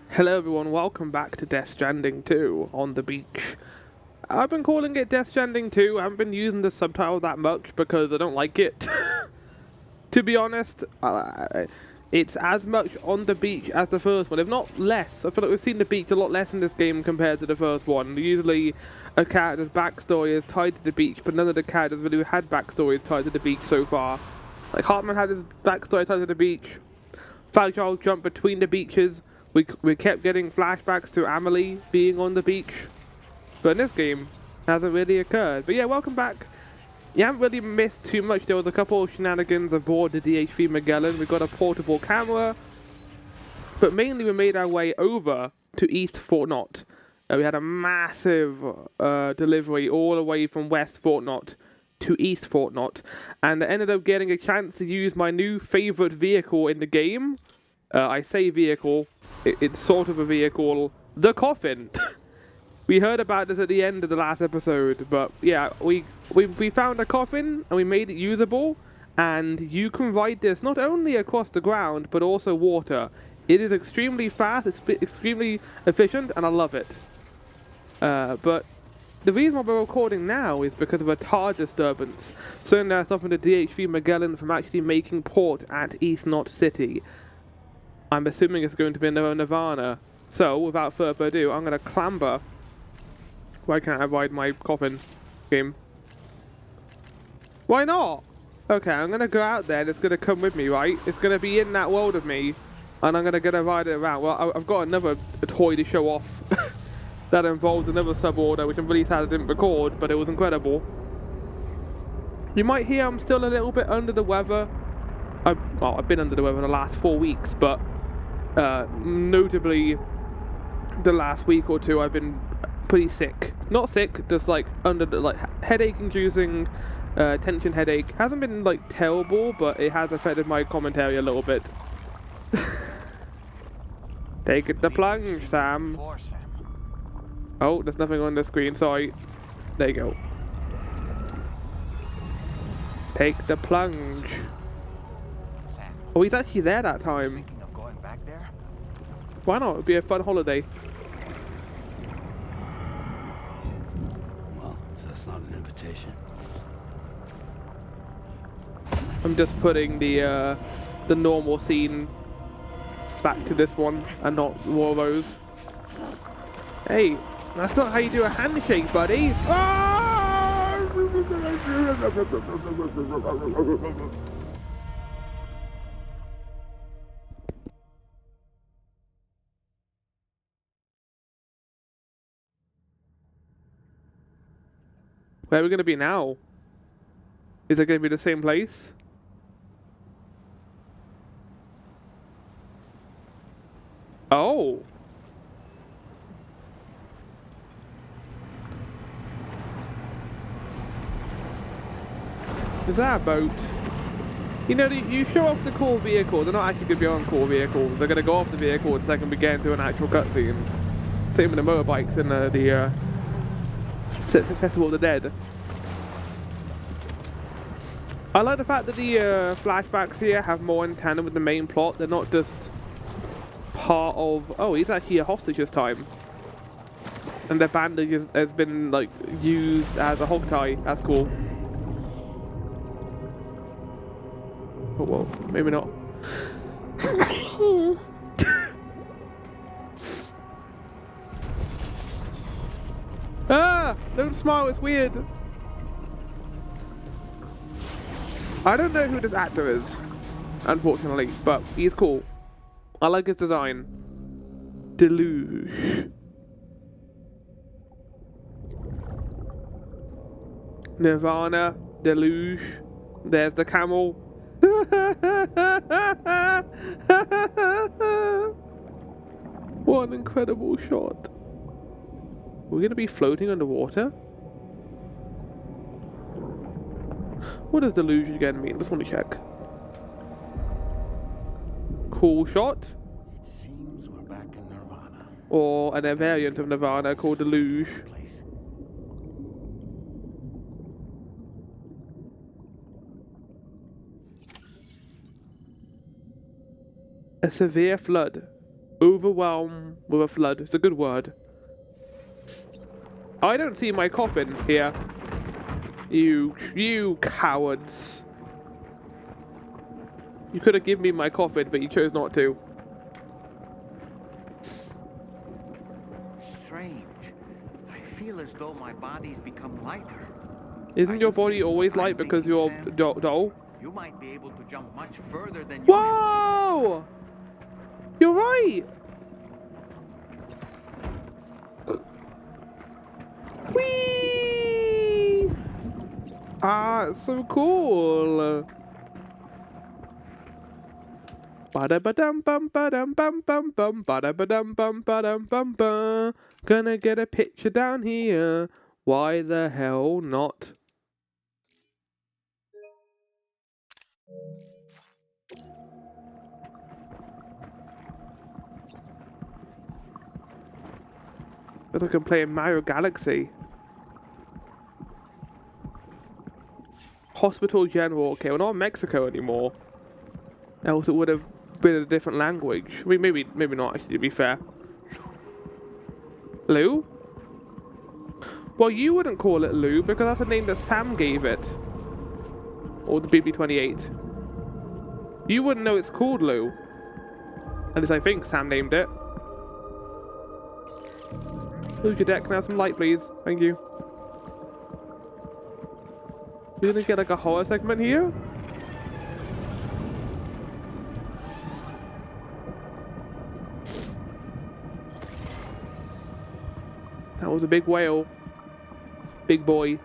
Hello everyone, welcome back to Death Stranding 2 on the beach. I've been calling it Death Stranding 2, I haven't been using the subtitle that much because I don't like it. To be honest, it's as much on the beach as the first one, if not less. I feel like we've seen the beach a lot less in this game compared to the first one. Usually a character's backstory is tied to the beach, but none of the characters really had backstories tied to the beach so far. Like Hartman had his backstory tied to the beach. Fairchild jumped between the beaches. We kept getting flashbacks to Amelie being on the beach. But in this game, it hasn't really occurred. But yeah, welcome back. You haven't really missed too much. There was a couple of shenanigans aboard the DHV Magellan. We got a portable camera. But mainly we made our way over to East Fort Knott. We had a massive delivery all the way from West Fort Knott to East Fort Knott. And I ended up getting a chance to use my new favorite vehicle in the game. I say vehicle, it's sort of a vehicle, the Coffin. We heard about this at the end of the last episode, but yeah, we found a coffin and we made it usable, and you can ride this not only across the ground, but also water. It is extremely fast, it's extremely efficient, and I love it. But the reason why we're recording now is because of a tar disturbance, something that's stopping the DHV Magellan from actually making port at East Knott City. I'm assuming it's going to be another Vana. So, without further ado, I'm going to clamber. Why can't I ride my coffin game? Why not? Okay, I'm going to go out there and it's going to come with me, right? It's going to be in that world of me, and I'm going to get to ride it around. Well, I've got another toy to show off that involved another sub-order, which I'm really sad I didn't record, but it was incredible. You might hear I'm still a little bit under the weather. I've been under the weather the last 4 weeks, but notably the last week or two I've been pretty sick. Not sick, just like under the headache inducing tension headache. Hasn't been like terrible, but it has affected my commentary a little bit. Take it the plunge, Sam. Oh, there's nothing on the screen, sorry. There you go. Take the plunge. Oh, he's actually there that time. Why not? It'd be a fun holiday. Well, that's not an invitation. I'm just putting the normal scene back to this one and not more of those. Hey, that's not how you do a handshake, buddy. Ah! Where are we going to be now? Is it going to be the same place? Oh. Is that a boat? You know, you show off the cool vehicles. They're not actually going to be on cool vehicles. They're going to go off the vehicle the second we get into an actual cutscene. Same with the motorbikes in the Festival of the Dead. I like the fact that the flashbacks here have more in tandem with the main plot. They're not just part of... Oh, he's actually a hostage this time. And the bandage has been, like, used as a hog tie. That's cool. Oh, well, maybe not. Ah! Don't smile, it's weird. I don't know who this actor is, unfortunately, but he's cool. I like his design. Deluge. Nirvana, Deluge. There's the camel. What an incredible shot. We're gonna be floating underwater? What does deluge again mean? Just want to check. Cool shot. It seems we're back in Nirvana. Or a variant of Nirvana called deluge. A severe flood Overwhelm with a flood. It's a good word. I don't see my coffin here. You cowards. You could have given me my coffin, but you chose not to. Strange. I feel as though my body's become lighter. Isn't your body always light because you're doll? You might be able to jump much further than you. Whoa! You're right. Whee! Ah, it's so cool. Ba-da-ba-dum bum ba-dum bum bum bum ba-da-ba-dum bum ba-dum bum bum. Gonna get a picture down here. Why the hell not? It's like I'm playing Mario Galaxy. Hospital General. Okay, we're not in Mexico anymore. Else it would have been a different language. I mean, maybe not, actually, to be fair. Lou? Well, you wouldn't call it Lou because that's the name that Sam gave it. Or the BB-28. You wouldn't know it's called Lou. At least I think Sam named it. Lou Cadet, can I have some light, please? Thank you. We're gonna get like a horror segment here? That was a big whale. Big boy.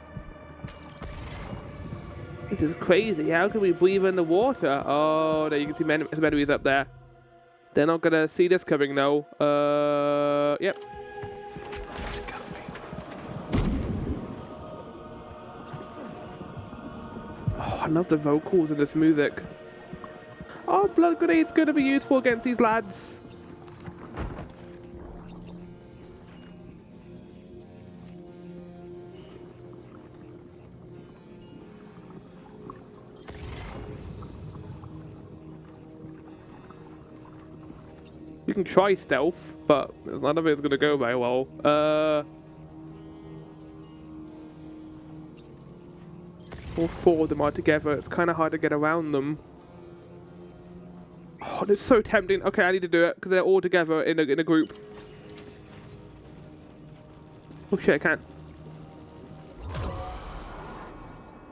This is crazy. How can we breathe in the water? Oh, there you can see some enemies up there. They're not gonna see this coming, though. Yep. Oh, I love the vocals in this music. Oh, blood grenade's gonna be useful against these lads. You can try stealth, but none of it's gonna go very well. All four of them are together. It's kind of hard to get around them. Oh, it's so tempting. Okay, I need to do it because they're all together in a group. Oh shit, I can't.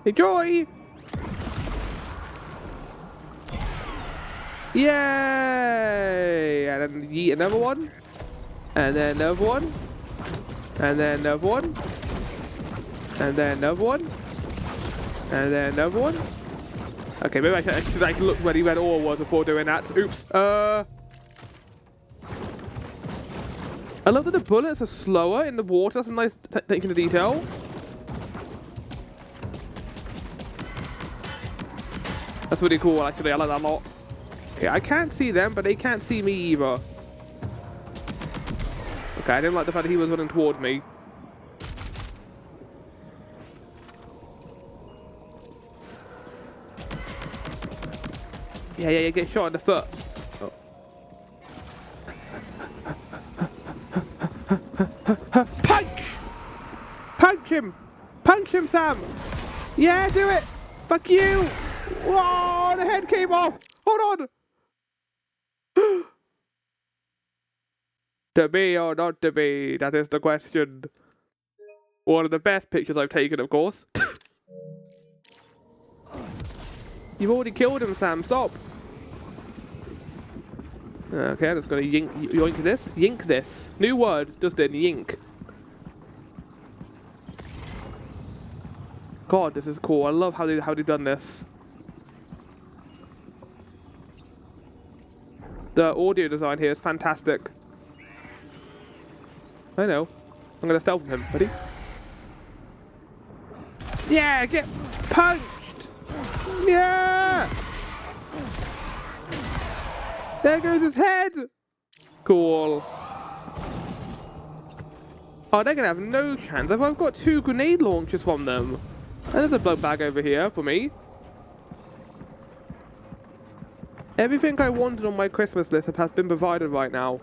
Enjoy! Yay! And then yeet another one. And then another one. And then another one. And then another one. And then another one. Okay, maybe I should look where the red ore was before doing that. Oops. I love that the bullets are slower in the water. That's a nice attention to detail. That's really cool, actually. I like that a lot. Okay, I can't see them, but they can't see me either. Okay, I didn't like the fact that he was running towards me. Yeah, get shot in the foot. Oh. Punch! Punch him! Punch him, Sam! Yeah, do it! Fuck you! Whoa, the head came off! Hold on! To be or not to be, that is the question. One of the best pictures I've taken, of course. You've already killed him, Sam. Stop. Okay, I'm just gonna yoink this. Yink this. New word, just in yink. God, this is cool. I love how they've done this. The audio design here is fantastic. I know. I'm gonna stealth from him. Ready? Yeah, get punched! Yeah! There goes his head! Cool. Oh, they're gonna have no chance. I've got 2 grenade launchers from them. And there's a blood bag over here for me. Everything I wanted on my Christmas list has been provided right now.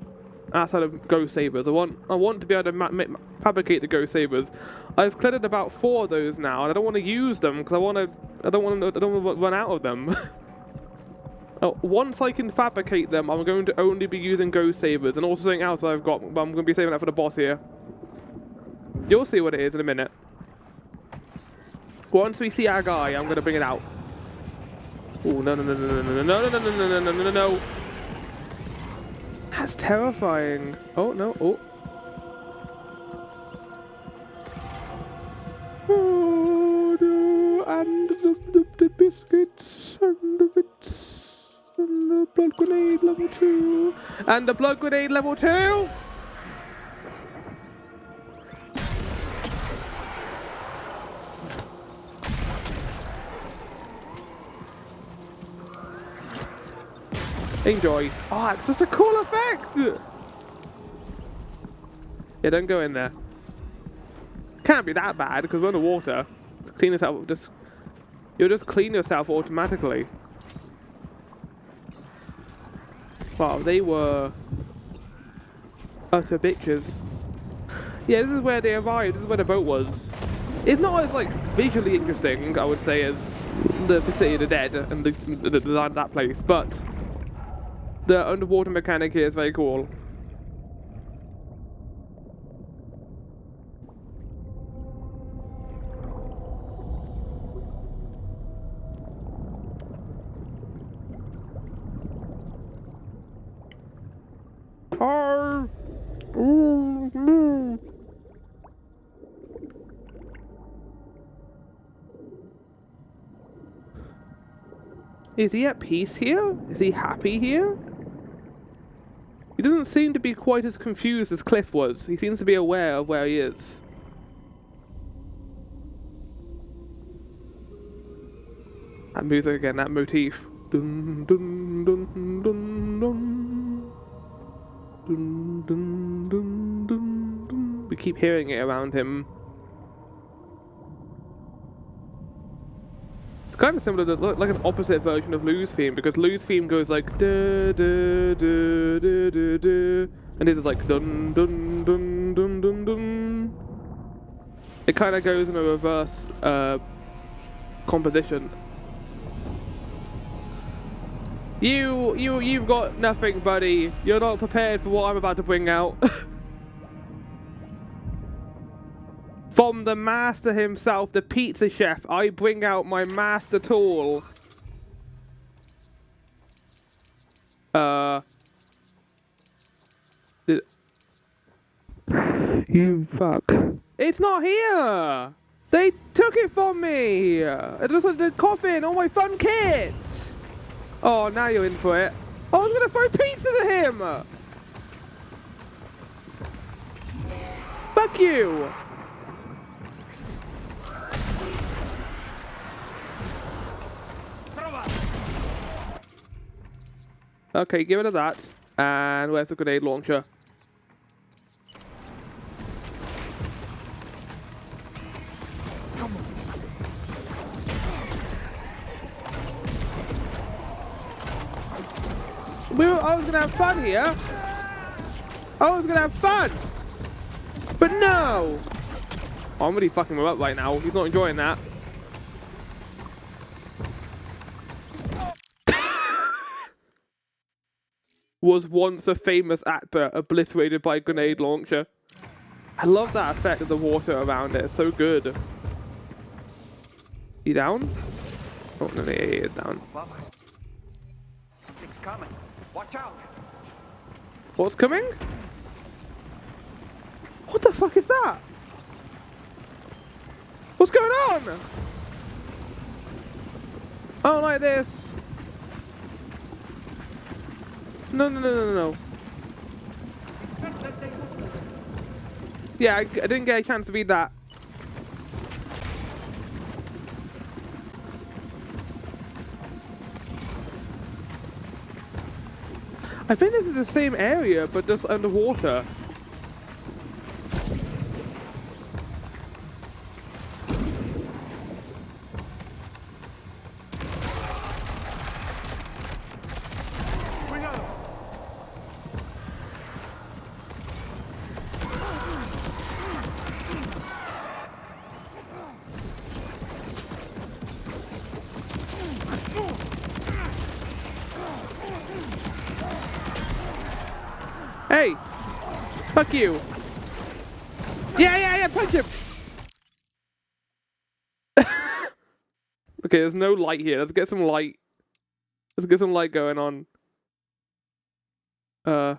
outside of ghost sabers. I want to be able to fabricate the ghost sabers. I've collected about 4 of those now, and I don't want to use them because I don't want to run out of them. Once I can fabricate them, I'm going to only be using ghost sabers, and also something else that I've got, but I'm going to be saving that for the boss here. You'll see what it is in a minute. Once we see our guy, I'm going to bring it out. Oh, no, no, no, no, no, no, no, no, no, no, no, no, no, no, no. That's terrifying. Oh, no, oh. Oh, no, and the biscuits, and the bits, and the blood grenade level 2, and the blood grenade level 2. Enjoy. Oh, it's such a cool effect! Yeah, don't go in there. Can't be that bad because we're underwater. Clean yourself. You'll just clean yourself automatically. Wow, they were utter bitches. Yeah, this is where they arrived. This is where the boat was. It's not as like visually interesting, I would say, as the City of the Dead and the design of that place, but the underwater mechanic here is very cool. Is he at peace here? Is he happy here? He doesn't seem to be quite as confused as Cliff was. He seems to be aware of where he is. That music again, that motif. Dun, dun, dun, dun, dun. Dun, dun, dun, dun, dun. We keep hearing it around him. It's kind of similar to like an opposite version of Lou's theme, because Lou's theme goes like da da da da da da, and this is like dun dun dun dun dun dun. It kind of goes in a reverse composition. You've got nothing, buddy. You're not prepared for what I'm about to bring out. From the master himself, the pizza chef, I bring out my master tool. You fuck. It's not here! They took it from me! It was like the coffin, all my fun kits! Oh, now you're in for it. I was gonna throw pizza to him! Fuck you! Okay, get rid of that. And where's the grenade launcher? I was gonna have fun here. I was gonna have fun. But no! Oh, I'm really fucking him up right now. He's not enjoying that. Was once a famous actor obliterated by a grenade launcher. I love that effect of the water around it. It's so good. You down? Oh, no, he is down. Something's coming. Watch out. What's coming? What the fuck is that? What's going on? I don't like this. No, no, no, no, no. Yeah, I didn't get a chance to read that. I think this is the same area, but just underwater. Hey! Fuck you! Yeah, punch him! Okay, there's no light here. Let's get some light. Let's get some light going on. I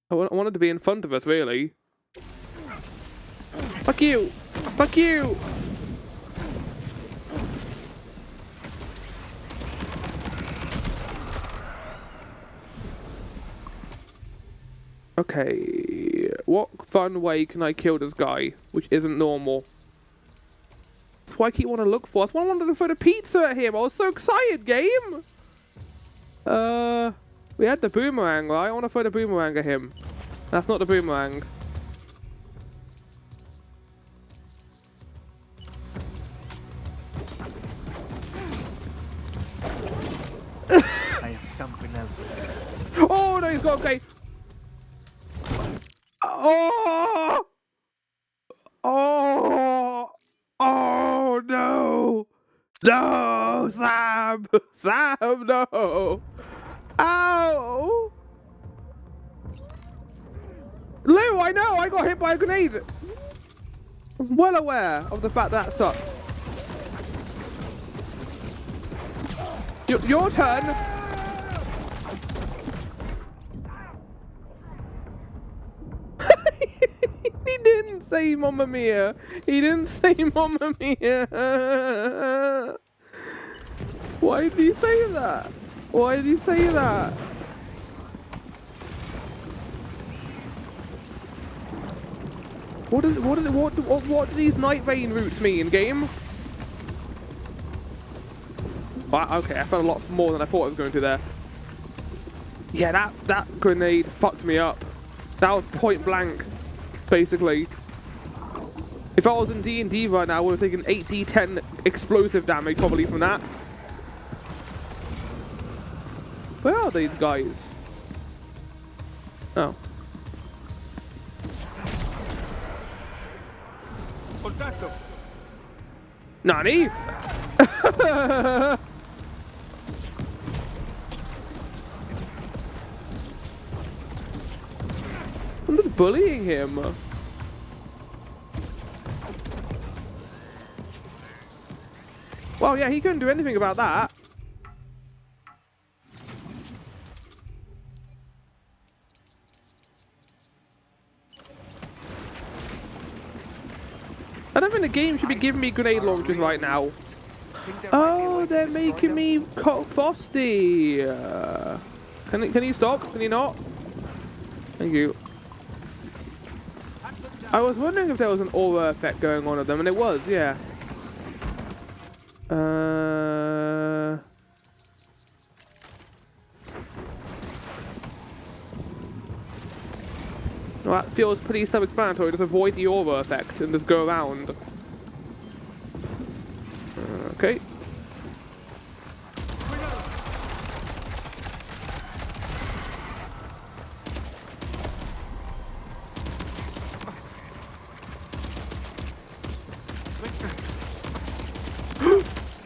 wanted to be in front of us, really. Fuck you! Fuck you! Okay, what fun way can I kill this guy, which isn't normal? That's what I keep wanting to look for. That's why I wanted to throw the pizza at him. I was so excited, game! We had the boomerang, right? I want to throw the boomerang at him. That's not the boomerang. I have something else. Oh, no, he's got okay. Oh! Oh! Oh, no! No, Sam! Sam, no! Ow! Lou, I know! I got hit by a grenade! I'm well aware of the fact that sucked. Your turn! He didn't say Mamma Mia! He didn't say Mamma Mia! Why did he say that? Why did he say that? What do these night vein routes mean, game? Wow, okay, I felt a lot more than I thought I was going to there. Yeah, that grenade fucked me up. That was point blank, basically. If I was in D&D right now, I would have taken 8d10 explosive damage probably from that. Where are these guys? Oh. Nani? I'm just bullying him. Well, yeah, he couldn't do anything about that. I don't think the game should be giving me grenade launchers right now. Oh, they're making me frosty. Can you stop? Can you not? Thank you. I was wondering if there was an aura effect going on with them, and it was, yeah. Well, that feels pretty self-explanatory. Just avoid the aura effect and just go around. Okay.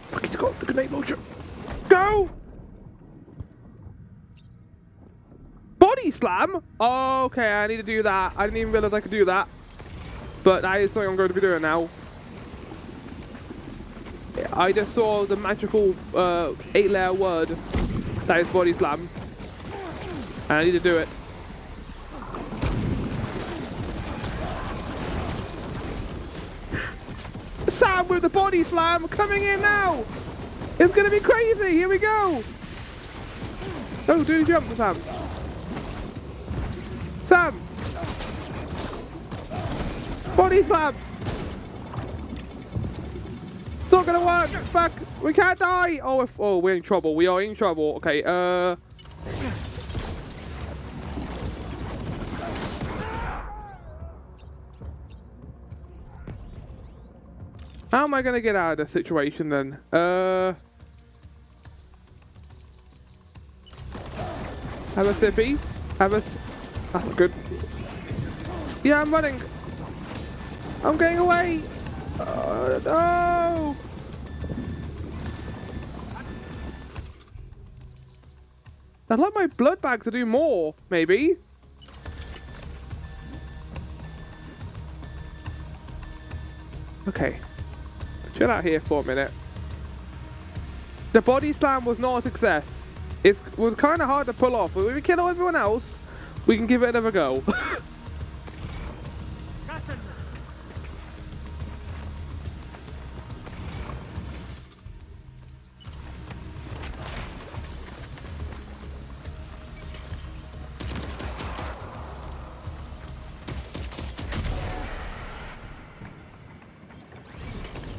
Fuck, he's got the grenade launcher. Go! Body slam? Oh, okay, I need to do that. I didn't even realize I could do that. But that is something I'm going to be doing now. I just saw the magical 8-layer word. That is body slam. And I need to do it. Sam with the body slam coming in now! It's gonna be crazy! Here we go! Oh, do the jump, Sam. Sam! Body slam! It's not gonna work! Fuck! We can't die! Oh, we're in trouble. We are in trouble. Okay, how am I gonna get out of this situation then? Have a sippy. That's not good. Yeah, I'm running. I'm getting away. No. I'd like my blood bag to do more, maybe. Okay. Let's chill out here for a minute. The body slam was not a success. It was kind of hard to pull off, but if we kill everyone else, we can give it another go.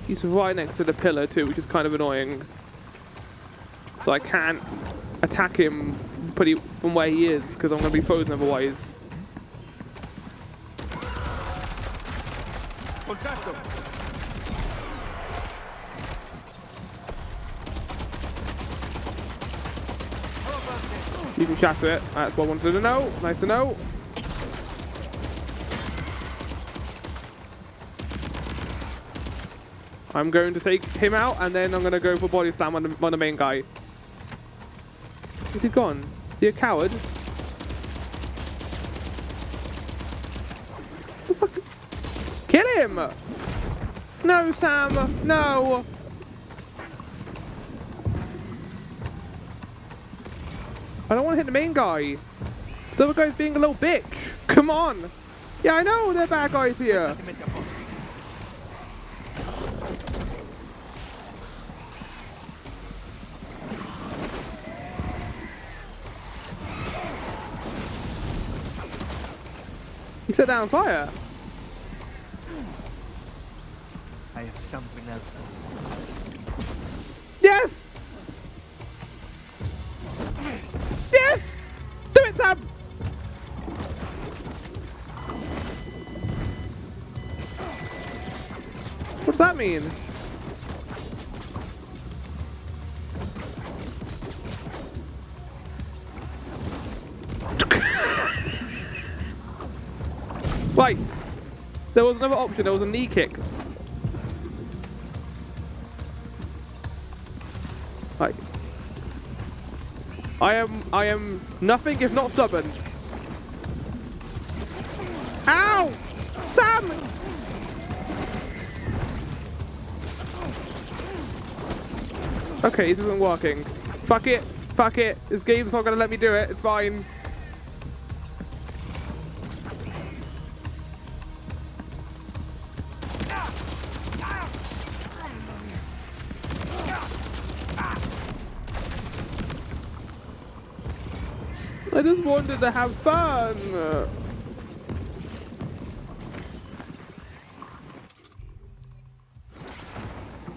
He's right next to the pillar too, which is kind of annoying. So I can't attack him from where he is, because I'm going to be frozen otherwise. You can shatter it. That's what I wanted to know. Nice to know. I'm going to take him out, and then I'm going to go for body slam on the main guy. Is he gone? Is he a coward? What the fuck? Kill him! No, Sam! No! I don't want to hit the main guy. This other guy's being a little bitch. Come on! Yeah, I know they're bad guys here. He set down fire. I have something else. Yes! Yes! Do it, Sam! What does that mean? Right. There was another option. There was a knee kick. Right. I am nothing if not stubborn. Ow! Sam! Okay, this isn't working. Fuck it. Fuck it. This game's not gonna let me do it. It's fine. I just wanted to have fun.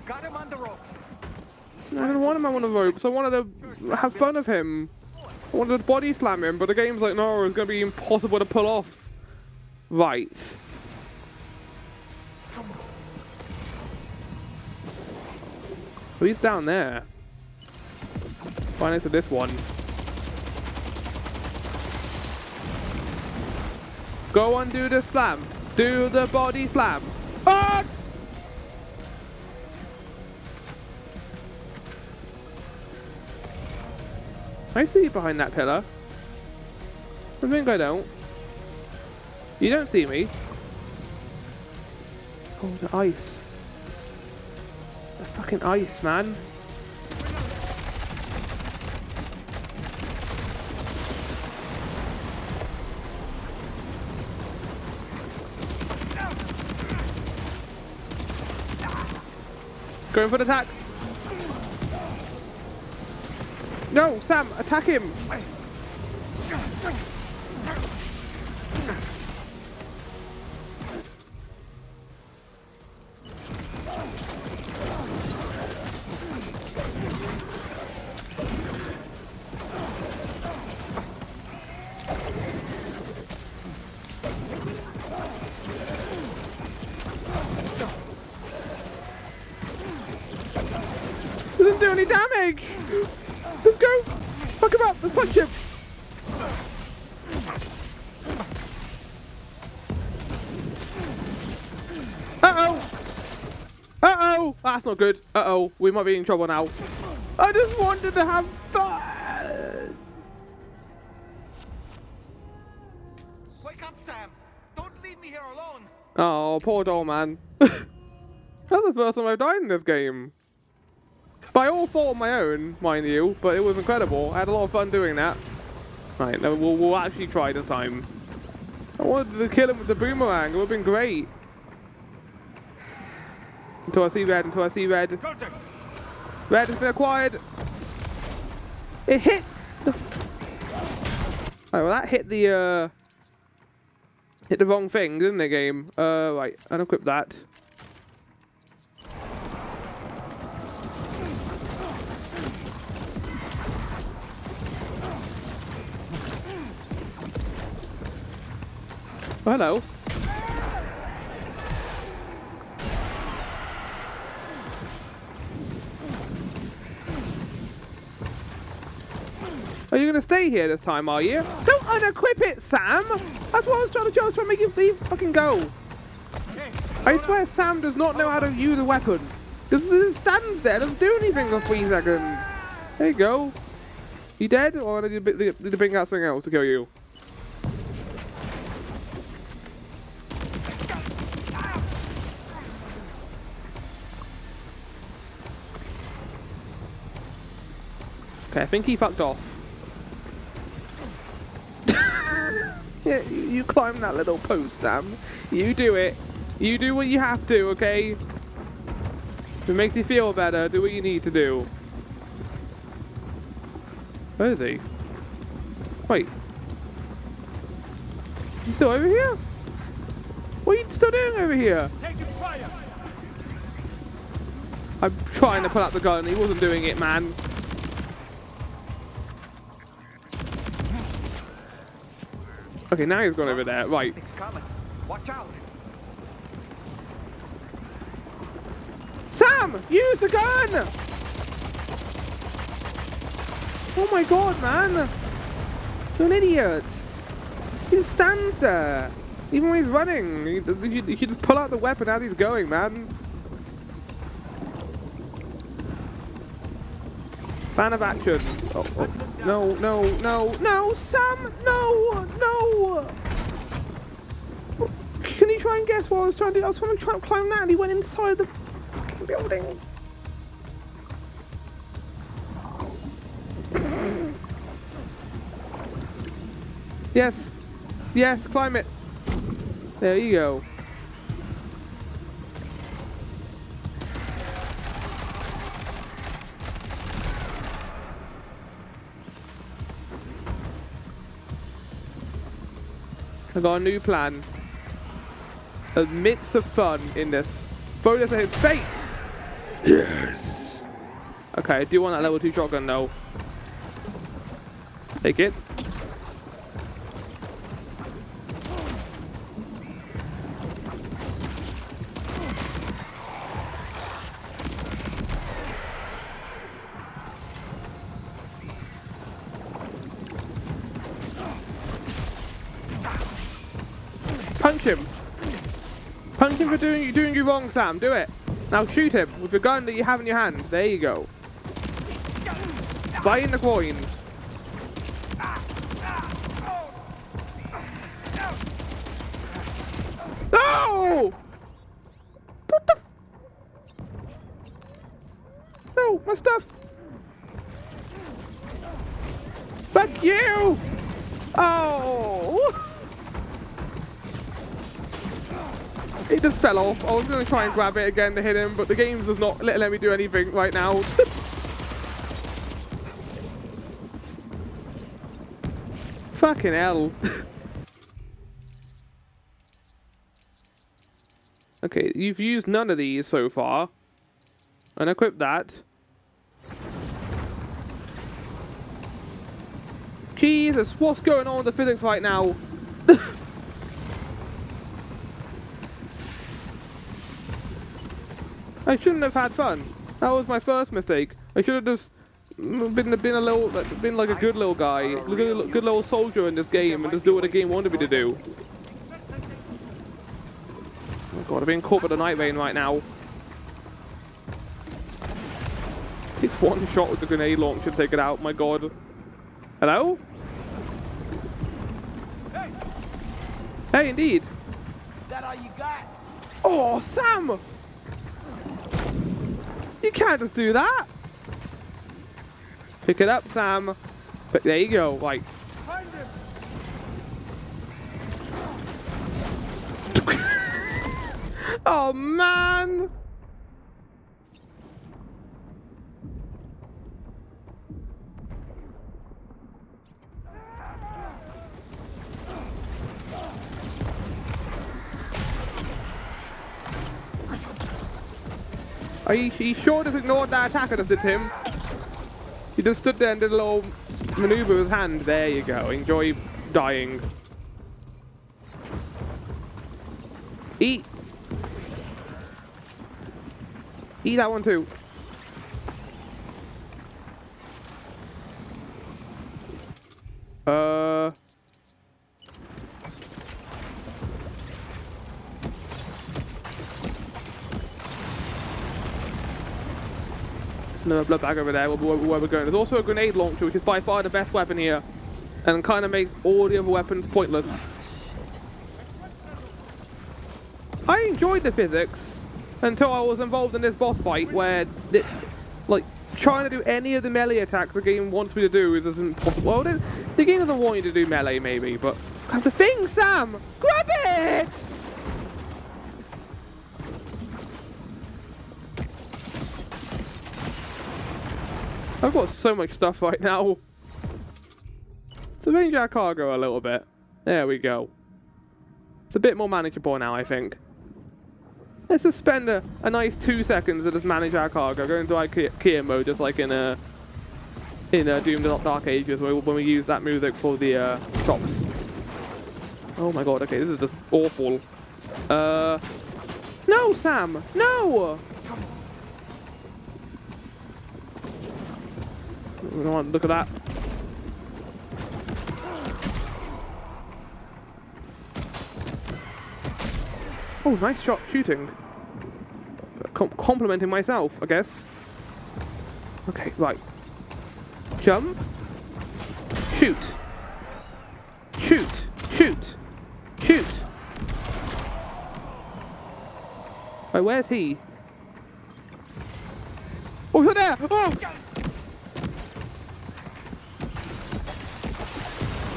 Got him on the ropes. I didn't want him on the ropes. I wanted to have fun with him. I wanted to body slam him, but the game's like, no, it's going to be impossible to pull off. Right. Oh, he's down there. Right next to this one. Go on, do the slam. Do the body slam. Ah! I see you behind that pillar. I think I don't. You don't see me. Oh, the ice. The fucking ice, man. Going for the attack. No, Sam, attack him. Doesn't do any damage. Let's go. Fuck him up. Let's punch him. Uh-oh. Uh-oh. That's not good. Uh-oh. We might be in trouble now. I just wanted to have fun. Wake up, Sam! Don't leave me here alone! Oh, poor doll man. That's the first time I've died in this game. By all fault of my own, mind you, but it was incredible. I had a lot of fun doing that. Right, now we'll actually try this time. I wanted to kill him with the boomerang. It would have been great. Until I see red, until I see red. Red has been acquired. It hit the... Alright, well that hit the wrong thing, didn't it, game? Right, unequip that. Oh, hello. Are you going to stay here this time, are you? Don't unequip it, Sam! That's what I was trying to do. I was trying to make you leave, fucking go. I swear Sam does not know how to use a weapon. This stands there, doesn't do anything for 3 seconds. There you go. You dead? Or did you bring out something else to kill you? Okay, I think he fucked off. Yeah, you climb that little post, Sam. You do it. You do what you have to, okay? If it makes you feel better, do what you need to do. Where is he? Wait. He's still over here? What are you still doing over here? I'm trying to pull out the gun. He wasn't doing it, man. Okay, now he's gone over there. Right. It's coming. Watch out! Sam! Use the gun! Oh my god, man! You're an idiot! He just stands there! Even when he's running! You just pull out the weapon as he's going, man! Fan of action. Oh, oh. No, no, no, no! Sam! No! No! Can you try and guess what I was trying to do? I was trying to climb that and he went inside the fucking building. Yes. Yes, climb it. There you go. I got a new plan. Admits of fun in this. Throw this at his face! Yes! Okay, I do want that level 2 shotgun though. Take it. Punch him. Punch him for doing you wrong, Sam. Do it. Now shoot him with the gun that you have in your hand. There you go. Buy in the coin. No! What the? No, my stuff. Fuck you! Oh! It just fell off. I was going to try and grab it again to hit him, but the game does not let me do anything right now. Fucking hell. Okay, you've used none of these so far. Unequip that. Jesus, what's going on with the physics right now? I shouldn't have had fun. That was my first mistake. I should have just been like a good little guy, good little soldier in this game, and just do what the game wanted me to do. Oh my god, I'm being caught by the night rain right now. Takes one shot with the grenade launcher to take it out. My god. Hello? Hey, indeed. That all you got? Oh, Sam! You can't just do that. Pick it up, Sam. But there you go. Like. Oh man! He sure just ignored that attack I just did to him. He just stood there and did a little maneuver with his hand. There you go. Enjoy dying. Eat. Eat that one too. There's another blood bag over there where we're going. There's also a grenade launcher, which is by far the best weapon here, and kind of makes all the other weapons pointless. I enjoyed the physics until I was involved in this boss fight where, like, trying to do any of the melee attacks the game wants me to do is impossible. Well, the game doesn't want you to do melee, maybe, but grab the thing, Sam! Grab it! I've got so much stuff right now. Let's arrange our cargo a little bit. There we go. It's a bit more manageable now, I think. Let's just spend a nice 2 seconds to just manage our cargo. Go into IKEA mode, just like in Doom the Dark Ages, when we use that music for the shops. Oh my god, okay, this is just awful. No, Sam! No! Look at that. Oh, nice shot shooting. Complimenting myself, I guess. Okay, right. Jump. Shoot. Shoot. Shoot. Shoot. Right, where's he? Oh, he's there! Oh!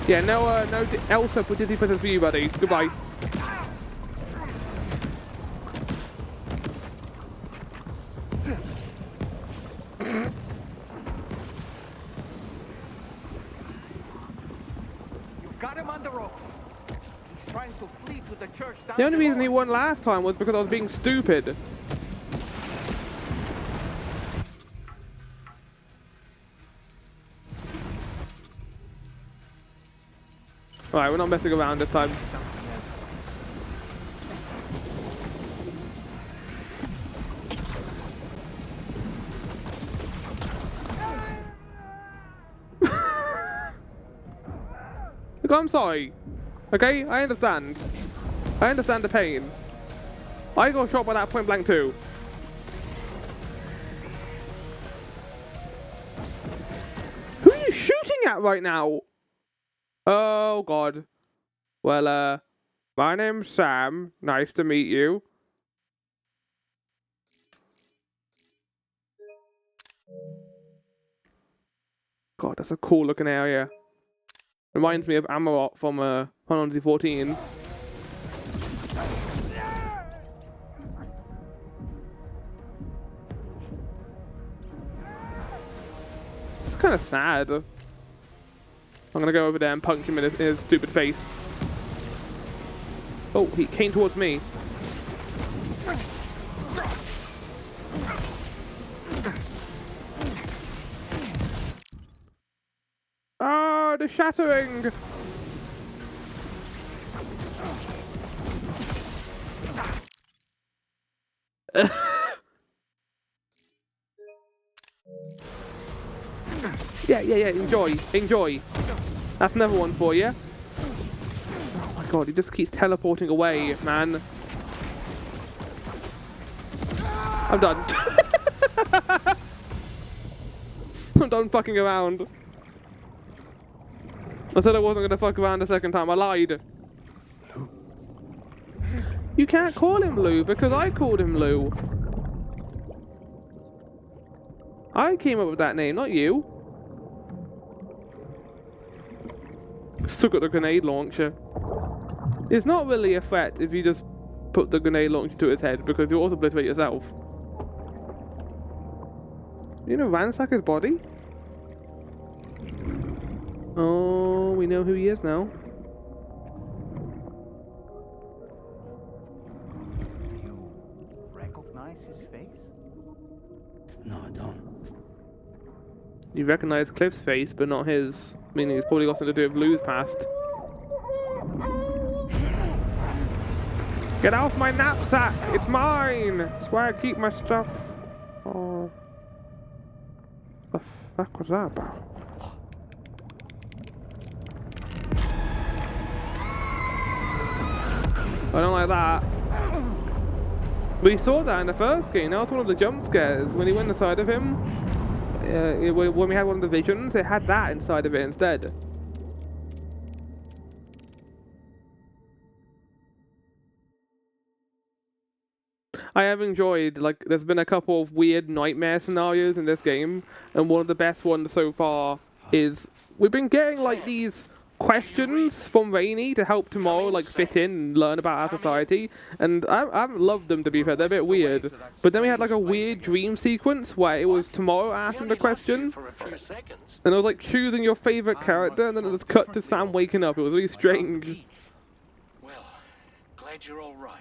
Yeah, no Elsa for Disney Princess for you, buddy. Goodbye. You've got him on the ropes. He's trying to flee to the church down The only reason he won last time was because I was being stupid. Alright, we're not messing around this time. Look, I'm sorry. Okay, I understand. I understand the pain. I got shot by that point blank too. Who are you shooting at right now? Oh god. Well, my name's Sam. Nice to meet you. God, that's a cool looking area. Reminds me of Amarok from Final Fantasy 14. It's kind of sad. I'm gonna go over there and punch him in his stupid face. Oh, he came towards me. Ah, the shattering! Yeah, enjoy. That's another one for you. Oh my god, he just keeps teleporting away, man. I'm done. I'm done fucking around. I said I wasn't gonna fuck around a second time. I lied. You can't call him Lou because I called him Lou. I came up with that name, not you. Still got the grenade launcher. It's not really a threat if you just put the grenade launcher to his head because you'll also obliterate yourself. You know, ransack his body? Oh, we know who he is now. You recognize his face? No, I don't. You recognize Cliff's face, but not his. Meaning it's probably got something to do with Lou's past. Get off my knapsack! It's mine! It's where I keep my stuff. Oh. The fuck was that about? I don't like that. We saw that in the first game. That was one of the jump scares. When he went inside of him, when we had one of the visions, it had that inside of it instead. I have enjoyed, like, there's been a couple of weird nightmare scenarios in this game, and one of the best ones so far is we've been getting, like, these questions from Rainey to help tomorrow, like, fit in and learn about our society, and I haven't loved them, to be fair. They're a bit weird. But then we had, like, a weird dream sequence where it was tomorrow asking the question, and it was like choosing your favorite character, and then it was cut to Sam waking up. It was really strange. Well, glad you're all right.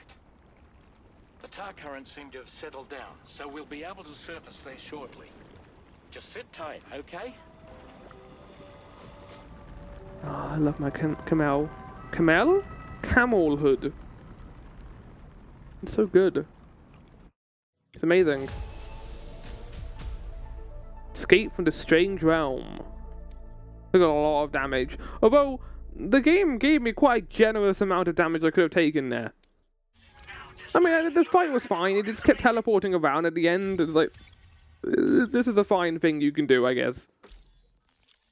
The tar currents seem to have settled down, so we'll be able to surface there shortly. Just sit tight, okay? Oh, I love my camel. Camel? Camel hood. It's so good. It's amazing. Escape from the strange realm. Took a lot of damage. Although, the game gave me quite a generous amount of damage I could have taken there. I mean, the fight was fine. It just kept teleporting around at the end. It's like, this is a fine thing you can do, I guess.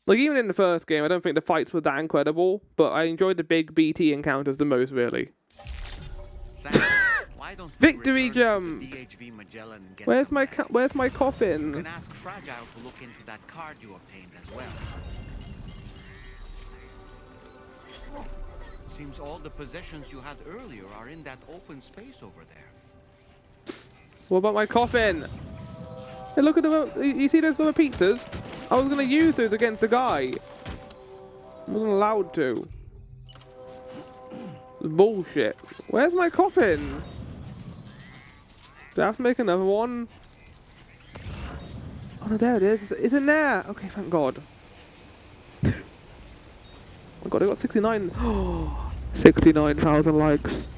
Like, even in the first game, I don't think the fights were that incredible, but I enjoyed the big BT encounters the most, really. Sam, why don't Victory jump! Where's my coffin? You can ask Fragile to look into that card you obtained as well. Seems all the possessions you had earlier are in that open space over there. What about my coffin? Hey, look at the... You see those little pizzas? I was going to use those against the guy. I wasn't allowed to. Bullshit. Where's my coffin? Do I have to make another one? Oh no, there it is. It's in there. Okay, thank God. Oh my God, I got 69. Oh, 69,000 likes.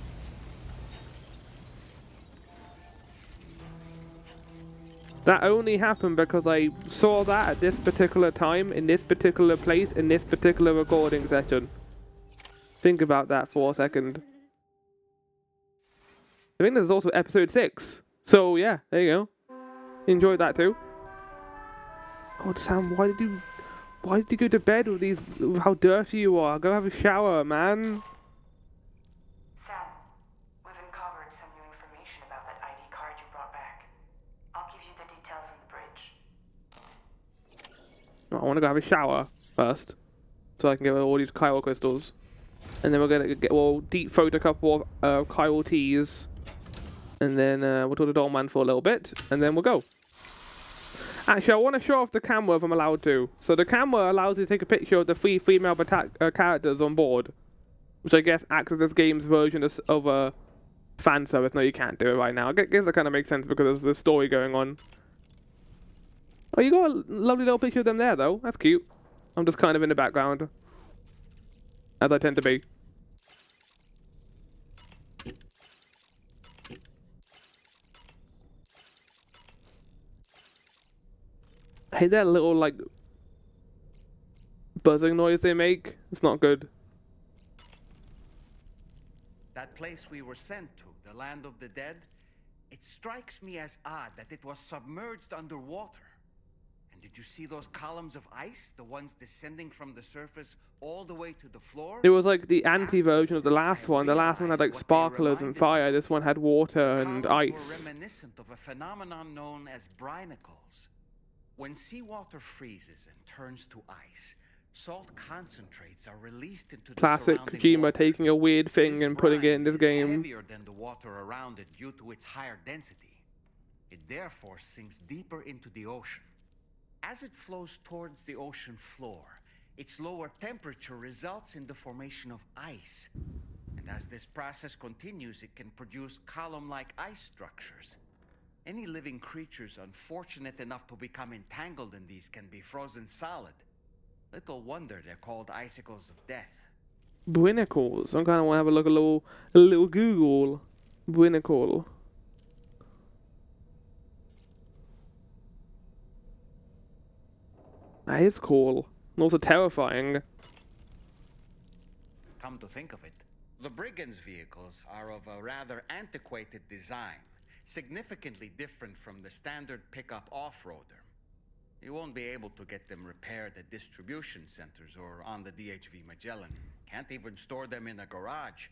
That only happened because I saw that at this particular time, in this particular place, in this particular recording session. Think about that for a second. I think there's also episode 6. So yeah, there you go. Enjoyed that too. God, Sam, why did you go to bed with these, with how dirty you are? Go have a shower, man. Sam, we've uncovered some new information about that ID card you brought back. I'll give you the details on the bridge. I want to go have a shower first, so I can get all these chiral crystals, and then we're gonna we'll deep throat a couple of chiral teas, and then we'll talk to Doll Man for a little bit, and then we'll go. Actually, I want to show off the camera if I'm allowed to. So the camera allows you to take a picture of the 3 female characters on board, which I guess acts as this game's version of a fan service. No, you can't do it right now. I guess that kind of makes sense because there's the story going on. Oh, you got a lovely little picture of them there, though. That's cute. I'm just kind of in the background, as I tend to be. I hate that little, like, buzzing noise they make. It's not good. That place we were sent to, the land of the dead, it strikes me as odd that it was submerged underwater. And And did you see those columns of ice? The ones descending from the surface all the way to the floor? It was like the anti-version of the last one. The last one had like sparklers and fire. This one had water and ice. Were reminiscent of a phenomenon known as brinicles. When seawater freezes and turns to ice, salt concentrates are released into the Classic surrounding Kojima water. taking a weird thing This and putting it in brine this is game. heavier than the water around it due to its higher density. It therefore sinks deeper into the ocean. As it flows towards the ocean floor, its lower temperature results in the formation of ice. And as this process continues, it can produce column-like ice structures. Any living creatures unfortunate enough to become entangled in these can be frozen solid. Little wonder they're called icicles of death. Brinicles. I kind of want to have a look, a little Google. Brinicle. That is cool. And also terrifying. Come to think of it, the brigands' vehicles are of a rather antiquated design, significantly different from the standard pickup off-roader. You won't be able to get them repaired at distribution centers or on the DHV Magellan. Can't even store them in a garage.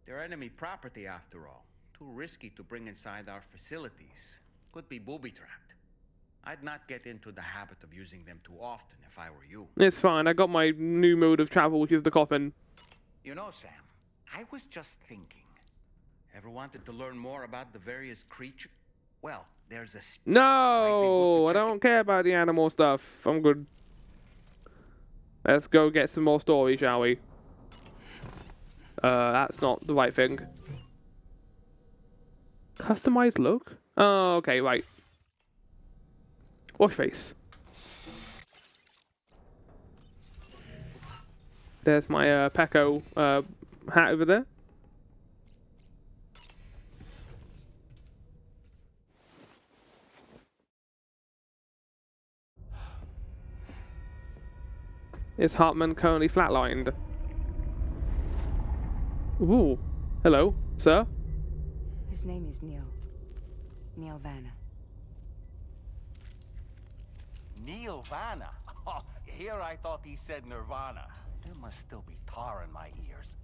They're enemy property after all. Too risky to bring inside our facilities. Could be booby-trapped. I'd not get into the habit of using them too often if I were you. It's fine. I got my new mode of travel, which is the coffin. You know, Sam, I was just thinking. Ever wanted to learn more about the various creatures? Well, there's a... No! I don't care about the animal stuff. I'm good. Let's go get some more story, shall we? That's not the right thing. Customized look? Oh, okay, right. Wash face. There's my Pecco hat over there. Is Hartman currently flatlined? Ooh. Hello, sir. His name is Neil. Neil Vana. Neil Vana? Oh, here I thought he said Nirvana. There must still be tar in my ears.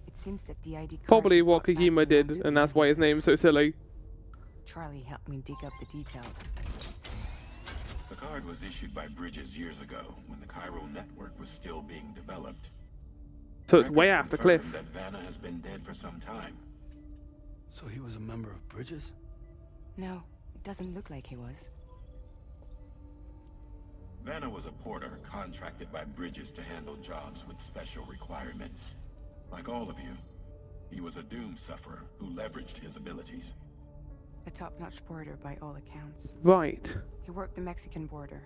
It seems that the ID card Probably you what brought back Kojima did, belonged to and the that's why his Headless name's so silly. Charlie helped me dig up the details. The card was issued by Bridges years ago, when the chiral network was still being developed. So it's way Records after confirm Cliff. that Vana has been dead for some time. So he was a member of Bridges? No, it doesn't look like he was. Vana was a porter contracted by Bridges to handle jobs with special requirements. Like all of you, he was a doom sufferer who leveraged his abilities. A top-notch porter by all accounts. Right. He worked the Mexican border.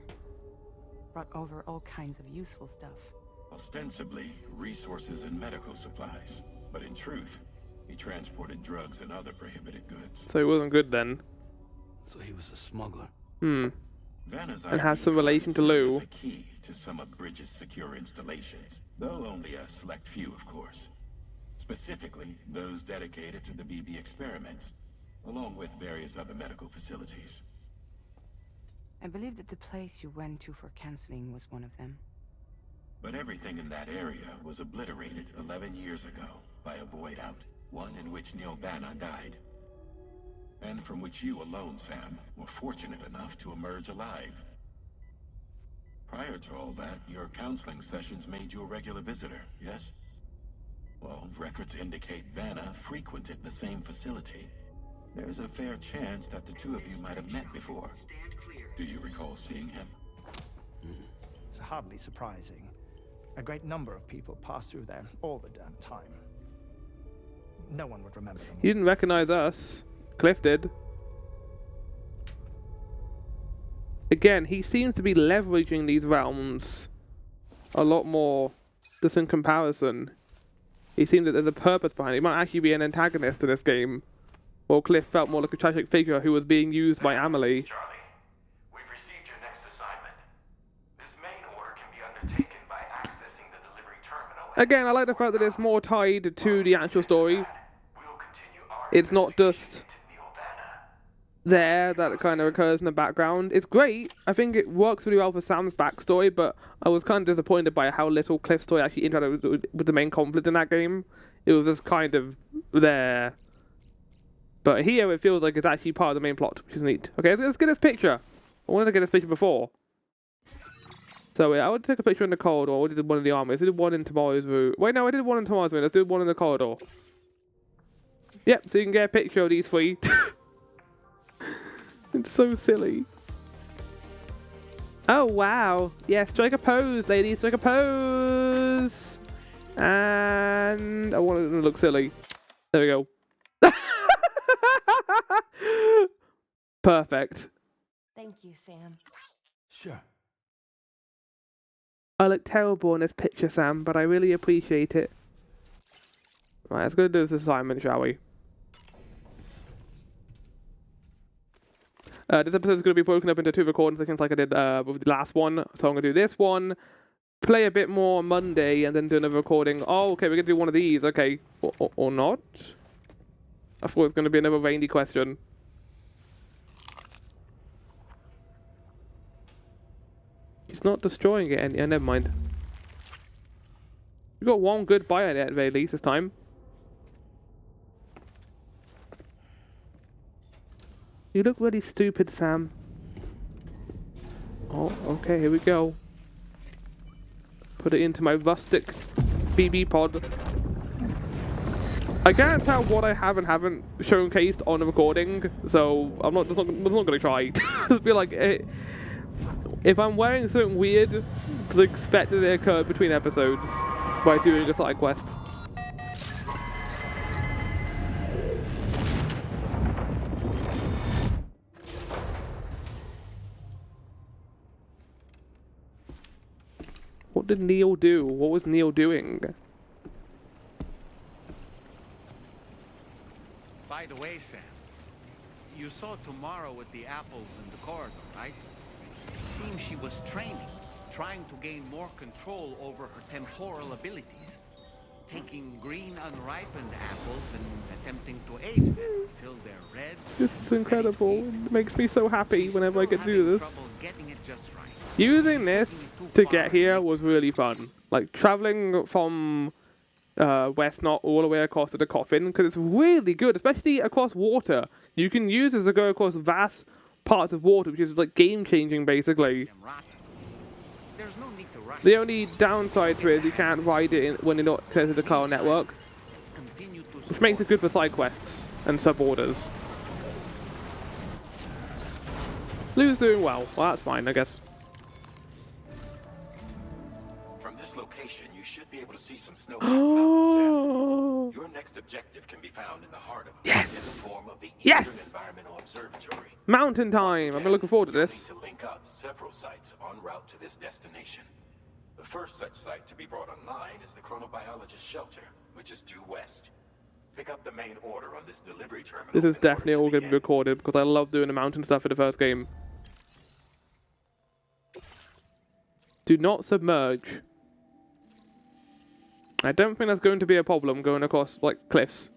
Brought over all kinds of useful stuff. Ostensibly, resources and medical supplies. But in truth, he transported drugs and other prohibited goods. So it wasn't good then. So he was a smuggler. Vana's And has ID some relation card to served Lou. as a key to some of Bridges' secure installations, though only a select few, of course. Specifically, those dedicated to the BB experiments, along with various other medical facilities. I believe that the place you went to for counseling was one of them. But everything in that area was obliterated 11 years ago by a void out, one in which Neil Vana died. And from which you alone, Sam, were fortunate enough to emerge alive. Prior to all that, your counseling sessions made you a regular visitor, yes? Well, records indicate Vana frequented the same facility. There's a fair chance that the two of you might have met before. Do you recall seeing him? It's hardly surprising. A great number of people pass through there all the damn time. No one would remember them. He didn't recognize us. Cliff did. Again, he seems to be leveraging these realms a lot more, just in comparison. He seems that there's a purpose behind it. He might actually be an antagonist in this game. While Cliff felt more like a tragic figure who was being used by Amelie. Charlie, we've received your next assignment. This main order can be undertaken by accessing the delivery terminal. Again, I like the fact that it's more tied to the actual story. We'll continue our It's not just investigation into Neil Vana. there that kind of occurs in the background. It's great. I think it works really well for Sam's backstory, but I was kind of disappointed by how little Cliff's story actually interacted with the main conflict in that game. It was just kind of there. But here it feels like it's actually part of the main plot, which is neat. Okay, let's get this picture. I wanted to get this picture before. So I would take a picture in the corridor. I did one in the army. I did one in tomorrow's room. Wait, no, I did one in tomorrow's room. Let's do one in the corridor. Yep, so you can get a picture of these three. It's so silly. Oh, wow. Yeah, strike a pose, ladies. Strike a pose. And I want it to look silly. There we go. Perfect. Thank you, Sam. Sure. I look terrible in this picture, Sam, but I really appreciate it. Right, let's go do this assignment, shall we? This episode is going to be broken up into 2 recording sessions like I did with the last one. So I'm going to do this one, play a bit more Monday, and then do another recording. Oh, okay, we're going to do one of these. Okay. Or not? I thought it was going to be another rainy question. He's not destroying it. Yeah, never mind. We got one good buy on it at the very least this time. You look really stupid, Sam. Oh, okay, here we go. Put it into my rustic BB pod. I can't tell what I have and haven't showcased on the recording, so I'm not gonna try. Just be like, if I'm wearing something weird, to expect that it occurred between episodes by doing a side quest. What did Neil do? What was Neil doing? By the way, Sam, you saw Tomorrow with the apples in the corridor, right? It seems she was training, trying to gain more control over her temporal abilities. Taking green unripened apples and attempting to age them until they're red. This is incredible. It makes me so happy whenever I get to do this. Getting it just right. Using this to get here was really fun. Like traveling from West Knot all the way across to the Coffin, because it's really good, especially across water. You can use this to go across vast parts of water, which is like game changing basically. There's no need to rush. The only downside to it is you can't ride it when you're not connected to the car network, which makes it good for side quests and sub orders. Lou's doing well. Well, that's fine, I guess. From this location, you should be able to see some snow. Mountain, Sam. Your next objective can be found in the heart of in the form of the Eastern Environmental Observatory. Mountain time. I've been looking forward to this. To link up several sites en route to this destination. The first such site to be brought online is the chronobiologist shelter, which is due west. Pick up the main order on this delivery terminal. This is definitely all going to be recorded because I love doing the mountain stuff in the first game. Do not submerge. I don't think that's going to be a problem going across like cliffs.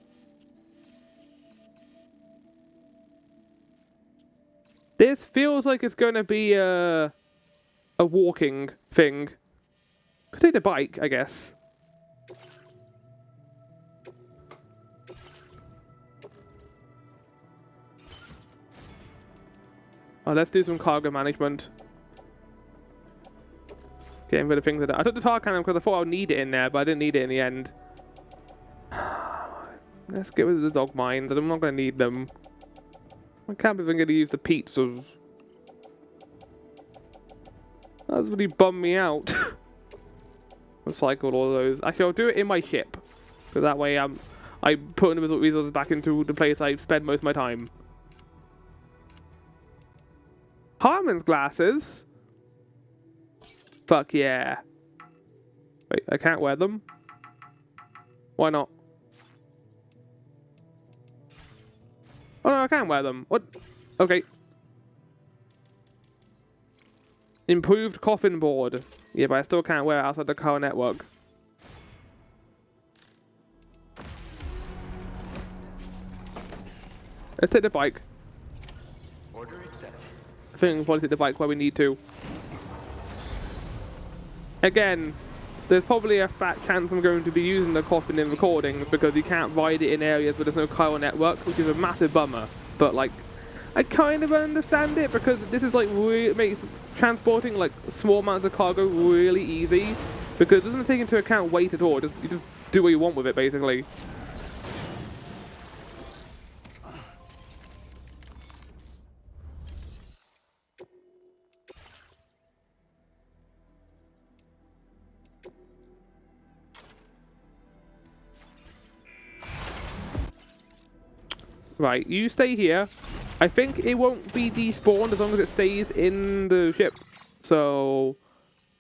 This feels like it's going to be a walking thing. Could take the bike, I guess. Oh, let's do some cargo management. Getting rid of things that I took the tar cannon because I thought I would need it in there, but I didn't need it in the end. Let's get rid of the dog mines. I'm not going to need them. I can't believe I'm going to use the pizzas. That's really bummed me out. Recycle all those. Actually, I'll do it in my ship. So that way I put the resources back into the place I spend most of my time. Harmon's glasses? Fuck yeah. Wait, I can't wear them? Why not? Oh no, I can wear them. What? Okay. Improved coffin board. Yeah, but I still can't wear it outside the car network. Let's take the bike. Order accepted. I think we'll probably take the bike where we need to. Again, there's probably a fat chance I'm going to be using the Coffin in recordings because you can't ride it in areas where there's no chiral network, which is a massive bummer. But like, I kind of understand it because this is like makes transporting like small amounts of cargo really easy because it doesn't take into account weight at all. You just do what you want with it basically. Right, you stay here. I think it won't be despawned as long as it stays in the ship. So,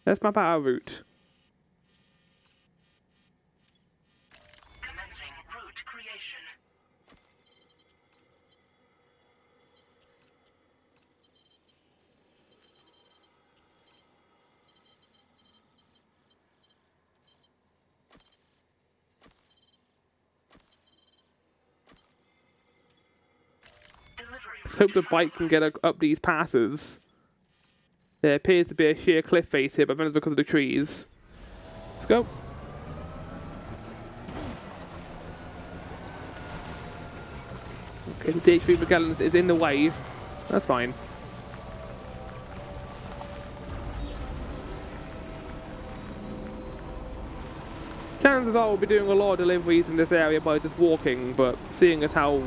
let's map out our route. Commencing route creation. Let's hope the bike can get up these passes. There appears to be a sheer cliff face here, but then it's because of the trees. Let's go. Okay, the DH3 Magellan is in the way. That's fine. Chances are we'll be doing a lot of deliveries in this area by just walking, but seeing as how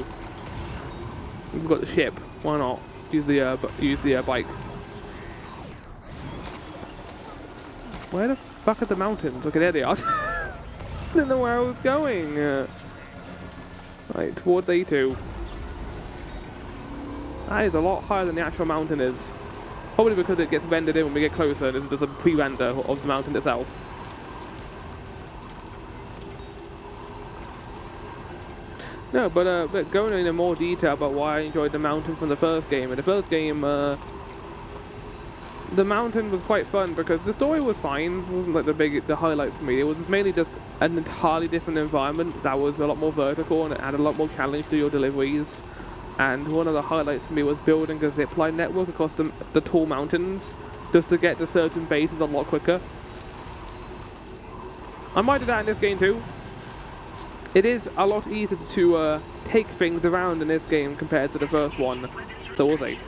we've got the ship, why not use the bike? Where the fuck are the mountains? Okay, there they are. I didn't know where I was going. Right, towards A2. That is a lot higher than the actual mountain is. Probably because it gets rendered in when we get closer. There's a pre-render of the mountain itself. No, but going into more detail about why I enjoyed the mountain from the first game. In the first game, the mountain was quite fun because the story was fine. It wasn't like the highlight for me. It was mainly just an entirely different environment that was a lot more vertical and it had a lot more challenge to your deliveries. And one of the highlights for me was building a zipline network across the tall mountains just to get to certain bases a lot quicker. I might do that in this game too. It is a lot easier to take things around in this game compared to the first one. So we'll see.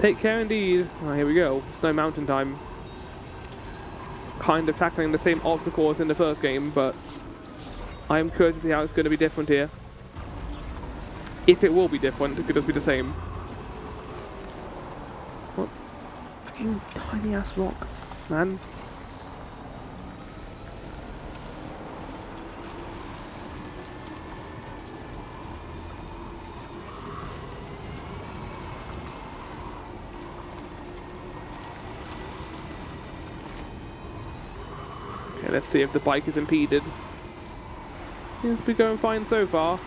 Take care indeed. Oh, here we go. Snow Mountain time. Kind of tackling the same obstacles in the first game, but I am curious to see how it's going to be different here. If it will be different, it could just be the same. What? Fucking tiny ass rock, man. Okay, let's see if the bike is impeded. Seems to be going fine so far.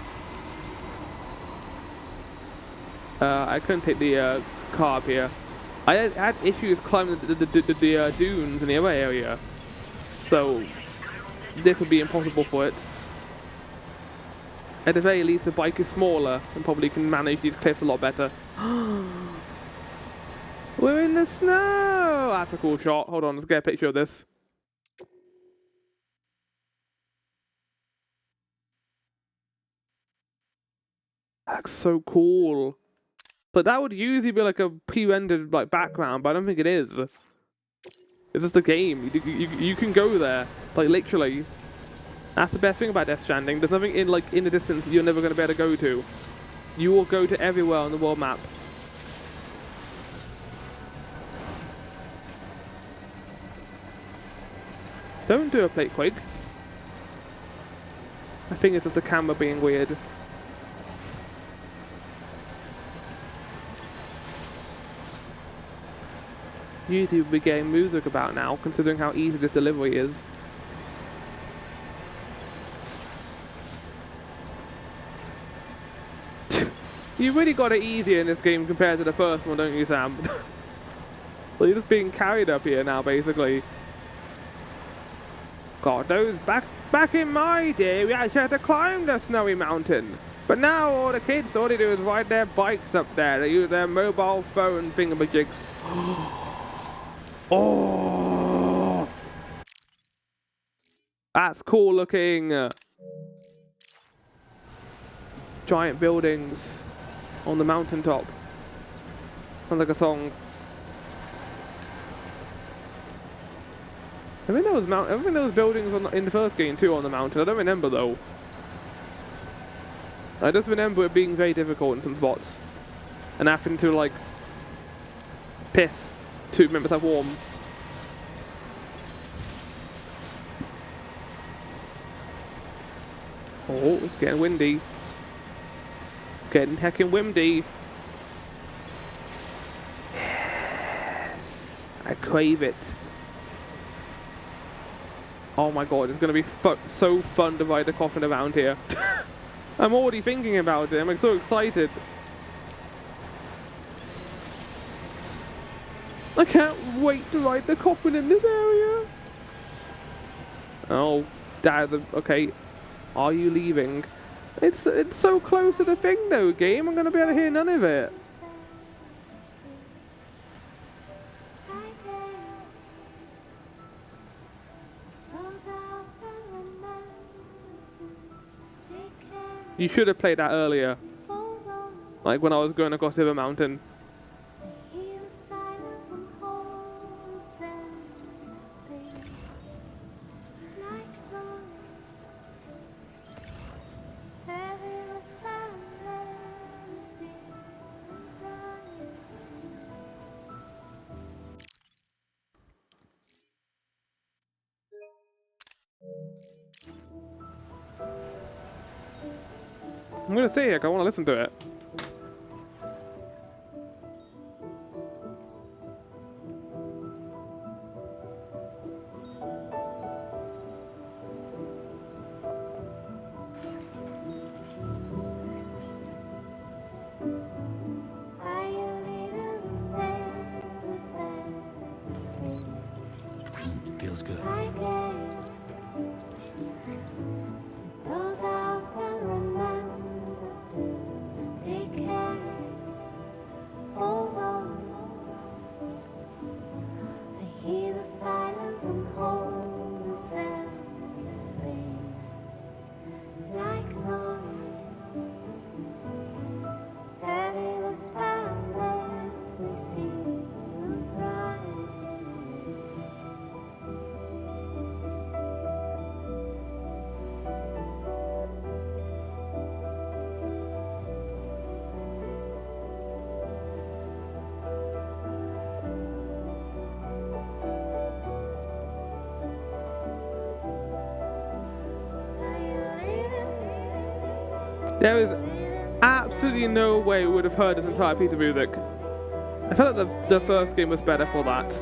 I couldn't take the car up here. I had issues climbing the dunes in the other area, so this would be impossible for it. At the very least, the bike is smaller and probably can manage these cliffs a lot better. We're in the snow! That's a cool shot. Hold on, let's get a picture of this. That's so cool. But that would usually be like a pre-rendered like background, but I don't think it is. It's just a game. You can go there, like literally. That's the best thing about Death Stranding. There's nothing in the distance you're never going to be able to go to. You will go to everywhere on the world map. Don't do a plate quake. I think it's just the camera being weird. Usually we'll be getting music about now, considering how easy this delivery is. You really got it easier in this game compared to the first one, don't you, Sam? So you're just being carried up here now, basically. God, those Back in my day, we actually had to climb the snowy mountain. But now all the kids, all they do is ride their bikes up there. They use their mobile phone thingamajigs. Oh! That's cool looking. Giant buildings on the mountaintop. Sounds like a song. I think there was buildings in the first game too on the mountain. I don't remember though. I just remember it being very difficult in some spots. And having to like piss to make myself warm. Oh, it's getting windy. It's getting heckin' windy. Yes, I crave it. Oh my god, it's gonna be so fun to ride the coffin around here. I'm already thinking about it. I'm like, so excited. I can't wait to ride the coffin in this area. Oh, Dad. Okay, are you leaving? It's so close to the thing though, game. I'm gonna be able to hear none of it. You should have played that earlier. Like when I was going across the other mountain. I'm gonna say it, I want to listen to it. Feels good. There is absolutely no way we would have heard this entire piece of music. I felt like the first game was better for that.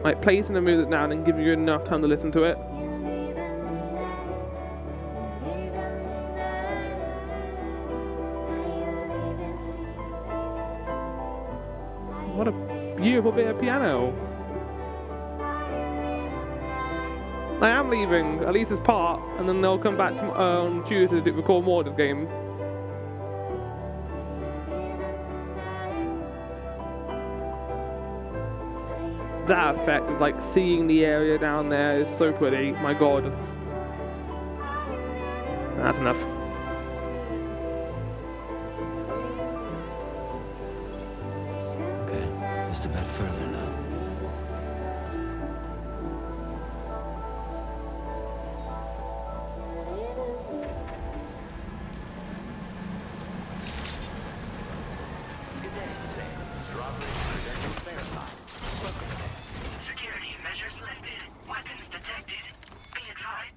Like placing the music down and giving you enough time to listen to it. What a beautiful bit of piano. I am leaving, at least this part, and then they'll come back on Tuesday to record more of this game. That effect of like seeing the area down there is so pretty, my god. That's enough. Okay, just a bit further now. Security measures lifted. Weapons detected. Be advised.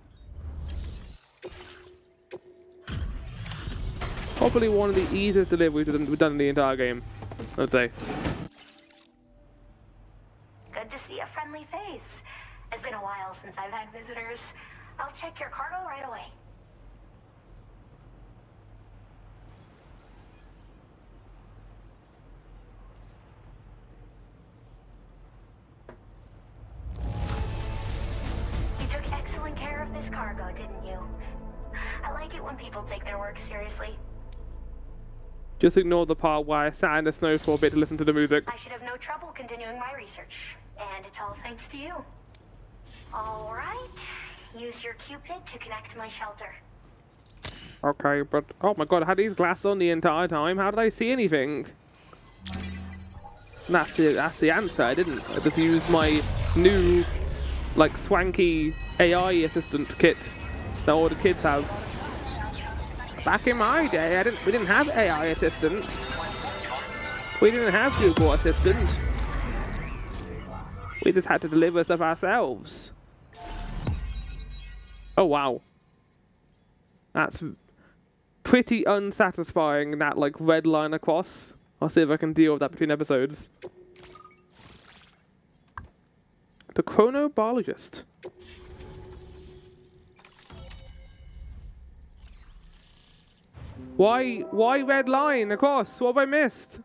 Probably one of the easiest deliveries we've done in the entire game, I'd say. Good to see a friendly face. It's been a while since I've had visitors. I'll check your cargo right away. You took excellent care of this this cargo, didn't you? I like it when people take their work seriously. Just ignore the part where I sat in the snow for a bit to listen to the music. I should have no trouble continuing my research. And it's all thanks to you. Alright. Use your Cupid to connect to my shelter. Okay, but oh my god, I had these glasses on the entire time. How did I see anything? That's the answer. I didn't. I just used my new, like, swanky AI assistant kit that all the kids have. Back in my day, we didn't have AI assistant. We didn't have Google Assistant. We just had to deliver stuff ourselves. Oh wow. That's pretty unsatisfying, that like red line across. I'll see if I can deal with that between episodes. The chronobiologist. Why red line across? What have I missed?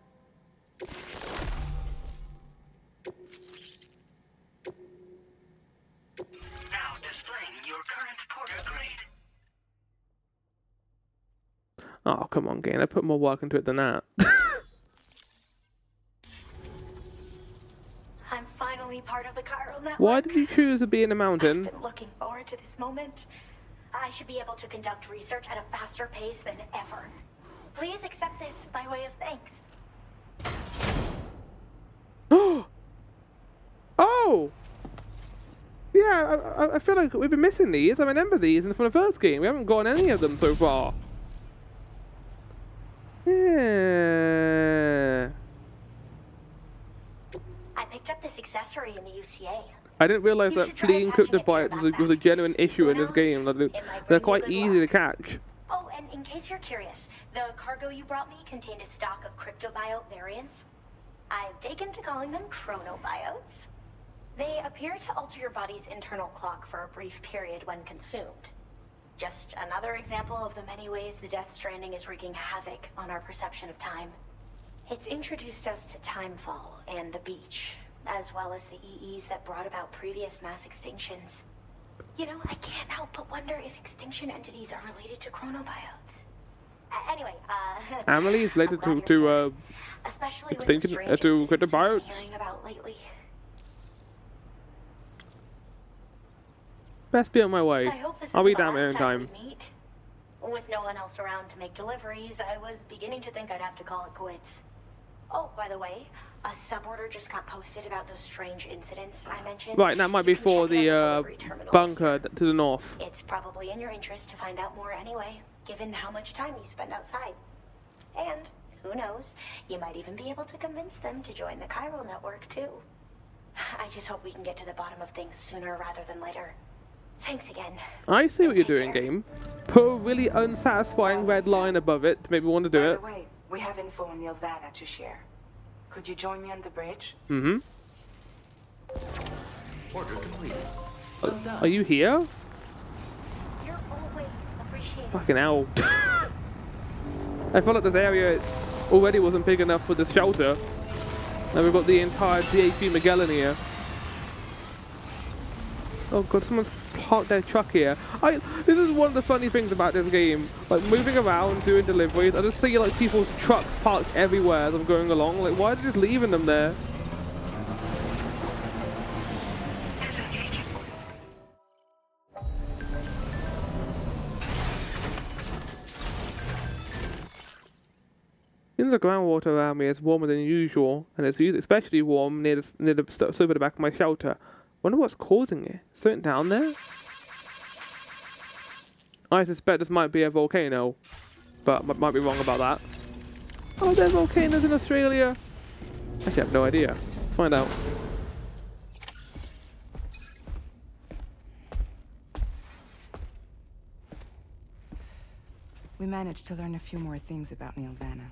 Now displaying your current porter grade. Oh, come on, game. I put more work into it than that. I'm finally part of the chiral network. Why did you choose to be in a mountain? I've been looking forward to this moment. I should be able to conduct research at a faster pace than ever. Please accept this by way of thanks. Oh! Yeah, I feel like we've been missing these. I remember these from the first game. We haven't gotten any of them so far. Yeah. I picked up this accessory in the UCA. I didn't realize that fleeing encrypted bytes was a genuine issue in this game. They're quite easy to catch. Oh, and in case you're curious, the cargo you brought me contained a stock of cryptobiote variants. I've taken to calling them chronobiotes. They appear to alter your body's internal clock for a brief period when consumed. Just another example of the many ways the Death Stranding is wreaking havoc on our perception of time. It's introduced us to Timefall and the beach, as well as the EEs that brought about previous mass extinctions. You know, I can't help but wonder if extinction entities are related to chronobiotes. Anyway, Amelie is related to especially extinction, with the to strange incidents cryptobiotes. we've been hearing about lately. Best be on my way. I hope this I'll isn't be the down my own last time. we meet. With no one else around to make deliveries, I was beginning to think I'd have to call it quits. Oh, by the way, a suborder just got posted about those strange incidents I mentioned. Right, that might be You can for check it out the at terminal bunker to the north. It's probably in your interest to find out more anyway, given how much time you spend outside. And, who knows, you might even be able to convince them to join the chiral network too. I just hope we can get to the bottom of things sooner rather than later. Thanks again. I see what you're doing, game. Put a really unsatisfying red line above it to make me want to do it. By the way, we have info on Vana to share. Could you join me on the bridge? Mm-hmm. Order completed. Are you here? You're always appreciated. Fucking hell. I felt like this area already wasn't big enough for this shelter. Now we've got the entire DHB Magellan here. Oh god, someone's parked their truck here. This is one of the funny things about this game. Like, moving around, doing deliveries, I just see like people's trucks parked everywhere as I'm going along. Like, why are they just leaving them there? Seems the groundwater around me is warmer than usual, and it's especially warm near the slope at the back of my shelter. Wonder what's causing it. Something down there? I suspect this might be a volcano, but might be wrong about that. Oh, there are volcanoes in Australia? Actually, I have no idea. Let's find out. We managed to learn a few more things about Vana.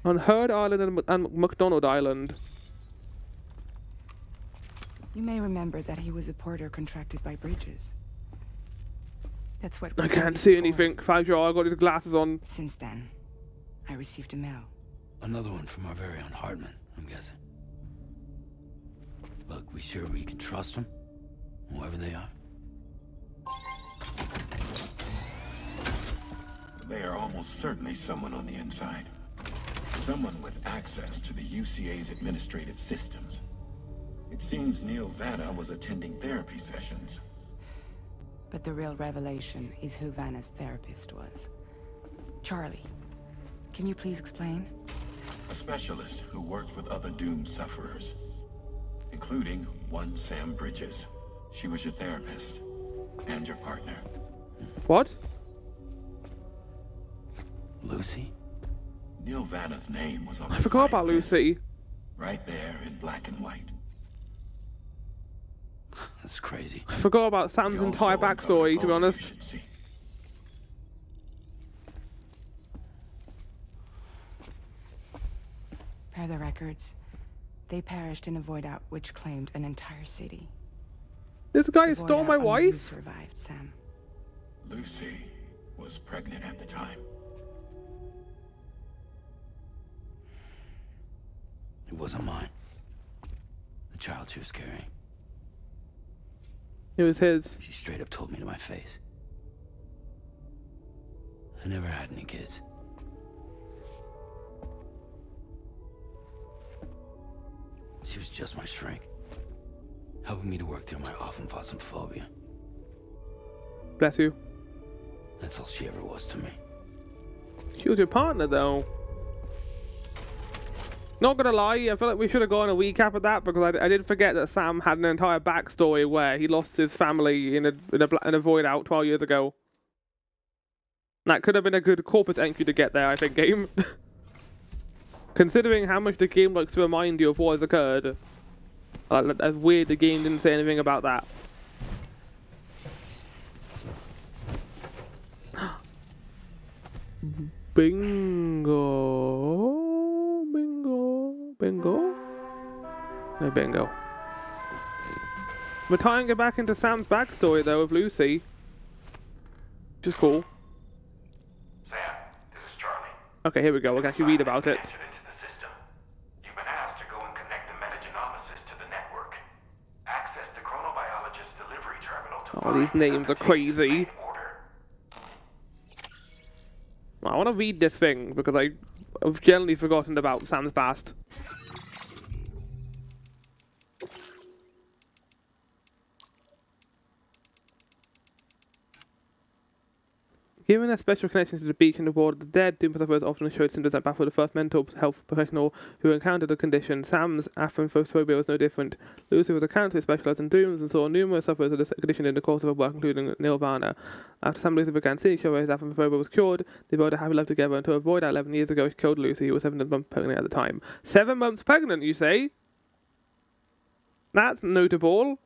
On Heard Island and McDonald Island. You may remember that he was a porter contracted by Bridges. That's what we I told can't you see before. anything. Fagio, I got his glasses on. Since then, I received a mail. Another one from our very own Hartman, I'm guessing. Look, We sure we can trust them? Whoever they are? They are almost certainly someone on the inside. Someone with access to the UCA's administrative systems. It seems Neil Vana was attending therapy sessions. But the real revelation is who Vana's therapist was. Charlie, can you please explain? A specialist who worked with other doomed sufferers, including one Sam Bridges. She was your therapist and your partner. What? Lucy? Neil Vana's name was on I forgot about Lucy. Right there in black and white. That's crazy. I forgot about Sam's entire backstory, to be honest. Per the records, they perished in a void out which claimed an entire city. This guy The stole void my out only you wife? survived, Sam. Lucy was pregnant at the time. It wasn't mine. The child she was carrying. It was his. She straight up told me to my face. I never had any kids. She was just my shrink, helping me to work through my often phobia. Bless you. That's all she ever was to me. She was your partner, though. Not gonna lie, I feel like we should have gone a recap of that because I did forget that Sam had an entire backstory where he lost his family in a void out 12 years ago. That could have been a good corpus entry to get there, I think, game. Considering how much the game likes to remind you of what has occurred. That's weird the game didn't say anything about that. Bingo. Bingo. Bingo? No bingo. We're tying it back into Sam's backstory, though, of Lucy. Which is cool. Sam, this is Charlie. Okay, here we go. We can actually read about it. Entered into the system. You've been asked to go and connect the metagenomicist to the network. Access the chronobiologist's delivery terminal to Oh, these names are crazy. I want to read this thing because I've generally forgotten about Sam's past. Given their special connections to the beacon of the World of the Dead, doomed sufferers often showed symptoms that baffled the first mental health professional who encountered the condition. Sam's aphantophobia was no different. Lucy was a counselor specialised in dooms and saw numerous sufferers of the condition in the course of her work, including Neil Vana. After Sam and Lucy began seeing each other, his aphantophobia was cured. They both had happy life together until a void out 11 years ago. He killed Lucy, who was 7 months pregnant at the time. 7 months pregnant, you say? That's notable.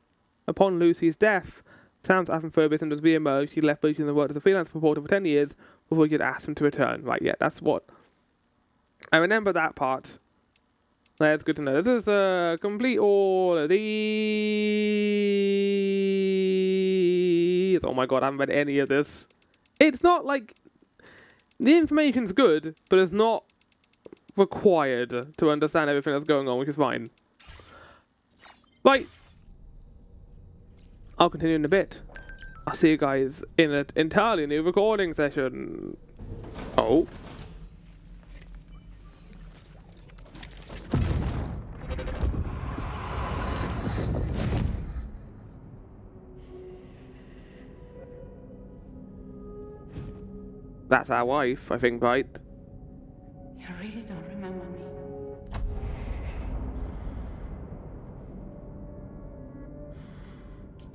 Upon Lucy's death, Sam's aphantophobia symptoms re-emerged. He left Bridges and worked as a freelance reporter for 10 years before he could ask him to return. Right, yeah, that's what... I remember that part. That's good to know. This is complete all of these. Oh my god, I haven't read any of this. It's not like... The information's good, but it's not required to understand everything that's going on, which is fine. Right. I'll continue in a bit. I'll see you guys in an entirely new recording session. Oh. That's our wife, I think, right? You really don't remember me.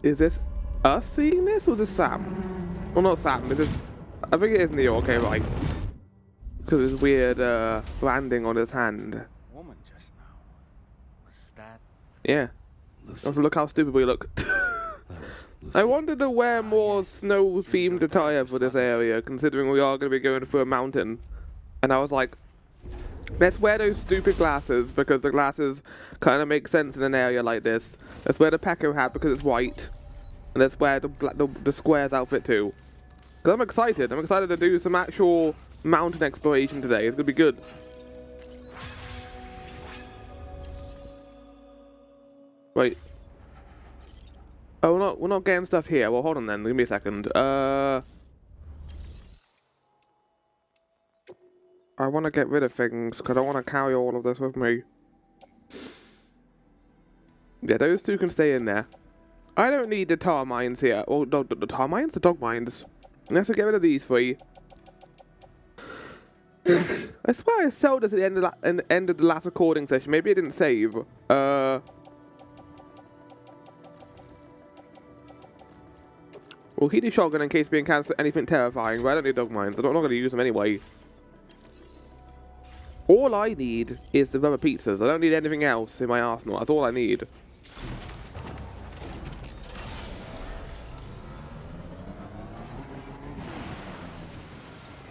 Is this us seeing this, or is this Sam? Well, not Sam. It is. I think it is Neo. Okay, right. Because there's weird branding on his hand. Woman just now. Was that? Yeah. Also, look how stupid we look. I wanted to wear more snow-themed attire for this area, considering we are going to be going through a mountain. And I was like, let's wear those stupid glasses, because the glasses kind of make sense in an area like this. Let's wear the Pecco hat because it's white. And let's wear the Squares outfit too. Because I'm excited. I'm excited to do some actual mountain exploration today. It's going to be good. Wait. Oh, we're not getting stuff here. Well, hold on then. Give me a second. I want to get rid of things because I want to carry all of this with me. Yeah, those two can stay in there. I don't need the tar mines here. Oh, the tar mines? The dog mines. Let's get rid of these three. I swear I sold this at the end of the last recording session. Maybe I didn't save. We'll keep the shotgun in case we encounter anything terrifying, but I don't need dog mines. I'm not going to use them anyway. All I need is the rubber pizzas. I don't need anything else in my arsenal. That's all I need.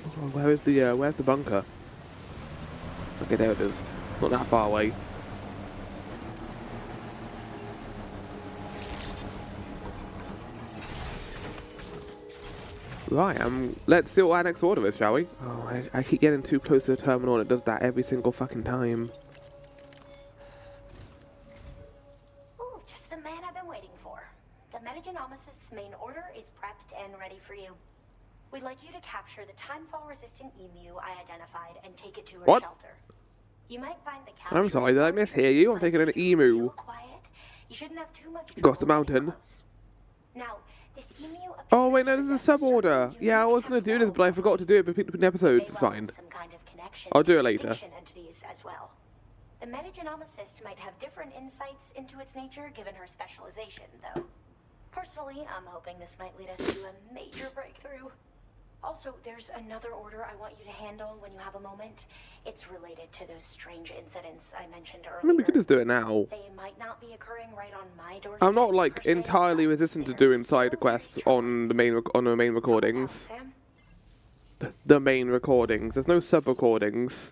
Oh, where's the bunker? Okay, there it is. Not that far away. Right, let's see what our next order is, shall we? Oh, I keep getting too close to the terminal and it does that every single fucking time. Ooh, just the man I've been waiting for. The Metagenomicist's main order is prepped and ready for you. We'd like you to capture the timefall-resistant emu I identified and take it to her shelter. You might find the capture... I'm sorry, did I mishear you? I'm taking an emu. Quiet. You shouldn't have too much Across the mountain. Now, this emu oh wait, no, this is a sub-order. Yeah, I was going to do this, but I forgot to do it between episodes. It's fine. I'll do it later. As well. The Metagenomicist might have different insights into its nature given her specialization, though. Personally, I'm hoping this might lead us to a major breakthrough. Also, there's another order I want you to handle when you have a moment. It's related to those strange incidents I mentioned earlier. I mean, we could just do it now. They might not be occurring right on my doorstep. I'm not like entirely resistant to doing side quests on the main recordings. The main recordings. There's no sub recordings.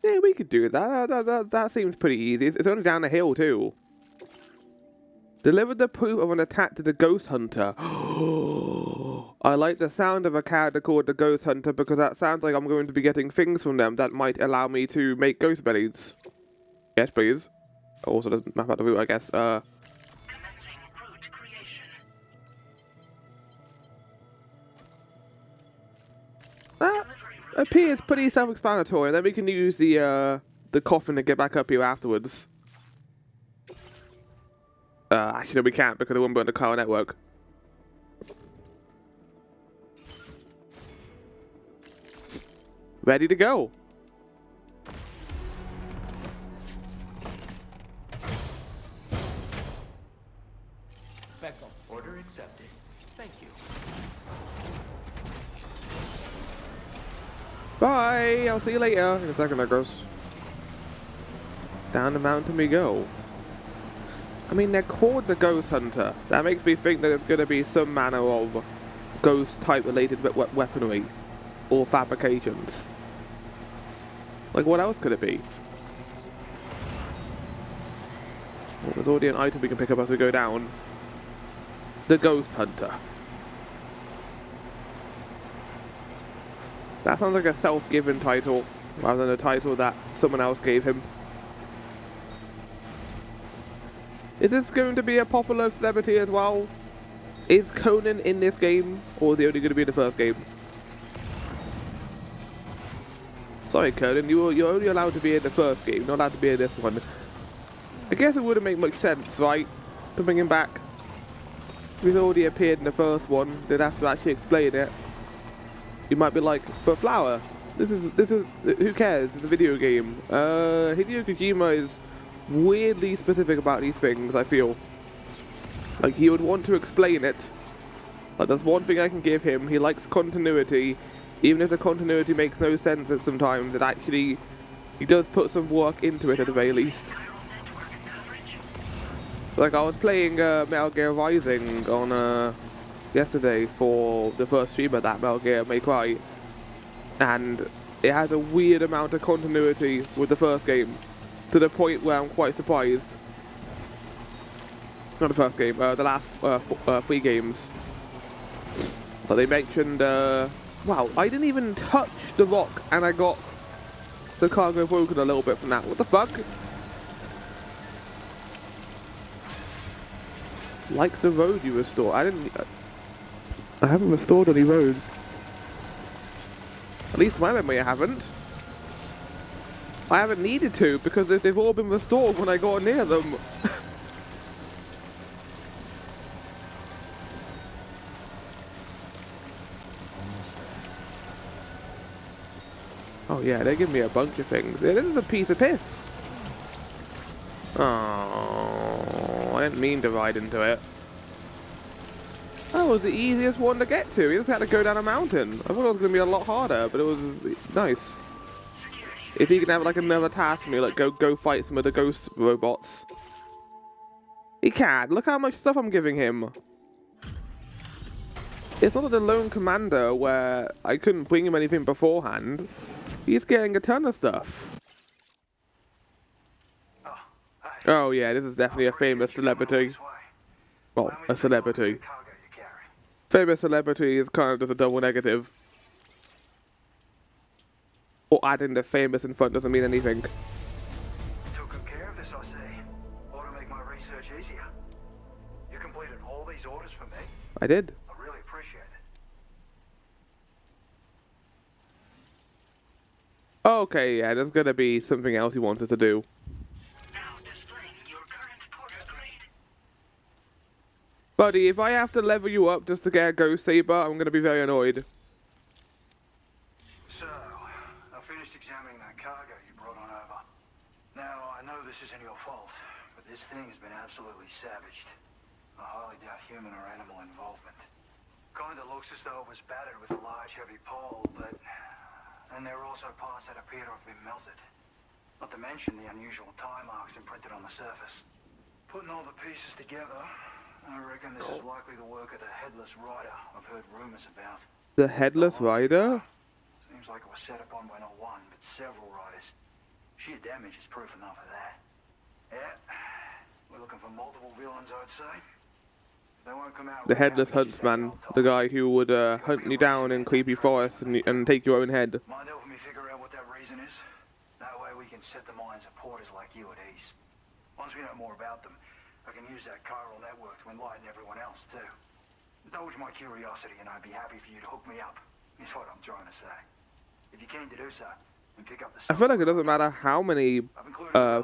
Yeah, we could do that. That seems pretty easy. It's only down the hill too. Delivered the proof of an attack to the Ghost Hunter. I like the sound of a character called the Ghost Hunter because that sounds like I'm going to be getting things from them that might allow me to make ghost bellies. Yes, please. Also, doesn't map out the route, I guess. That appears pretty self-explanatory. Then we can use the coffin to get back up here afterwards. Actually, we can't because it won't be on the car network. Ready to go. Beckham, order accepted. Thank you. Bye. I'll see you later. In a second, I guess. Down the mountain we go. I mean, they're called the Ghost Hunter. That makes me think that it's going to be some manner of ghost-type related weaponry or fabrications. Like, what else could it be? Well, there's already an item we can pick up as we go down. The Ghost Hunter. That sounds like a self-given title, rather than a title that someone else gave him. Is this going to be a popular celebrity as well? Is Conan in this game, or is he only going to be in the first game? Sorry, Conan, you're only allowed to be in the first game, not allowed to be in this one. I guess it wouldn't make much sense, right, to bring him back. He's already appeared in the first one. They'd have to actually explain it. You might be like, but Flower, this is who cares? It's a video game. Hideo Kojima is weirdly specific about these things, I feel. Like, he would want to explain it. Like, that's one thing I can give him. He likes continuity. Even if the continuity makes no sense sometimes, it actually... he does put some work into it at the very least. Like, I was playing Metal Gear Rising on yesterday for the first stream of that, Metal Gear May Cry. And it has a weird amount of continuity with the first game. To the point where I'm quite surprised. Not the first game, the last 3 games. But they mentioned, wow, I didn't even touch the rock and I got the cargo broken a little bit from that. What the fuck? Like the road you restore. I haven't restored any roads. At least my memory I haven't. I haven't needed to because they've all been restored when I got near them. Oh yeah, they give me a bunch of things. Yeah, this is a piece of piss. Oh, I didn't mean to ride into it. That was the easiest one to get to. You just had to go down a mountain. I thought it was going to be a lot harder, but it was nice. Is he going to have like another task for me, like go fight some of the ghost robots? He can. Look how much stuff I'm giving him. It's not like the lone commander where I couldn't bring him anything beforehand. He's getting a ton of stuff. Oh yeah, this is definitely a famous celebrity. Well, a celebrity. Famous celebrity is kind of just a double negative. Or adding the famous in front doesn't mean anything. Took good care of this, I see. Ought to make my research easier. You completed all these orders for me. I did. I really appreciate it. Okay, yeah, there's gonna be something else he wants us to do. Buddy, if I have to level you up just to get a Ghost Saber, I'm gonna be very annoyed. So, I finished examining that cargo you brought on over. Now, I know this isn't your fault, but this thing has been absolutely savaged. I highly doubt human or animal involvement. Kinda looks as though it was battered with a large heavy pole, but... And there are also parts that appear to have been melted. Not to mention the unusual tie marks imprinted on the surface. Putting all the pieces together, I reckon this is likely the work of the Headless Rider I've heard rumors about. The Headless Rider? Seems like it was set upon by not one, but several riders. Sheer damage is proof enough of that. Yeah, we're looking for multiple villains, I'd say. They won't come out. The Headless Huntsman, the guy who would hunt you down in creepy forests and take your own head. Mind helping me figure out what that reason is? That way we can set the minds of porters like you at ease. Once we know more about them, I can use that chiral network to enlighten everyone else, too. Indulge my curiosity and I'd be happy for you to hook me up, is what I'm trying to say. If you keen to do so, and pick up the... I feel like it doesn't matter how many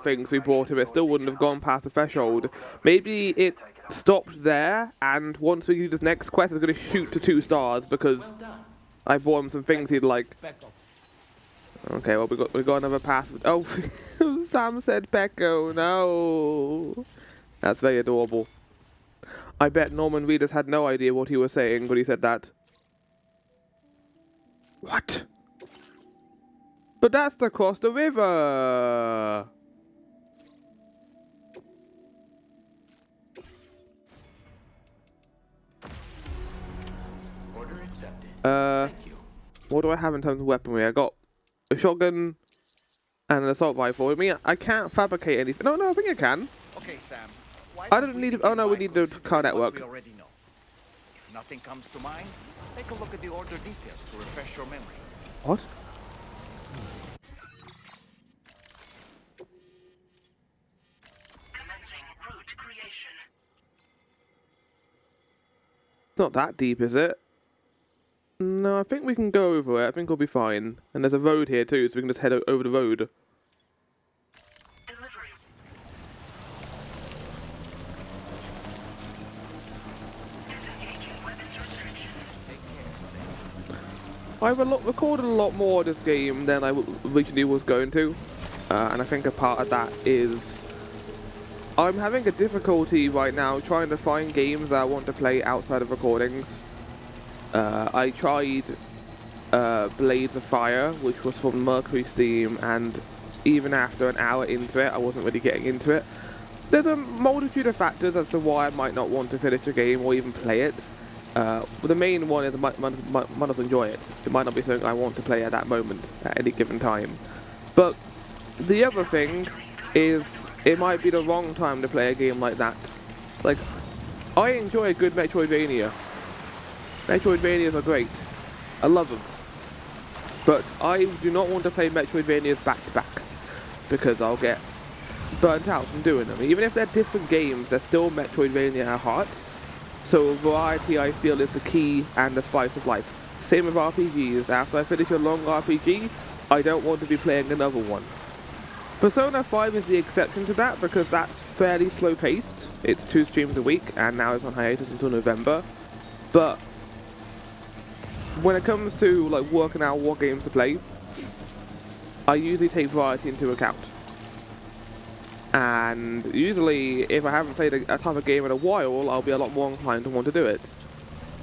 things we brought him, it still wouldn't have gone past the threshold. Maybe it stopped there, and once we do this next quest, it's going to shoot to 2 stars, because I bought him some things he'd like. Okay, well, we got another pass. Oh, Sam said Pecco, no. That's very adorable. I bet Norman Reedus had no idea what he was saying when he said that. What? But that's to cross the river! Order accepted. Thank you. What do I have in terms of weaponry? I got a shotgun and an assault rifle. I mean, I can't fabricate anything. No, I think I can. Okay, Sam. I don't need... Oh no, we need the car network. We already know. If nothing comes to mind, take a look at the order details to refresh your memory. What? Commencing route creation. It's not that deep, is it? No, I think we can go over it. I think we'll be fine. And there's a road here too, so we can just head over the road. I've recorded a lot more of this game than I originally was going to, and I think a part of that is I'm having a difficulty right now trying to find games that I want to play outside of recordings. I tried Blades of Fire, which was from Mercury Steam, and even after an hour into it, I wasn't really getting into it. There's a multitude of factors as to why I might not want to finish a game or even play it. The main one is I might not enjoy it. It might not be something I want to play at that moment, at any given time. But the other thing is it might be the wrong time to play a game like that. Like, I enjoy a good Metroidvania. Metroidvanias are great. I love them. But I do not want to play Metroidvanias back to back, because I'll get burnt out from doing them. Even if they're different games, they're still Metroidvania at heart. So variety, I feel, is the key and the spice of life. Same with RPGs. After I finish a long RPG, I don't want to be playing another one. Persona 5 is the exception to that because that's fairly slow paced. It's 2 streams a week and now it's on hiatus until November. But when it comes to like working out what games to play, I usually take variety into account. And usually if I haven't played a type of game in a while, I'll be a lot more inclined to want to do it.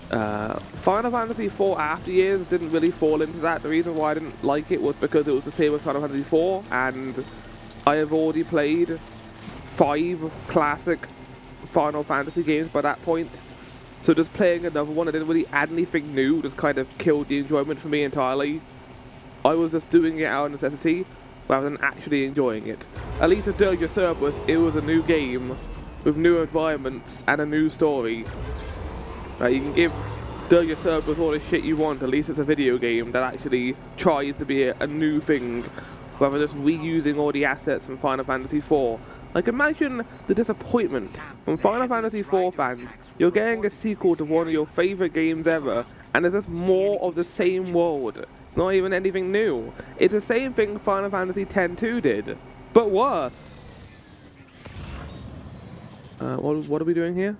Final Fantasy IV After Years didn't really fall into that. The reason why I didn't like it was because it was the same as Final Fantasy IV, and I have already played 5 classic Final Fantasy games by that point. So just playing another one, I didn't really add anything new, just kind of killed the enjoyment for me entirely. I was just doing it out of necessity, rather than actually enjoying it. At least with Deluge Realm, it was a new game, with new environments and a new story. You can give Deluge Realm all the shit you want, at least it's a video game that actually tries to be a new thing, rather than just reusing all the assets from Final Fantasy IV. Like, imagine the disappointment from Final Fantasy IV fans. You're getting a sequel to one of your favourite games ever, and it's just more of the same world. It's not even anything new. It's the same thing Final Fantasy X-2 did, but worse. What are we doing here?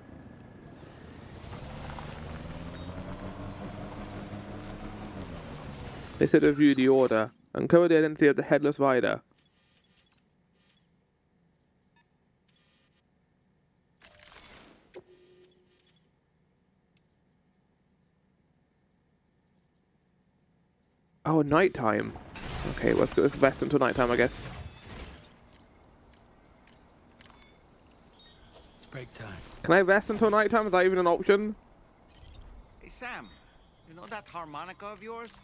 They said review the order. Uncover the identity of the Headless Rider. Oh, nighttime. Okay, let's go. Let's rest until nighttime, I guess. It's break time. Can I rest until nighttime? Is that even an option? Hey, Sam, you know that harmonica of yours?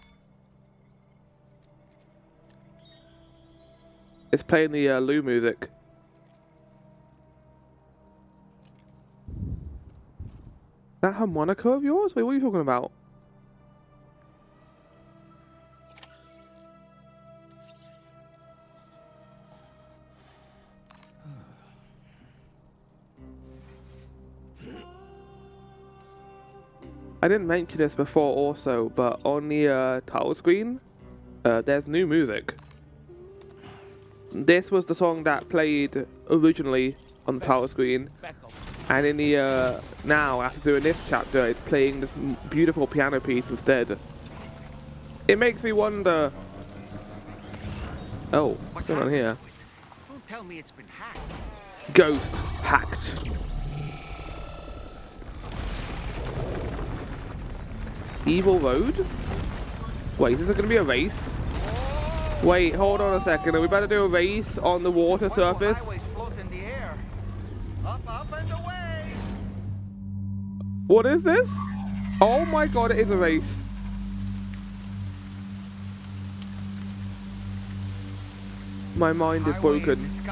It's playing the Lou music. That harmonica of yours? Wait, what are you talking about? I didn't mention this before also, but on the title screen, there's new music. This was the song that played originally on the title screen, and in the now, after doing this chapter, it's playing this beautiful piano piece instead. It makes me wonder... Oh, what's going on here? Don't tell me it's been hacked. Ghost hacked. Evil Road? Wait, is this going to be a race? Wait, hold on a second. Are we about to do a race on the water surface? What is this? Oh my god, it is a race. My mind is broken. And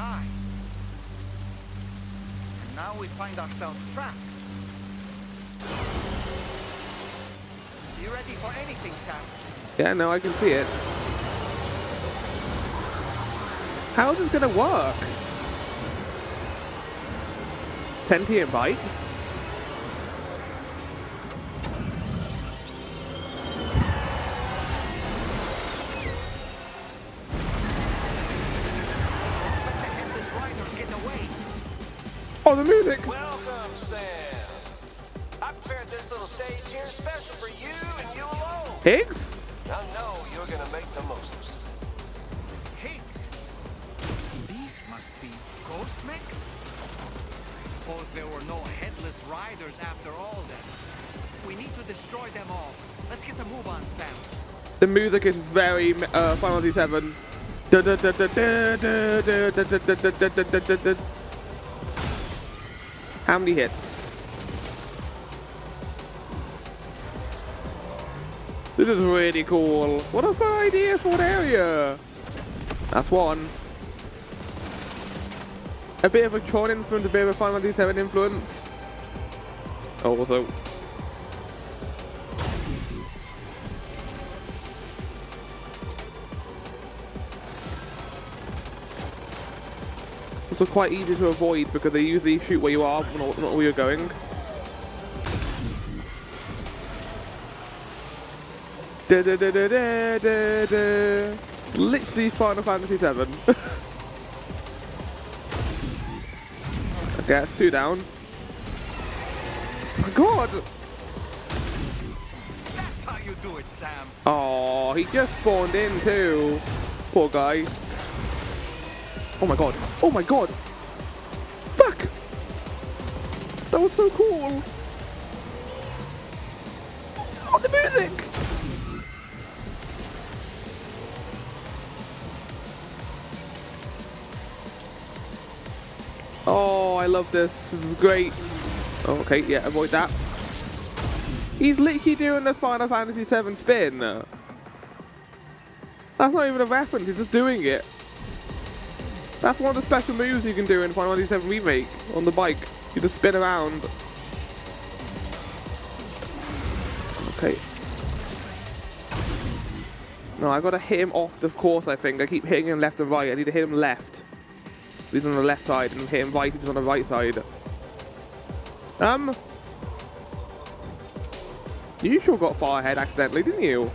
now we find ourselves trapped. You ready for anything, Sam? Yeah, no, I can see it. How is this gonna work? Sentient bikes? Oh, the music! Welcome, Sam. I prepared this little stage here special for you and you alone. Higgs? I know you're gonna make the most of it. Higgs? These must be ghost mechs? I suppose there were no Headless Riders after all then. We need to destroy them all. Let's get the move on, Sam. The music is very Final Fantasy VII. How many hits? This is really cool. What a fun idea for an area. That's one. A bit of a Tron influence, a bit of a Final Fantasy VII influence. Also. also quite easy to avoid because they usually shoot where you are, not where you're going. Literally Final Fantasy 7. Okay, that's 2 down. Oh my god! That's how you do it, Sam. Oh, he just spawned in too. Poor guy. Oh my god. Oh my god. Fuck! That was so cool. Oh, the music! Oh, I love this. This is great. Oh, okay, yeah, avoid that. He's literally doing the Final Fantasy 7 spin. That's not even a reference, he's just doing it. That's one of the special moves you can do in Final Fantasy 7 Remake on the bike. You just spin around. Okay. No, I gotta hit him off the course, I think. I keep hitting him left and right. I need to hit him left. He's on the left side and hit him right if he's on the right side. You sure got far ahead accidentally, didn't you?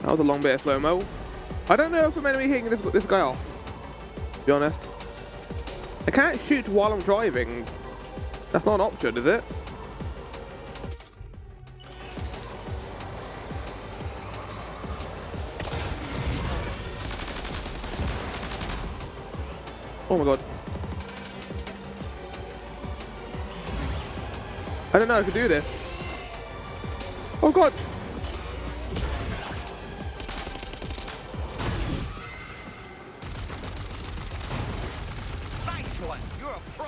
That was a long bit of slow-mo. I don't know if I'm enemy hitting this guy off, to be honest. I can't shoot while I'm driving. That's not an option, is it? Oh my god. I don't know I could do this. Oh god! Nice one. You're a pro.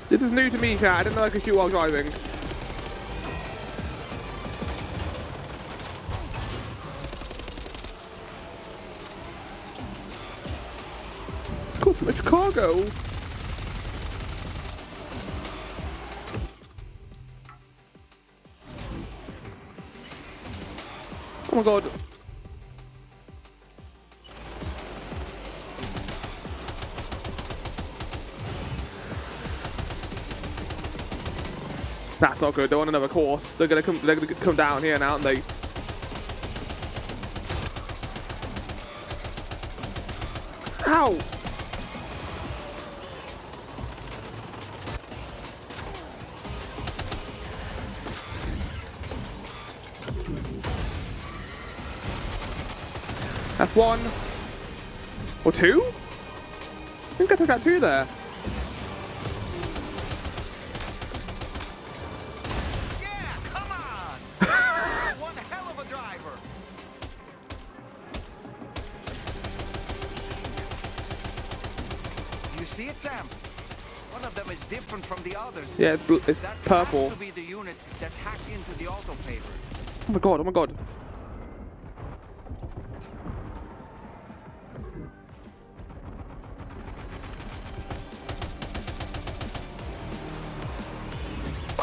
This is new to me, chat. I didn't know I could shoot while driving. Got so much cargo. Oh my god. That's not good. They're on another course. They're gonna come down here now, aren't they? Ow! That's 1. Or 2? I think I took out 2 there. Yeah, come on! One hell of a driver. You see it, Sam? One of them is different from the others. Yeah, it's That purple. has to be the unit that's hacked into the autopaver. Oh my god, oh my god.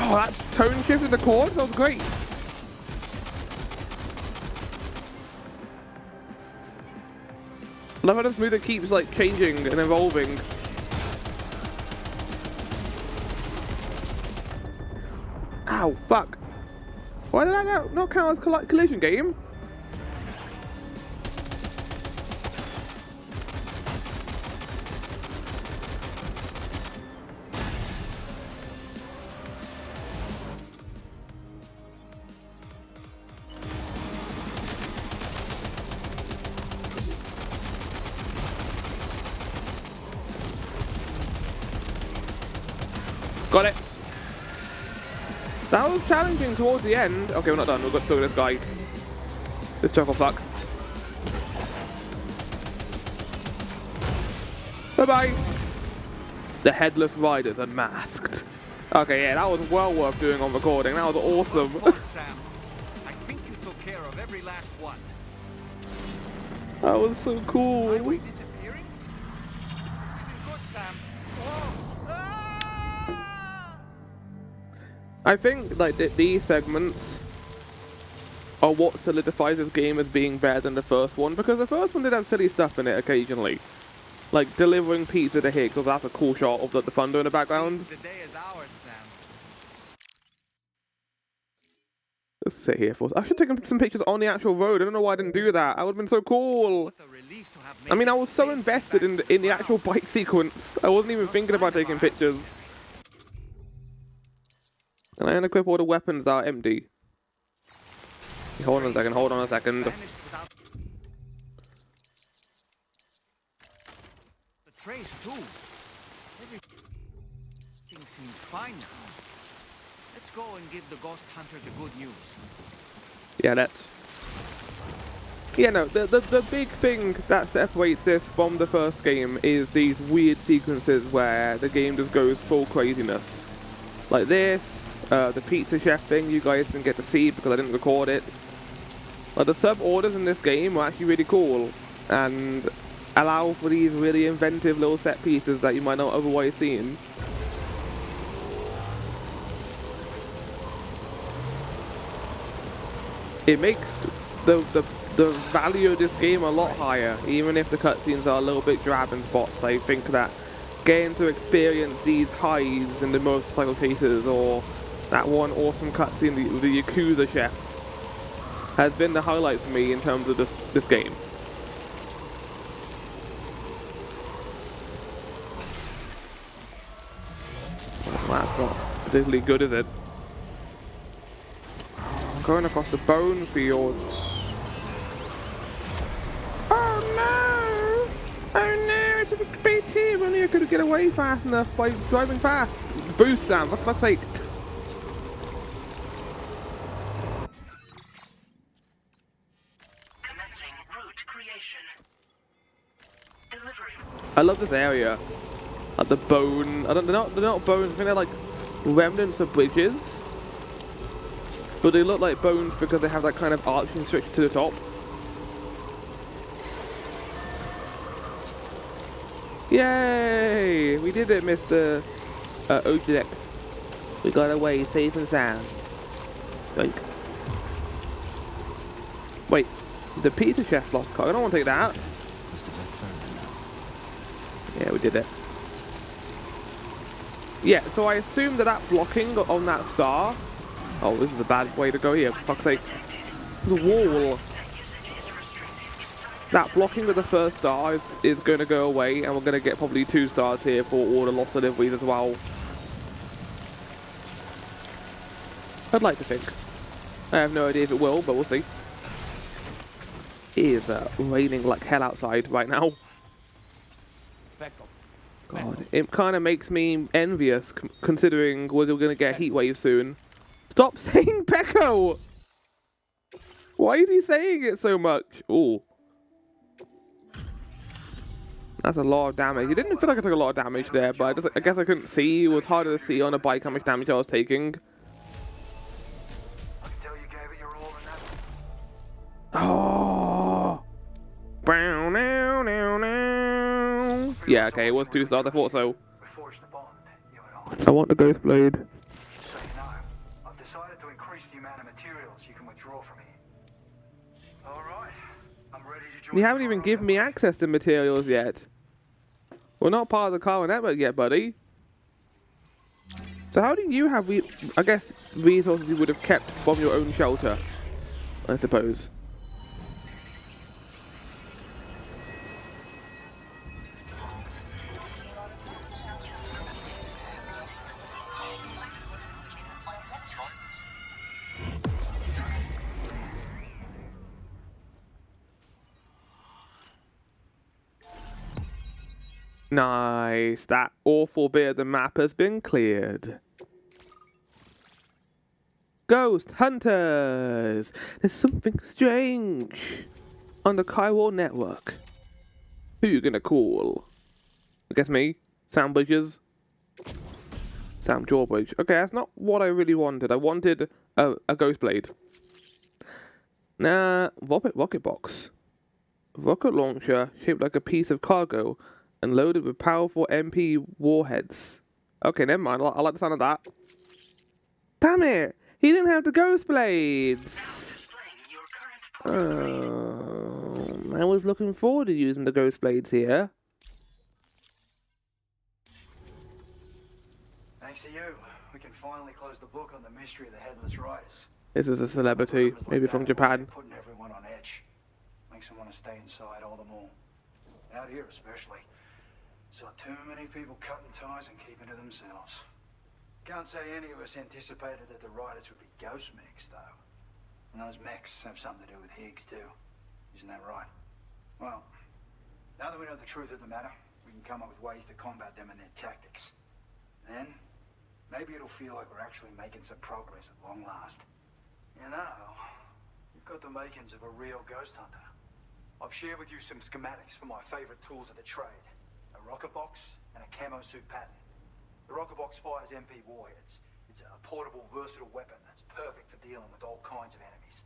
Oh, that tone shift in the chords, that was great. I love how this music keeps like changing and evolving. Ow, fuck. Why did that not count as a collision game? Got it. That was challenging towards the end. Okay, we're not done. We've got to still this guy. This chuckle fuck. Bye-bye. The Headless Riders Unmasked. Okay, yeah, that was well worth doing on recording. That was awesome. Sam. I think you took care of every last one. That was so cool. Highway disappearing? This is good, Sam. Oh. Ah! I think like these segments are what solidifies this game as being better than the first one, because the first one did have silly stuff in it occasionally. Like delivering pizza to Hicks, that's a cool shot of the thunder in the background. The day is ours, Sam. Let's sit here for I should take some pictures on the actual road. I don't know why I didn't do that. That would have been so cool. I mean, I was so invested in the actual bike sequence. I wasn't even thinking about taking pictures. And I unequip all the weapons that are empty. Hold on a second, hold on a second. The trace too. Everything seems fine now. Let's go and give the ghost hunter the good news. Yeah, that's... Yeah, no, the big thing that separates this from the first game is these weird sequences where the game just goes full craziness. Like this, the pizza chef thing you guys didn't get to see because I didn't record it. Like the sub-orders in this game are actually really cool and allow for these really inventive little set pieces that you might not otherwise seen. It makes the value of this game a lot higher, even if the cutscenes are a little bit drab in spots. I think that getting to experience these highs in the motorcycle chases, or that one awesome cutscene, the Yakuza chef, has been the highlight for me in terms of this game. Well, that's not particularly good, is it? Going across the bone fields. Oh no! Oh no! It's a big team. Only I could get away fast enough by driving fast. Boost, Sam! For fuck's sake! Commencing route creation. Delivery. I love this area. Like the bone. They're not bones. I think they're like remnants of bridges. But they look like bones because they have that kind of arching structure to the top. Yay! We did it, Mr. Ojek. We got away safe and sound. Like, wait, the pizza chef lost car. I don't want to take that. Yeah, we did it. Yeah, so I assume that blocking on that star. Oh, this is a bad way to go here, for fuck's sake. The wall. That blocking with the first star is going to go away, and we're going to get probably 2 stars here for all the lost deliveries as well. I'd like to think. I have no idea if it will, but we'll see. It is raining like hell outside right now. God, it kind of makes me envious, considering we're going to get a heat wave soon. Stop saying Pecco! Why is he saying it so much? Ooh. That's a lot of damage. It didn't feel like I took a lot of damage there, but I guess I couldn't see. It was harder to see on a bike how much damage I was taking. Oh! Yeah, okay, it was 2 stars. I thought so. I want the Ghost Blade. You haven't even given me access to materials yet. We're not part of the Carl network yet, buddy. So how do you have, I guess, resources you would have kept from your own shelter, I suppose. Nice. That awful bit of the map has been cleared. Ghost Hunters! There's something strange on the Kywall network. Who you gonna call? I guess me? Sam Bridges? Sam Jawbridge. Okay, that's not what I really wanted. I wanted a Ghost Blade. Nah, rocket box. Rocket launcher shaped like a piece of cargo and loaded with powerful MP warheads. Okay, never mind. I like the sound of that. Damn it! He didn't have the ghost blades! I was looking forward to using the ghost blades here. Thanks to you, we can finally close the book on the mystery of the Headless Riders. This is a celebrity, maybe from Japan. Putting everyone on edge. Makes them want to stay inside all the more. Out here especially. Saw too many people cutting ties and keeping to themselves. Can't say any of us anticipated that the riders would be ghost mechs, though. And those mechs have something to do with Higgs, too. Isn't that right? Well, now that we know the truth of the matter, we can come up with ways to combat them and their tactics. Then, maybe it'll feel like we're actually making some progress at long last. You know, you've got the makings of a real ghost hunter. I've shared with you some schematics for my favorite tools of the trade. A rocket box and a camo suit pattern. The rocket box fires MP warheads. It's a portable, versatile weapon that's perfect for dealing with all kinds of enemies.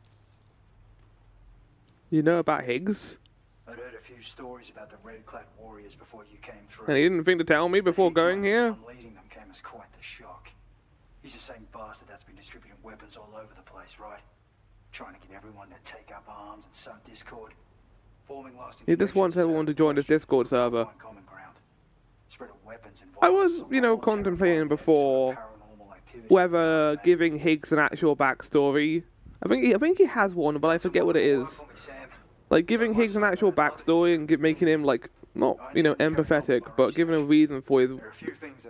You know about Higgs? I'd heard a few stories about the red-clad warriors before you came through. And he didn't think to tell me before going here? Leading them came as quite the shock. He's the same bastard that's been distributing weapons all over the place, right? Trying to get everyone to take up arms and sow discord. Forming lasting. He just wants everyone to join his Discord server. I was, you know, contemplating before whether giving Higgs an actual backstory. I think he has one, but I forget what it is. Like giving Higgs an actual backstory and making him like not, you know, empathetic, but giving a reason for his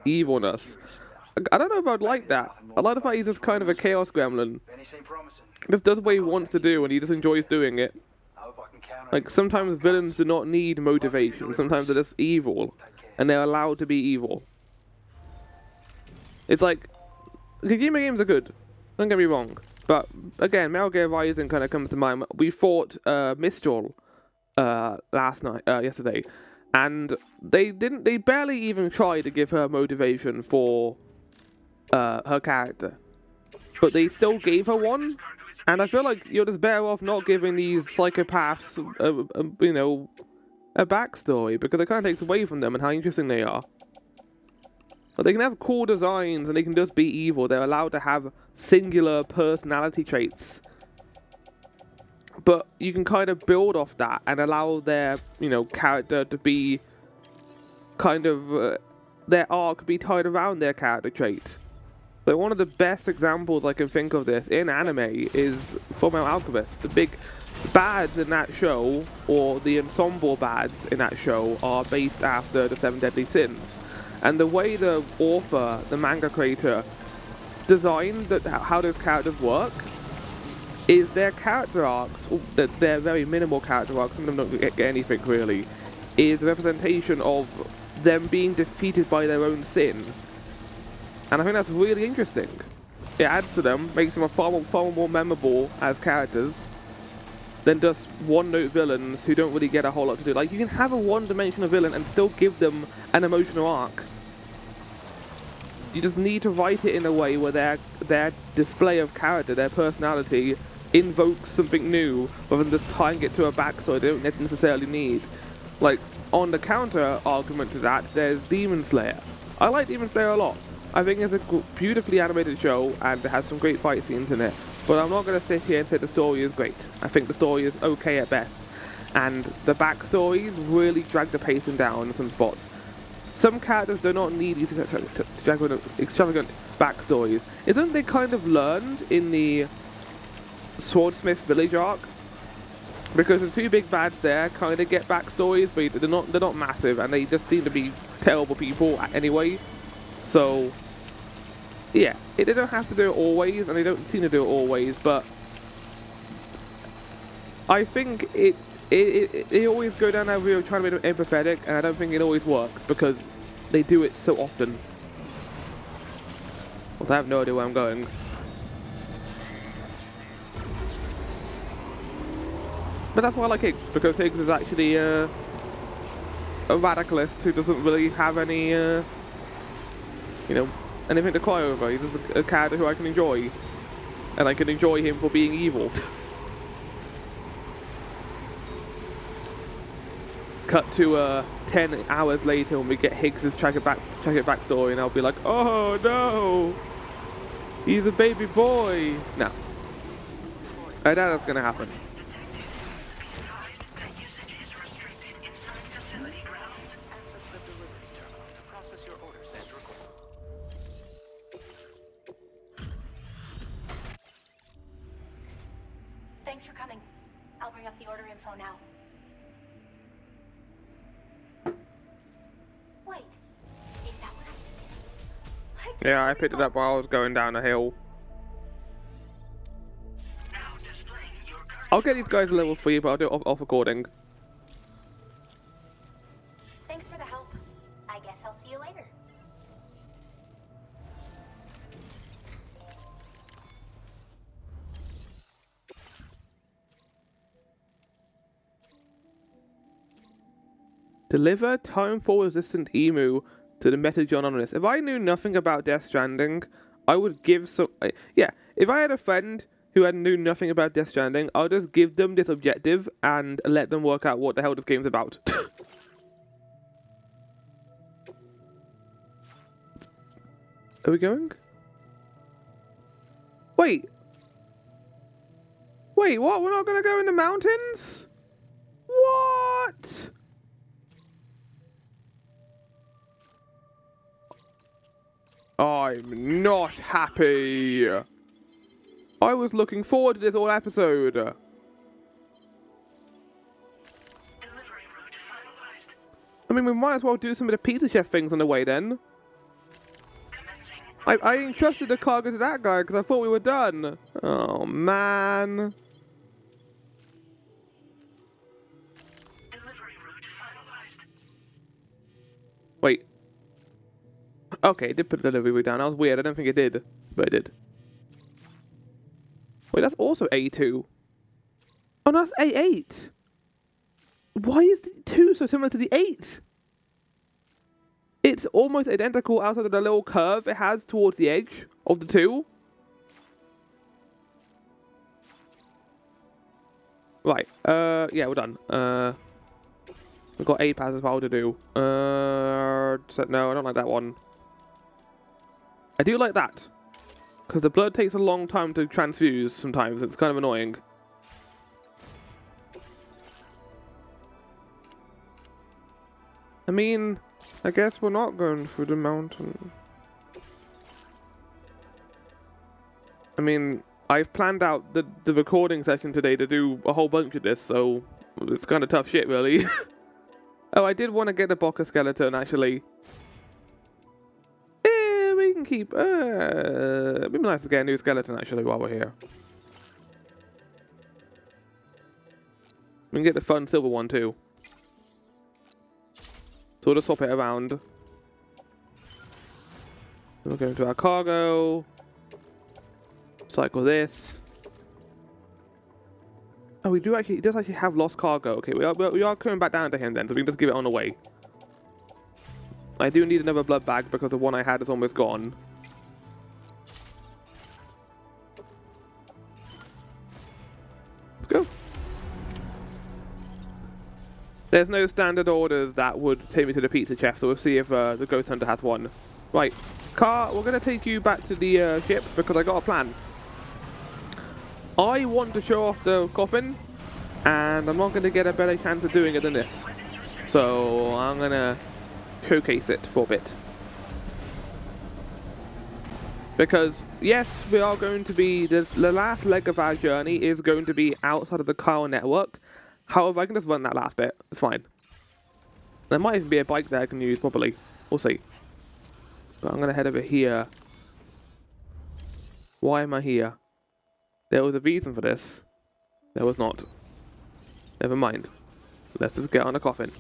evilness. I don't know if I'd like that. I like the fact he's just kind of a chaos gremlin. Just does what he wants to do, and he just enjoys doing it. Like sometimes villains do not need motivation. Sometimes they're just evil, and they're allowed to be evil. It's like Kojima games are good. Don't get me wrong. But again, Metal Gear Rising kind of comes to mind. We fought Mistral yesterday, and they barely even tried to give her motivation for her character, but they still gave her one. And I feel like you're just better off not giving these psychopaths, you know, a backstory, because it kind of takes away from them and how interesting they are. But they can have cool designs and they can just be evil. They're allowed to have singular personality traits. But you can kind of build off that and allow their, you know, character to be kind of, their arc be tied around their character trait. But one of the best examples I can think of this in anime is Fullmetal Alchemist. The big bads in that show, or the ensemble bads in that show, are based after the 7 Deadly Sins. And the way the author, the manga creator, designed how those characters work is their character arcs, their very minimal character arcs, some of them don't get anything really, is a representation of them being defeated by their own sin. And I think that's really interesting. It adds to them, makes them far more memorable as characters than just one-note villains who don't really get a whole lot to do. Like, you can have a one-dimensional villain and still give them an emotional arc. You just need to write it in a way where their display of character, their personality, invokes something new, rather than just tying it to a backstory they don't necessarily need. Like, on the counter argument to that, there's Demon Slayer. I like Demon Slayer a lot. I think it's a beautifully animated show and it has some great fight scenes in it. But I'm not going to sit here and say the story is great. I think the story is okay at best. And the backstories really drag the pacing down in some spots. Some characters do not need these extravagant backstories. Isn't they kind of learned in the Swordsmith Village arc? Because the two big bads there kind of get backstories, but they're not massive, and they just seem to be terrible people anyway. So, yeah, they don't have to do it always, and they don't seem to do it always, but I think they always go down that route of trying to make them empathetic, and I don't think it always works, because they do it so often. Also, I have no idea where I'm going. But that's why I like Higgs, because Higgs is actually a radicalist who doesn't really have any, you know, anything to cry over. He's just a character who I can enjoy, and I can enjoy him for being evil. Cut to 10 hours later when we get Higgs's tragic backstory, and I'll be like, oh no! He's a baby boy. No. I doubt that's gonna happen. Thanks for coming. I'll bring up the order info now. Wait, is that what I think it is? Yeah, I picked it up while I was going down a hill. I'll get these guys a level 3, but I'll do it off recording. Thanks for the help. I guess I'll see you later. Deliver timefall resistant emu to the Metajon Anonymous. If I knew nothing about Death Stranding, I would give some... yeah, if I had a friend who knew nothing about Death Stranding, I'll just give them this objective and let them work out what the hell this game's about. Are we going? Wait. Wait, what? We're not going to go in the mountains? What? I'm not happy. I was looking forward to this all episode. I mean, we might as well do some of the pizza chef things on the way then. I entrusted the cargo to that guy because I thought we were done. Oh, man. Wait. Okay, it did put the delivery route down. That was weird. I don't think it did, but it did. Wait, that's also A2. Oh, no, that's A8. Why is the 2 so similar to the 8? It's almost identical outside of the little curve it has towards the edge of the 2. Right, yeah, we're done. We've got 8 passes as well to do. So no, I don't like that one. I do like that. Because the blood takes a long time to transfuse sometimes. It's kind of annoying. I mean, I guess we're not going through the mountain. I mean, I've planned out the recording session today to do a whole bunch of this, so it's kind of tough shit, really. Oh, I did want to get the Boca skeleton, actually. We can keep... it'd be nice to get a new skeleton, actually, while we're here. We can get the fun silver one, too. So we'll just swap it around. We'll go into our cargo. Cycle this. Oh, we do actually... He does actually have lost cargo. Okay, we are coming back down to him then, so we can just give it on the way. I do need another blood bag because the one I had is almost gone. Let's go. There's no standard orders that would take me to the pizza chef, so we'll see if the Ghost Hunter has one. Right, car, we're going to take you back to the ship because I got a plan. I want to show off the coffin, and I'm not going to get a better chance of doing it than this. So I'm going to showcase it for a bit. Because, yes, we are going to be... The last leg of our journey is going to be outside of the car network. However, I can just run that last bit. It's fine. There might even be a bike there I can use, probably. We'll see. But I'm going to head over here. Why am I here? There was a reason for this. There was not. Never mind. Let's just get on a coffin.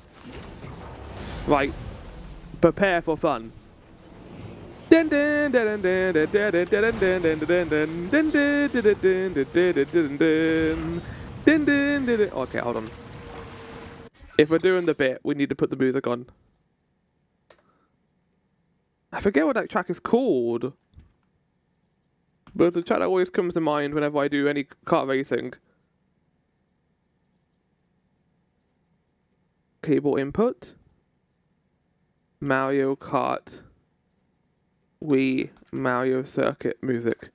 Right. Prepare for fun. Okay, hold on. If we're doing the bit, we need to put the music on. I forget what that track is called. But it's a track that always comes to mind whenever I do any kart racing. Cable input. Mario Kart Wii Mario Circuit music.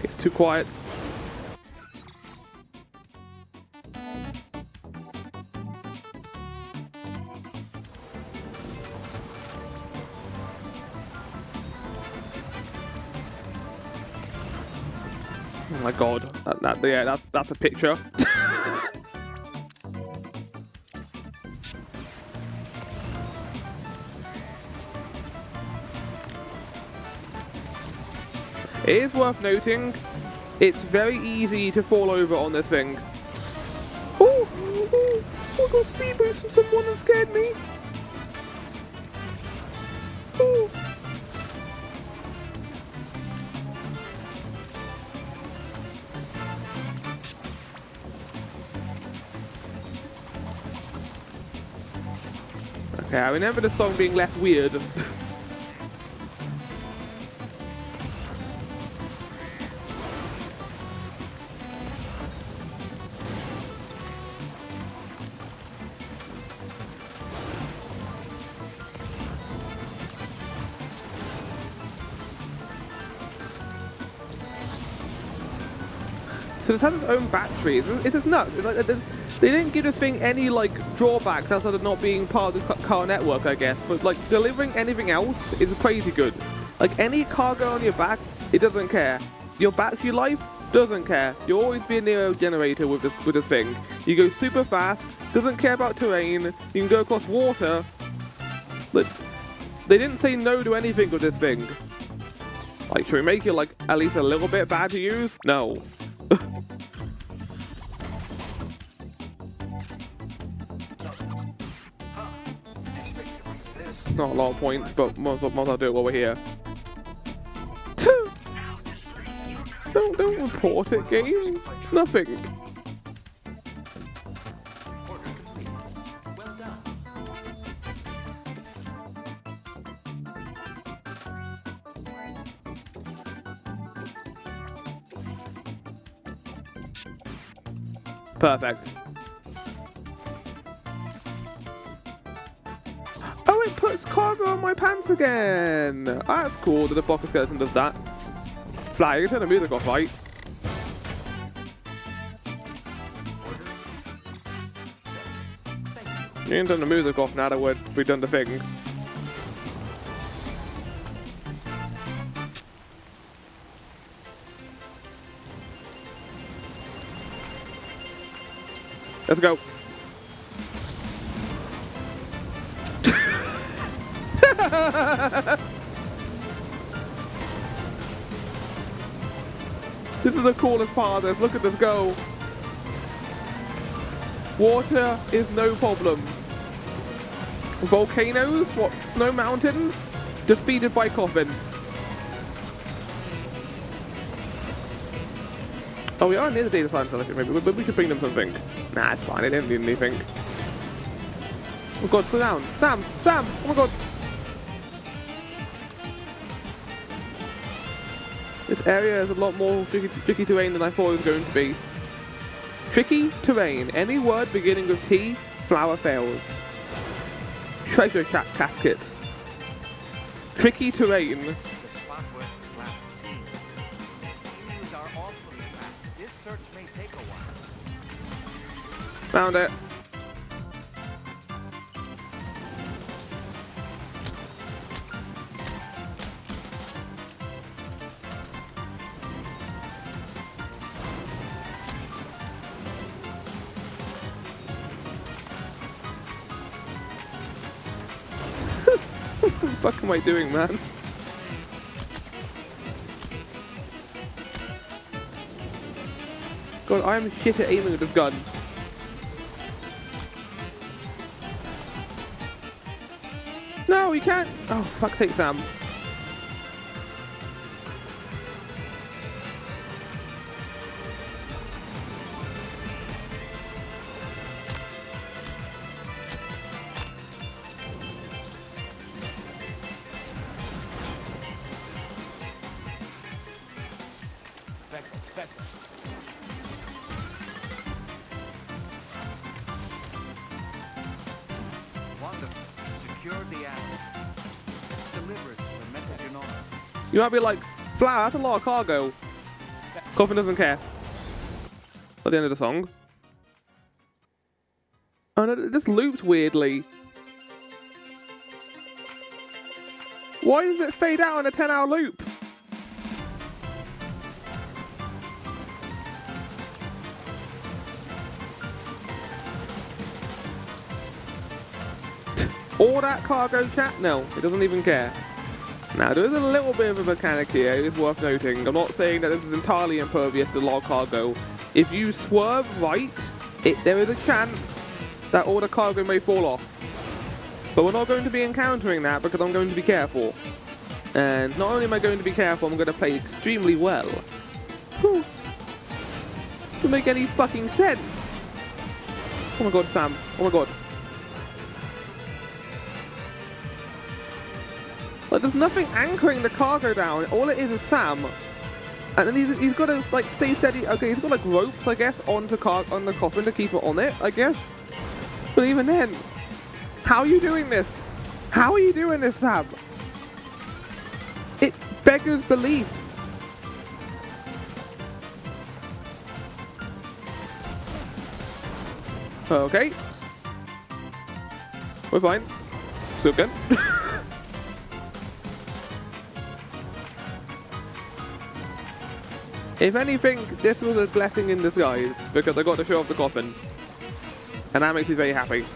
It's too quiet. Oh my god, yeah, that's a picture. It is worth noting, it's very easy to fall over on this thing. Oh, I got speed boost from someone that scared me. Ooh. Okay, I remember the song being less weird. So this has its own batteries. It's just nuts. It's like, they didn't give this thing any like drawbacks outside of not being part of the car network, I guess. But like delivering anything else is crazy good. Like any cargo on your back, it doesn't care. Your battery life doesn't care. You'll always be a Neo generator with this thing. You go super fast. Doesn't care about terrain. You can go across water. But they didn't say no to anything with this thing. Like, should we make it like at least a little bit bad to use? No. Not a lot of points, but might as well do it while we're here. Don't report it, game. It's nothing. Perfect. Oh, it puts cargo on my pants again! That's cool that the pocket skeleton does that. Fly, you can turn the music off, right? You can turn the music off now that we've done the thing. Let's go. This is the coolest part of this. Look at this go. Water is no problem. Volcanoes? What? Snow mountains? Defeated by Coffin. Oh, we are near the data science, maybe we could bring them something. Nah, it's fine. They didn't need anything. Oh god, slow down. Sam! Sam! Oh my god! This area is a lot more tricky terrain than I thought it was going to be. Tricky terrain. Any word beginning with T, flower fails. Treasure casket. Tricky terrain. The spot where it was last seen. Clues are awfully fast. This search may take a while. Found it. What the fuck am I doing, man? God, I am shit at aiming with this gun. No, you can't. Oh, fuck's sake, Sam. You might be like, Flower, that's a lot of cargo. Coffin doesn't care. At the end of the song. Oh no, it just loops weirdly. Why does it fade out in a 10-hour loop? All that cargo chat? No, it doesn't even care. Now, there is a little bit of a mechanic here, it is worth noting. I'm not saying that this is entirely impervious to log cargo. If you swerve right, there is a chance that all the cargo may fall off. But we're not going to be encountering that because I'm going to be careful. And not only am I going to be careful, I'm going to play extremely well. Whew. Doesn't make any fucking sense. Oh my god, Sam. Oh my god. Like, there's nothing anchoring the cargo down. All it is Sam. And then he's got to like stay steady. Okay, he's got like ropes, I guess, on the coffin to keep it on it, I guess. But even then, how are you doing this? How are you doing this, Sam? It beggars belief. Okay. We're fine. Still good. If anything, this was a blessing in disguise, because I got to show off the coffin. And that makes me very happy.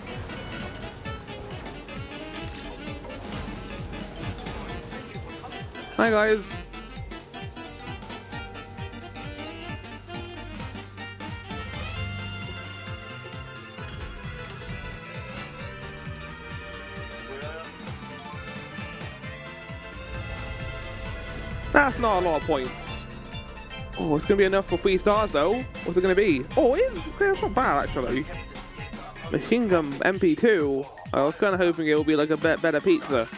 Hi guys. That's not a lot of points. Oh, it's going to be enough for 3 stars though. What's it going to be? Oh, it is. Okay, that's not bad actually. Machine Gun MP2. I was kind of hoping it would be like a better pizza.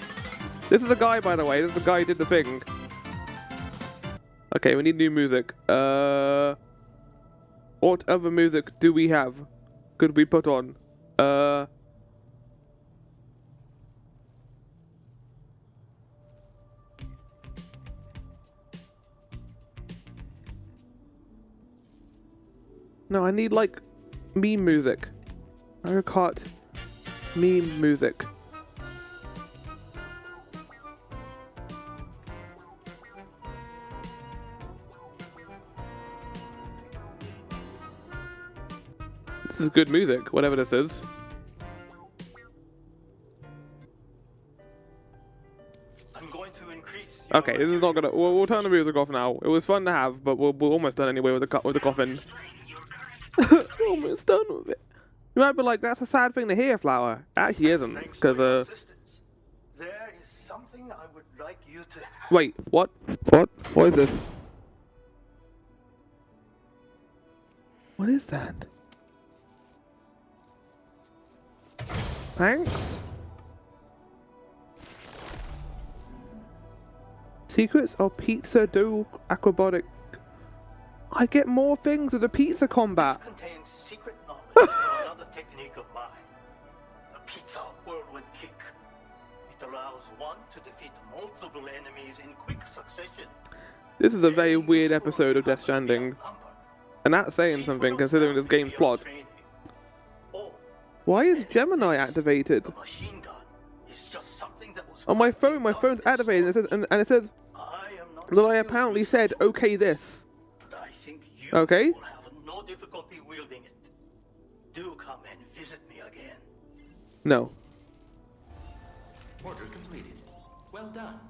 This is the guy, by the way. This is the guy who did the thing. Okay, we need new music. What other music do we have? Could we put on? No, I need like meme music. Mario Kart meme music. This is good music, whatever this is. I'm going to increase. Okay, this is not gonna. We'll turn the music off now. It was fun to have, but we're almost done anyway with the coffin. Almost done with it. You might be like, that's a sad thing to hear, Flower. Actually isn't, because there is something I would like you to have. Wait, what? What? What is this? What is that? Thanks. Secrets of Pizza Dough Acrobatic. I get more things with the pizza combat. This contains secret knowledge of another technique of mine. The pizza whirlwind kick. It allows one to defeat multiple enemies in quick succession. This is a very weird episode of Death Stranding. And that's saying something considering this game's plot. Why is Gemini activated? On my phone's activated and it says that I apparently said okay this. Okay. Will have no difficulty wielding it. Do come and visit me again. No. Order completed. Well done.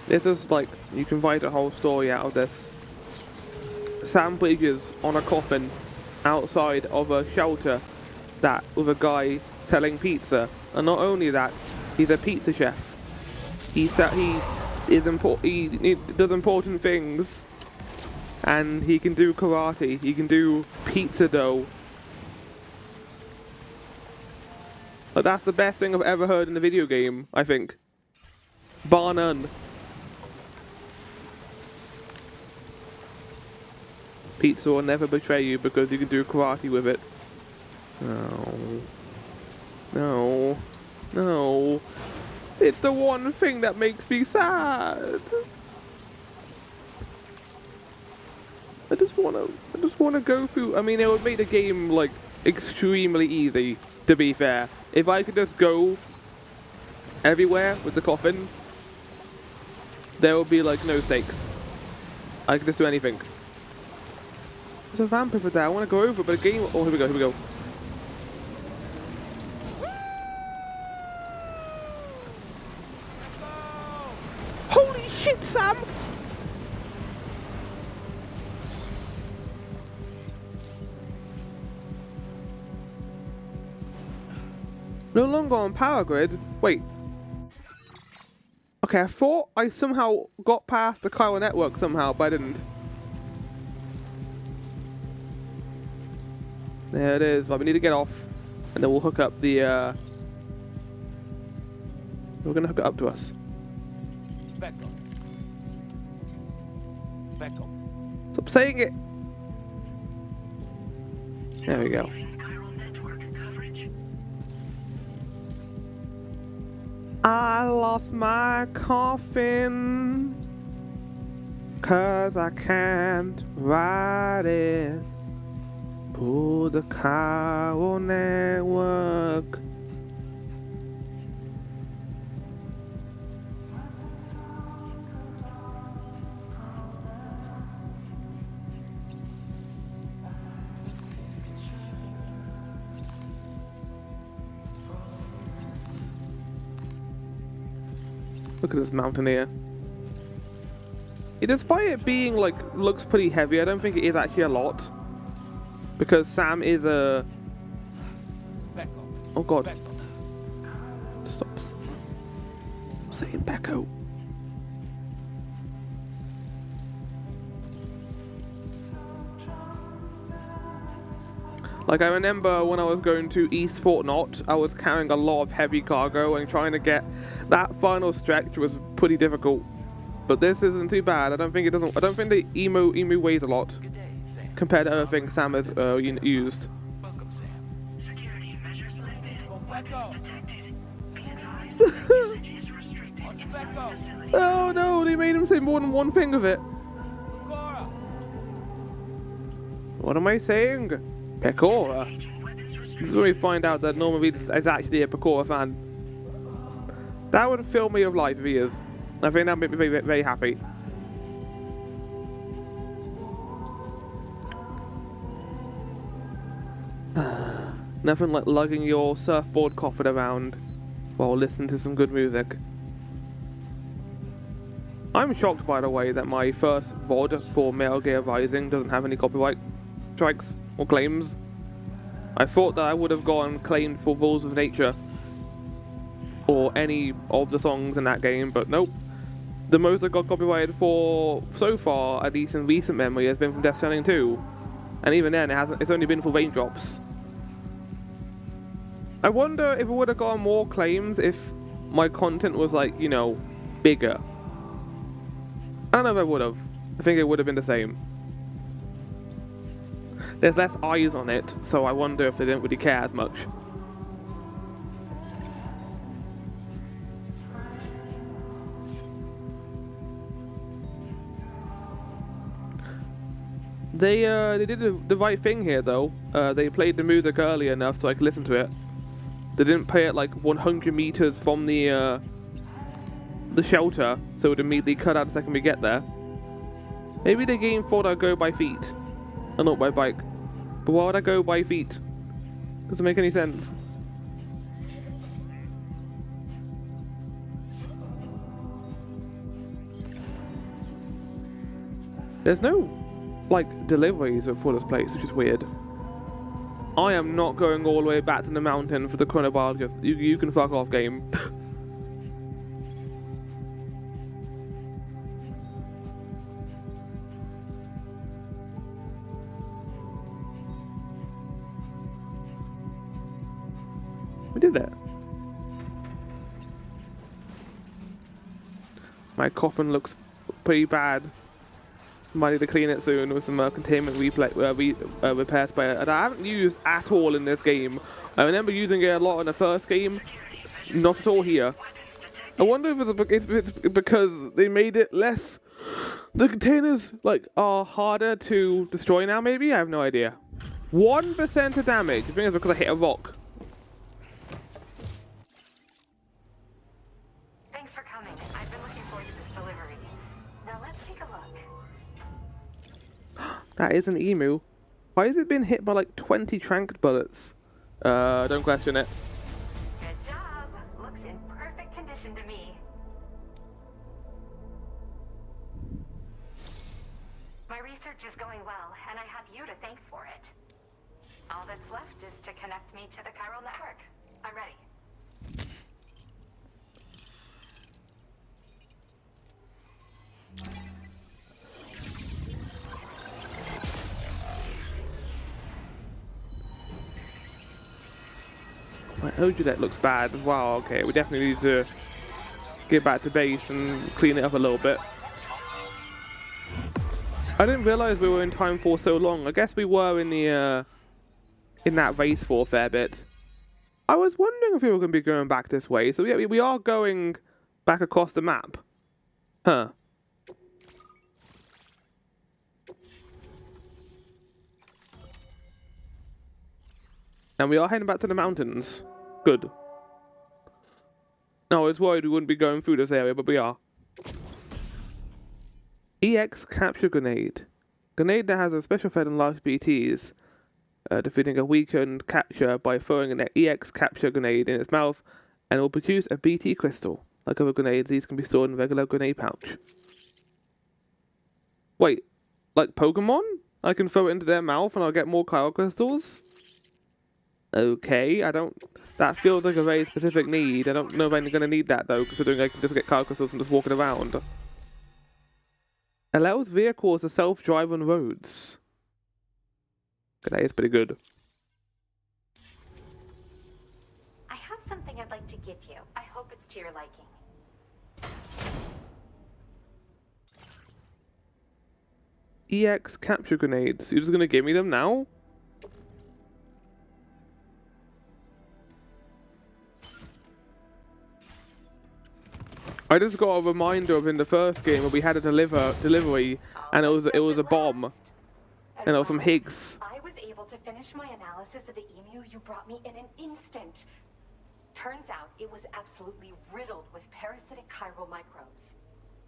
This is like, you can write a whole story out of this. Sam Bridges on a coffin outside of a shelter that with a guy selling pizza, and not only that, he's a pizza chef. He does important things, and he can do karate. He can do pizza dough. But that's the best thing I've ever heard in a video game, I think. Bar none. Pizza will never betray you because you can do karate with it. No. No. No. It's the one thing that makes me sad. I just wanna go through. I mean, it would make the game like extremely easy. To be fair, if I could just go everywhere with the coffin, there would be like no stakes. I could just do anything. There's a vampire there. I want to go over, but the game. Oh, here we go. Here we go. Holy shit, Sam! No longer on power grid. Wait. Okay, I thought I somehow got past the chiral network somehow, but I didn't. There it is. Right, we need to get off, and then we'll hook up the. We're gonna hook it up to us. Back up. Back up. Stop saying it. There we go. I lost my coffin 'cause I can't ride it. Pull the chiral network. Look at this mountain here. Despite it being like looks pretty heavy, I don't think it is actually a lot. Because Sam is a. Oh god. Stop saying Becco. Like I remember when I was going to East Fort Knott, I was carrying a lot of heavy cargo and trying to get that final stretch was pretty difficult. But this isn't too bad. I don't think the emu weighs a lot compared to other things Sam has used. Oh no, they made him say more than one thing of it. What am I saying? Pecora? This is when we find out that Norman Reedus is actually a Pecora fan. That would fill me with life if he is. I think that would make me very, very happy. Nothing like lugging your surfboard coffin around while listening to some good music. I'm shocked, by the way, that my first VOD for Metal Gear Rising doesn't have any copyright strikes or claims. I thought that I would have gone claimed for Rules of Nature or any of the songs in that game, but nope. The most I got copyrighted for so far, at least in recent memory, has been from Death Stranding 2, and even then it's only been for Raindrops. I wonder if it would have gotten more claims if my content was like, you know, bigger. I don't know if I would have. I think it would have been the same. There's less eyes on it, so I wonder if they didn't really care as much. They did the right thing here though. They played the music early enough so I could listen to it. They didn't play it like 100 meters from the shelter, so it would immediately cut out the second we get there. Maybe the game thought I'd go by feet, and not by bike. But why would I go by feet? Doesn't make any sense. There's no, like, deliveries for this place, which is weird. I am not going all the way back to the mountain for the chronobiologist. You can fuck off, game. We did that. My coffin looks pretty bad. Might need to clean it soon with some containment repair spray that I haven't used at all in this game. I remember using it a lot in the first game, not at all here. I wonder if it's because they made it less. The containers like are harder to destroy now. Maybe I have no idea. 1% of damage. I think it's because I hit a rock. Thanks for coming. I've been looking forward to this delivery. Now let's take a look. That is an emu. Why has it been hit by like 20 tranked bullets? Don't question it. Good job. Looks in perfect condition to me. My research is going well, and I have you to thank for it. All that's left is to connect me to the chiral network. I'm ready. I told you that looks bad as well. Okay, we definitely need to get back to base and clean it up a little bit. I didn't realize we were in time for so long. I guess we were in the in that race for a fair bit. I was wondering if we were going to be going back this way. So yeah, we are going back across the map. Huh. And we are heading back to the mountains. Good. No, I was worried we wouldn't be going through this area, but we are. EX Capture Grenade. Grenade that has a special effect on large BTs. Defeating a weakened capture by throwing an EX Capture Grenade in its mouth, and it will produce a BT crystal. Like other grenades, these can be stored in a regular grenade pouch. Wait, like Pokemon? I can throw it into their mouth and I'll get more chiral crystals? Okay, I don't... That feels like a very specific need. I don't know if I'm going to need that though, considering I can just get chiral crystals from just walking around. Allows vehicles to self-drive on roads. Okay, that is pretty good. I have something I'd like to give you. I hope it's to your liking. EX Capture Grenades. You're just going to give me them now? I just got a reminder of in the first game where we had a delivery and it was a bomb. And there was some Higgs. I was able to finish my analysis of the emu you brought me in an instant. Turns out it was absolutely riddled with parasitic chiral microbes.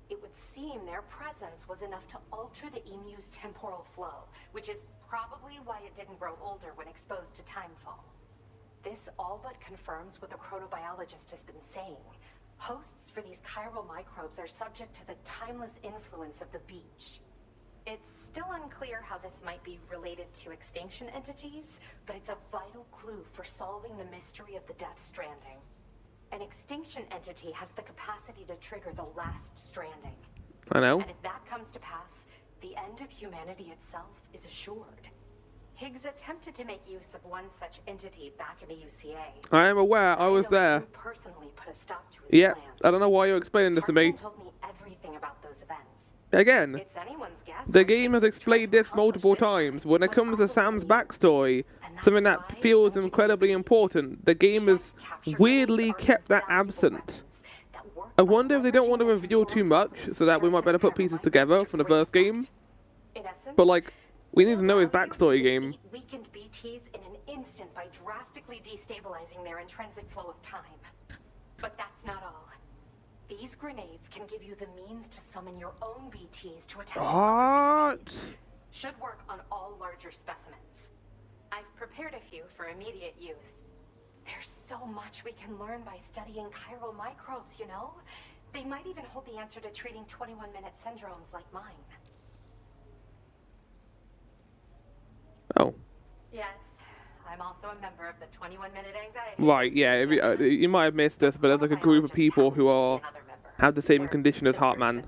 It would seem their presence was enough to alter the emu's temporal flow, which is probably why it didn't grow older when exposed to timefall. This all but confirms what the chronobiologist has been saying. Hosts for these chiral microbes are subject to the timeless influence of the beach. It's still unclear how this might be related to extinction entities, but it's a vital clue for solving the mystery of the Death Stranding. An extinction entity has the capacity to trigger the last stranding. I know. And if that comes to pass, the end of humanity itself is assured. Higgs attempted to make use of one such entity back in the UCA. I am aware, I was there. Personally put a stop to his Yeah, plans. I don't know why you're explaining this to me. Told me everything about those events. Again, It's anyone's guess the what game has Higgs explained this multiple times. When it comes to Sam's backstory, something that feels incredibly important, the game has weirdly kept that absent. I wonder if they don't want to reveal too much, so that we might better put pieces together from the first game. But like, we need to know his backstory game. Weakened BTs in an instant by drastically destabilizing their intrinsic flow of time. But that's not all. These grenades can give you the means to summon your own BTs to attack. What? Should work on all larger specimens. I've prepared a few for immediate use. There's so much we can learn by studying chiral microbes, you know? They might even hold the answer to treating 21-minute syndromes like mine. Oh. Yes, I'm also a member of the 21-minute anxiety. Right, yeah, if you might have missed this, but there's like a group of people who have the same condition as Heartman.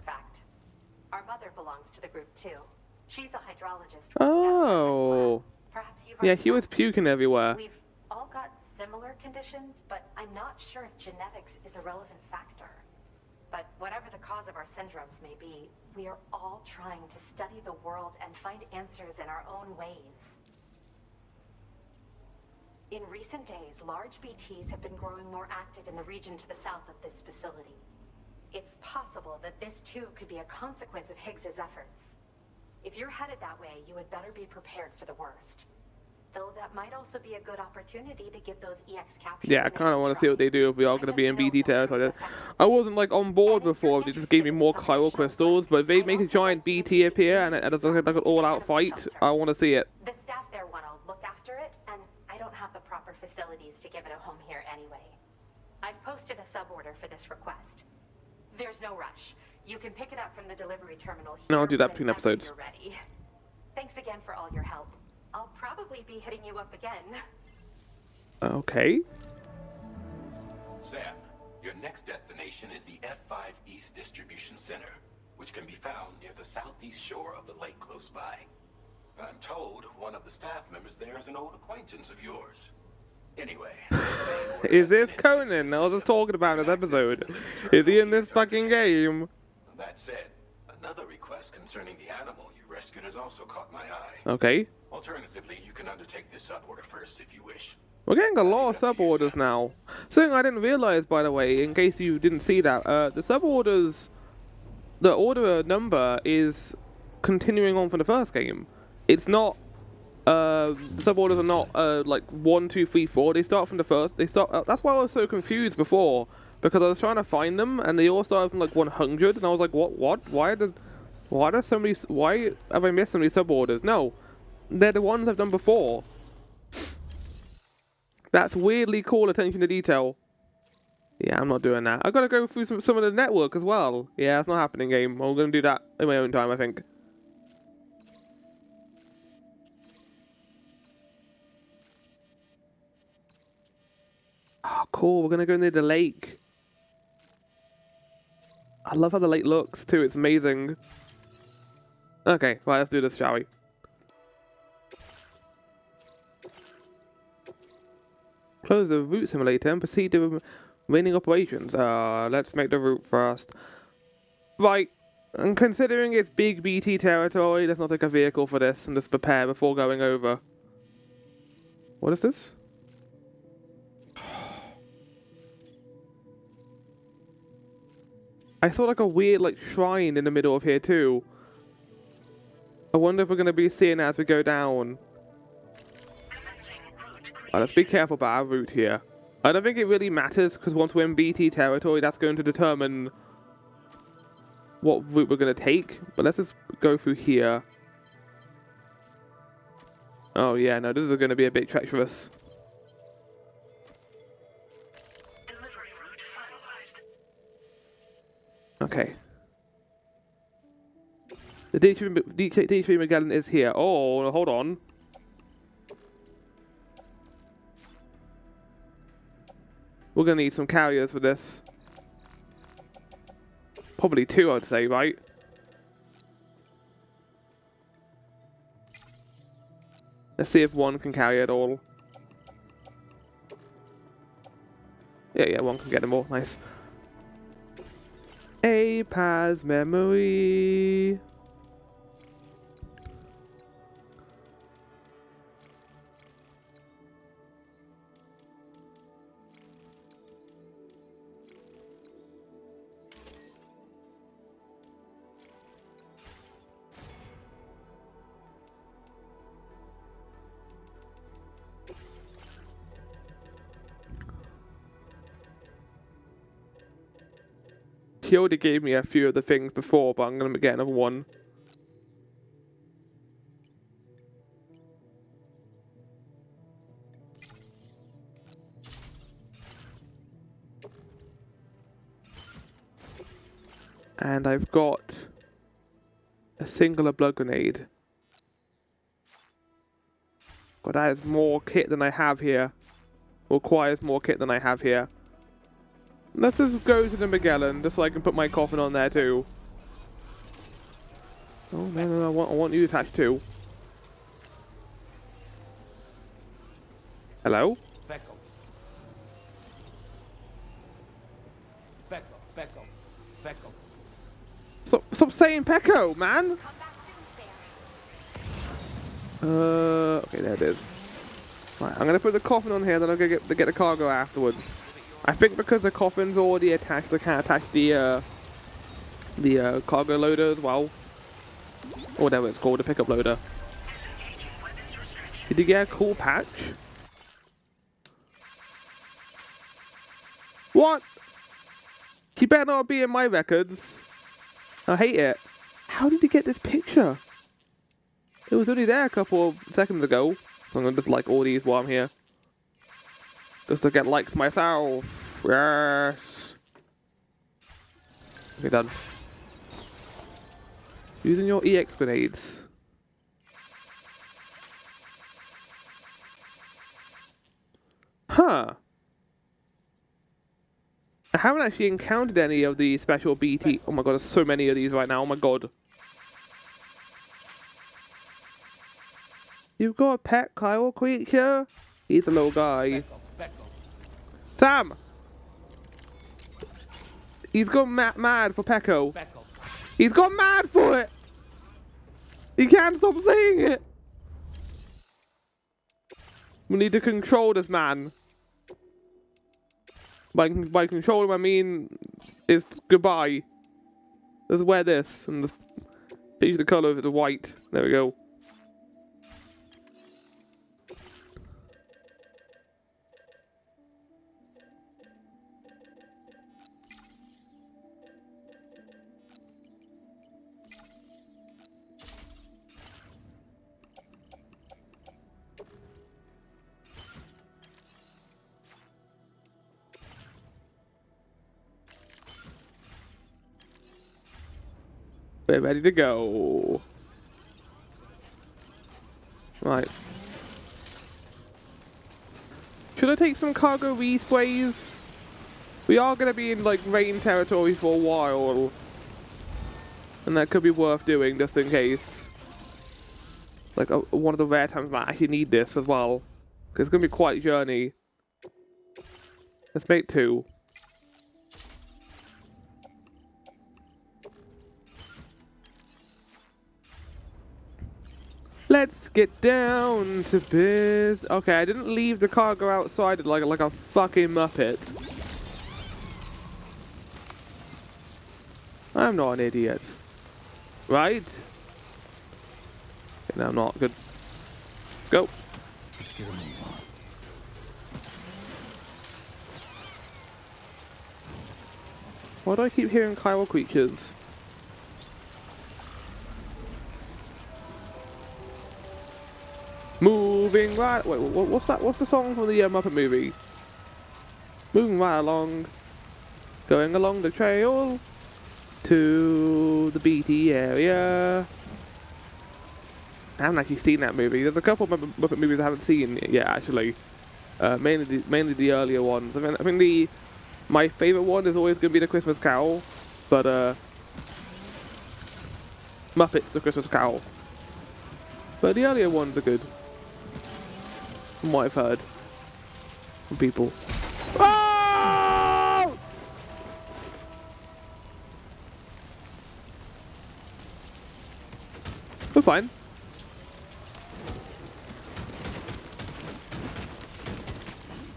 Our mother belongs to the group too. She's a hydrologist. Oh. Yeah, he was puking everywhere. We've all got similar conditions, but I'm not sure if genetics is a relevant factor. But whatever the cause of our our syndromes may be, we are all trying to study the world and find answers in our own ways. In recent days, large BTs have been growing more active in the region to the south of this facility. It's possible that this too could be a consequence of Higgs's efforts. If you're headed that way, you had better be prepared for the worst. Though that might also be a good opportunity to give those EX capture. Yeah, I kind of want to see what they do if we are going to be in BT territory. I wasn't like on board before, they just gave me more chiral crystals, but if they make a giant BT appear and it's like an all-out fight, I want to see it. The staff there want to look after it, and I don't have the proper facilities to give it a home here anyway. I've posted a suborder for this request. There's no rush. You can pick it up from the delivery terminal here. No, I'll do that between episodes. You're ready. Thanks again for all your help. I'll probably be hitting you up again. Okay. Sam, your next destination is the F5 East Distribution Center, which can be found near the southeast shore of the lake close by. I'm told one of the staff members there is an old acquaintance of yours. Anyway. Is this Conan? I was just talking about this episode. Is he in this fucking game? That said, another request concerning the animal you rescued has also caught my eye. Okay. Alternatively, you can undertake this suborder first if you wish. We're getting a lot of suborders now. Something I didn't realize, by the way, in case you didn't see that, the suborders, the order number is continuing on from the first game. It's not, the suborders are not like 1, 2, 3, 4. They start from the first. They start. That's why I was so confused before, because I was trying to find them and they all started from like 100, and I was like, what? Why have I missed so many suborders? No. They're the ones I've done before. That's weirdly cool attention to detail. Yeah, I'm not doing that. I gotta go through some of the network as well. Yeah, it's not happening, game. I'm gonna do that in my own time, I think. Oh, cool. We're gonna go near the lake. I love how the lake looks, too. It's amazing. Okay, right, let's do this, shall we? Close the route simulator and proceed to remaining operations. Let's make the route first. Right, and considering it's big BT territory, let's not take a vehicle for this and just prepare before going over. What is this? I saw like a weird like shrine in the middle of here too. I wonder if we're going to be seeing it as we go down. Let's be careful about our route here. I don't think it really matters, because once we're in BT territory, that's going to determine what route we're going to take. But let's just go through here. Oh yeah, no, this is going to be a bit treacherous. Okay. The D3 Magellan is here. Oh, hold on. We're going to need some carriers for this. Probably 2, I'd say, right? Let's see if 1 can carry it all. Yeah, 1 can get them all. Nice. A Paz memory. He already gave me a few of the things before, but I'm going to get another one. And I've got a singular blood grenade. But that is more kit than I have here. Requires more kit than I have here. Let's just go to the Magellan, just so I can put my coffin on there too. Oh, no, I want you attached too. Hello? Stop saying Pecco, man! Okay, there it is. Right, I'm gonna put the coffin on here, then I'm gonna get the cargo afterwards. I think because the coffin's already attached, I can't attach the cargo loader as well. Or whatever it's called, the pickup loader. Did you get a cool patch? What? You better not be in my records. I hate it. How did you get this picture? It was only there a couple of seconds ago. So I'm gonna just like all these while I'm here. Just to get likes myself. Yes. Okay, done. Using your EX grenades. Huh. I haven't actually encountered any of the special BT. Oh my god, there's so many of these right now. Oh my god. You've got a pet Kyle creature? He's a little guy. Sam! He's gone mad for Pecco. He's gone mad for it! He can't stop saying it! We need to control this man. By control him, I mean it's goodbye. Let's wear this and just change the colour to white. There we go. We're ready to go. Right. Should I take some cargo resprays? We are going to be in like rain territory for a while. And that could be worth doing just in case. Like one of the rare times I actually need this as well. Because it's going to be quite a journey. Let's make 2. Let's get down to biz. Okay, I didn't leave the cargo outside like a fucking muppet. I'm not an idiot. Right? Okay, no, I'm not. Good. Let's go. Why do I keep hearing chiral creatures? Moving right. Wait, what's that? What's the song from the Muppet movie? Moving right along, going along the trail to the BT area. I haven't actually seen that movie. There's a couple of Muppet movies I haven't seen yet, actually. Mainly the earlier ones. I think my favorite one is always going to be the Christmas Carol, but Muppets the Christmas Carol. But the earlier ones are good. From what I've heard from people. Oh! We're fine.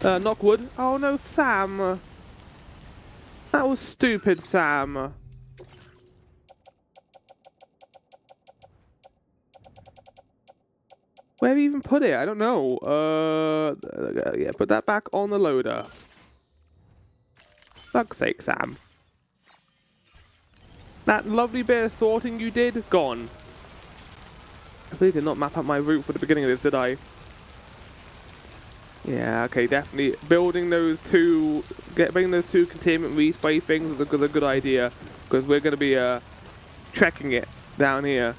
Knock wood. Oh no, Sam. That was stupid, Sam. Where have you even put it? I don't know. Yeah, put that back on the loader. Fuck's sake, Sam. That lovely bit of sorting you did, gone. I really did not map out my route for the beginning of this, did I? Yeah, okay, definitely. Building those two, bringing those 2 containment respray things was a good idea. Because we're going to be trekking it down here.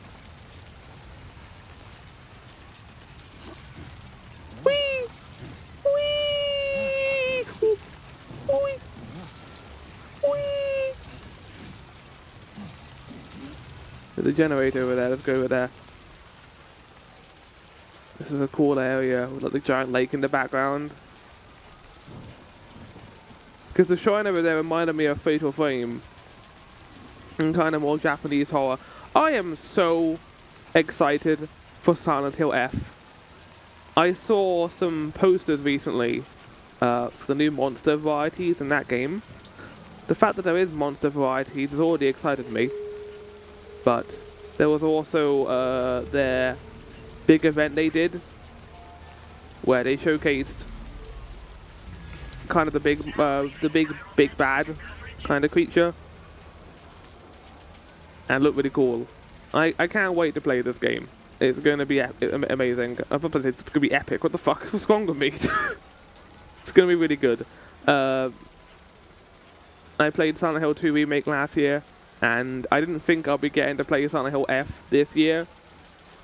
There's a generator over there. Let's go over there. This is a cool area with like the giant lake in the background. Because the shrine over there reminded me of Fatal Frame. and kind of more Japanese horror. I am so excited for Silent Hill F. I saw some posters recently for the new monster varieties in that game. The fact that there is monster varieties has already excited me. But there was also their big event they did, where they showcased kind of the big bad kind of creature, and looked really cool. I can't wait to play this game. It's going to be amazing. I was about to say it's going to be epic. What the fuck? What's wrong with me? It's going to be really good. I played Silent Hill 2 Remake last year, and I didn't think I'll be getting to play Silent Hill F this year.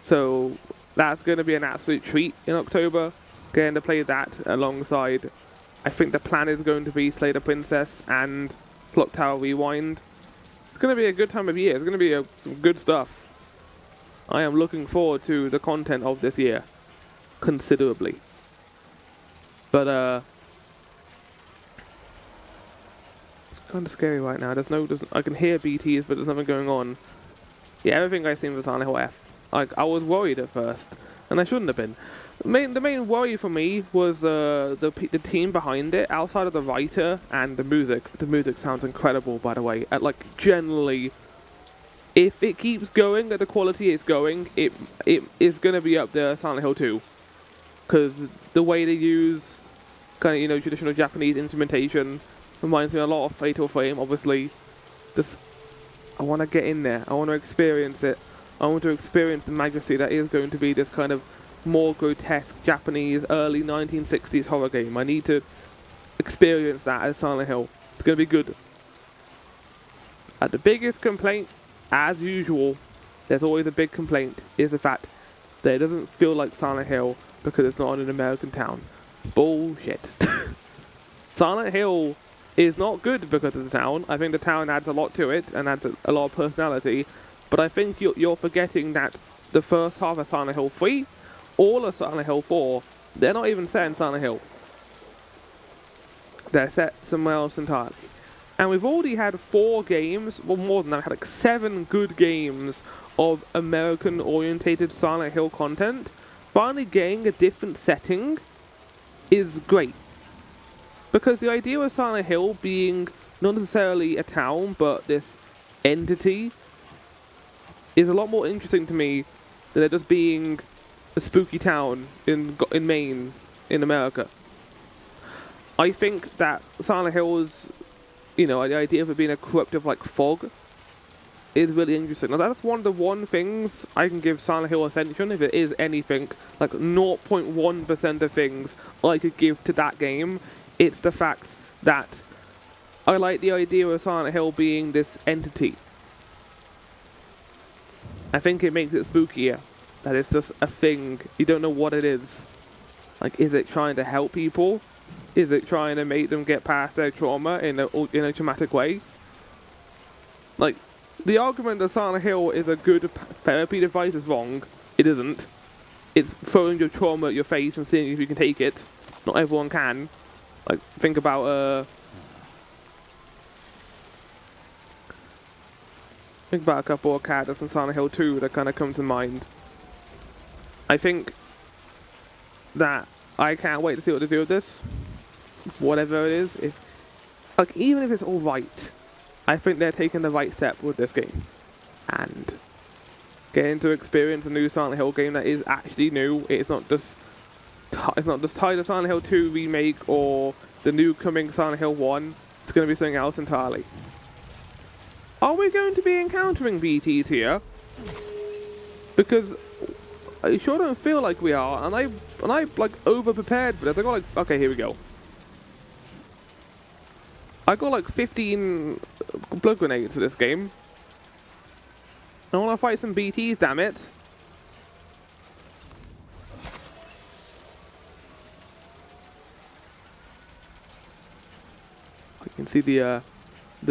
So that's going to be an absolute treat in October, getting to play that alongside. I think the plan is going to be Slay the Princess and Clock Tower Rewind. It's going to be a good time of year. It's going to be some good stuff. I am looking forward to the content of this year considerably. But it's kind of scary right now. I can hear BTs, but there's nothing going on. Yeah, everything I've seen was Silent Hill F. I was worried at first, and I shouldn't have been. The main worry for me was the team behind it, outside of the writer and the music. The music sounds incredible, by the way. Generally, if it keeps going at the quality it's going, it is going to be up there, Silent Hill 2. Because the way they use kind of, traditional Japanese instrumentation reminds me a lot of Fatal Frame, obviously. I want to get in there. I want to experience it. I want to experience the majesty that is going to be this kind of more grotesque Japanese early 1960s horror game. I need to experience that as Silent Hill. It's going to be good. The biggest complaint, as usual, there's always a big complaint, is the fact that it doesn't feel like Silent Hill because it's not in an American town. Bullshit. Silent Hill is not good because of the town. I think the town adds a lot to it and adds a lot of personality. But I think you're forgetting that the first half of Silent Hill 3, all of Silent Hill 4, they're not even set in Silent Hill. They're set somewhere else entirely. And we've already had 4 games, well more than that, we've had 7 good games of American-orientated Silent Hill content. Finally getting a different setting is great. Because the idea of Silent Hill being not necessarily a town, but this entity, is a lot more interesting to me than it just being a spooky town in Maine, in America. I think that Silent Hill's, the idea of it being a corruptive fog is really interesting. Now that's one of the things I can give Silent Hill Ascension, if it is anything, 0.1% of things I could give to that game. It's the fact that I like the idea of Silent Hill being this entity. I think it makes it spookier. That it's just a thing. You don't know what it is. Is it trying to help people? Is it trying to make them get past their trauma in a traumatic way? The argument that Silent Hill is a good therapy device is wrong. It isn't. It's throwing your trauma at your face and seeing if you can take it. Not everyone can. Think about a couple of characters in Silent Hill 2 that kind of come to mind. I think that I can't wait to see what they do with this. Whatever it is, even if it's all right, I think they're taking the right step with this game, and getting to experience a new Silent Hill game that is actually new. It's not just tied to Silent Hill 2 remake or the new coming Silent Hill 1. It's going to be something else entirely. Are we going to be encountering BTs here? Because I sure don't feel like we are, and I over prepared for this. I got okay, here we go. I got 15 blood grenades for this game. I want to fight some BTs, damn it. I can see the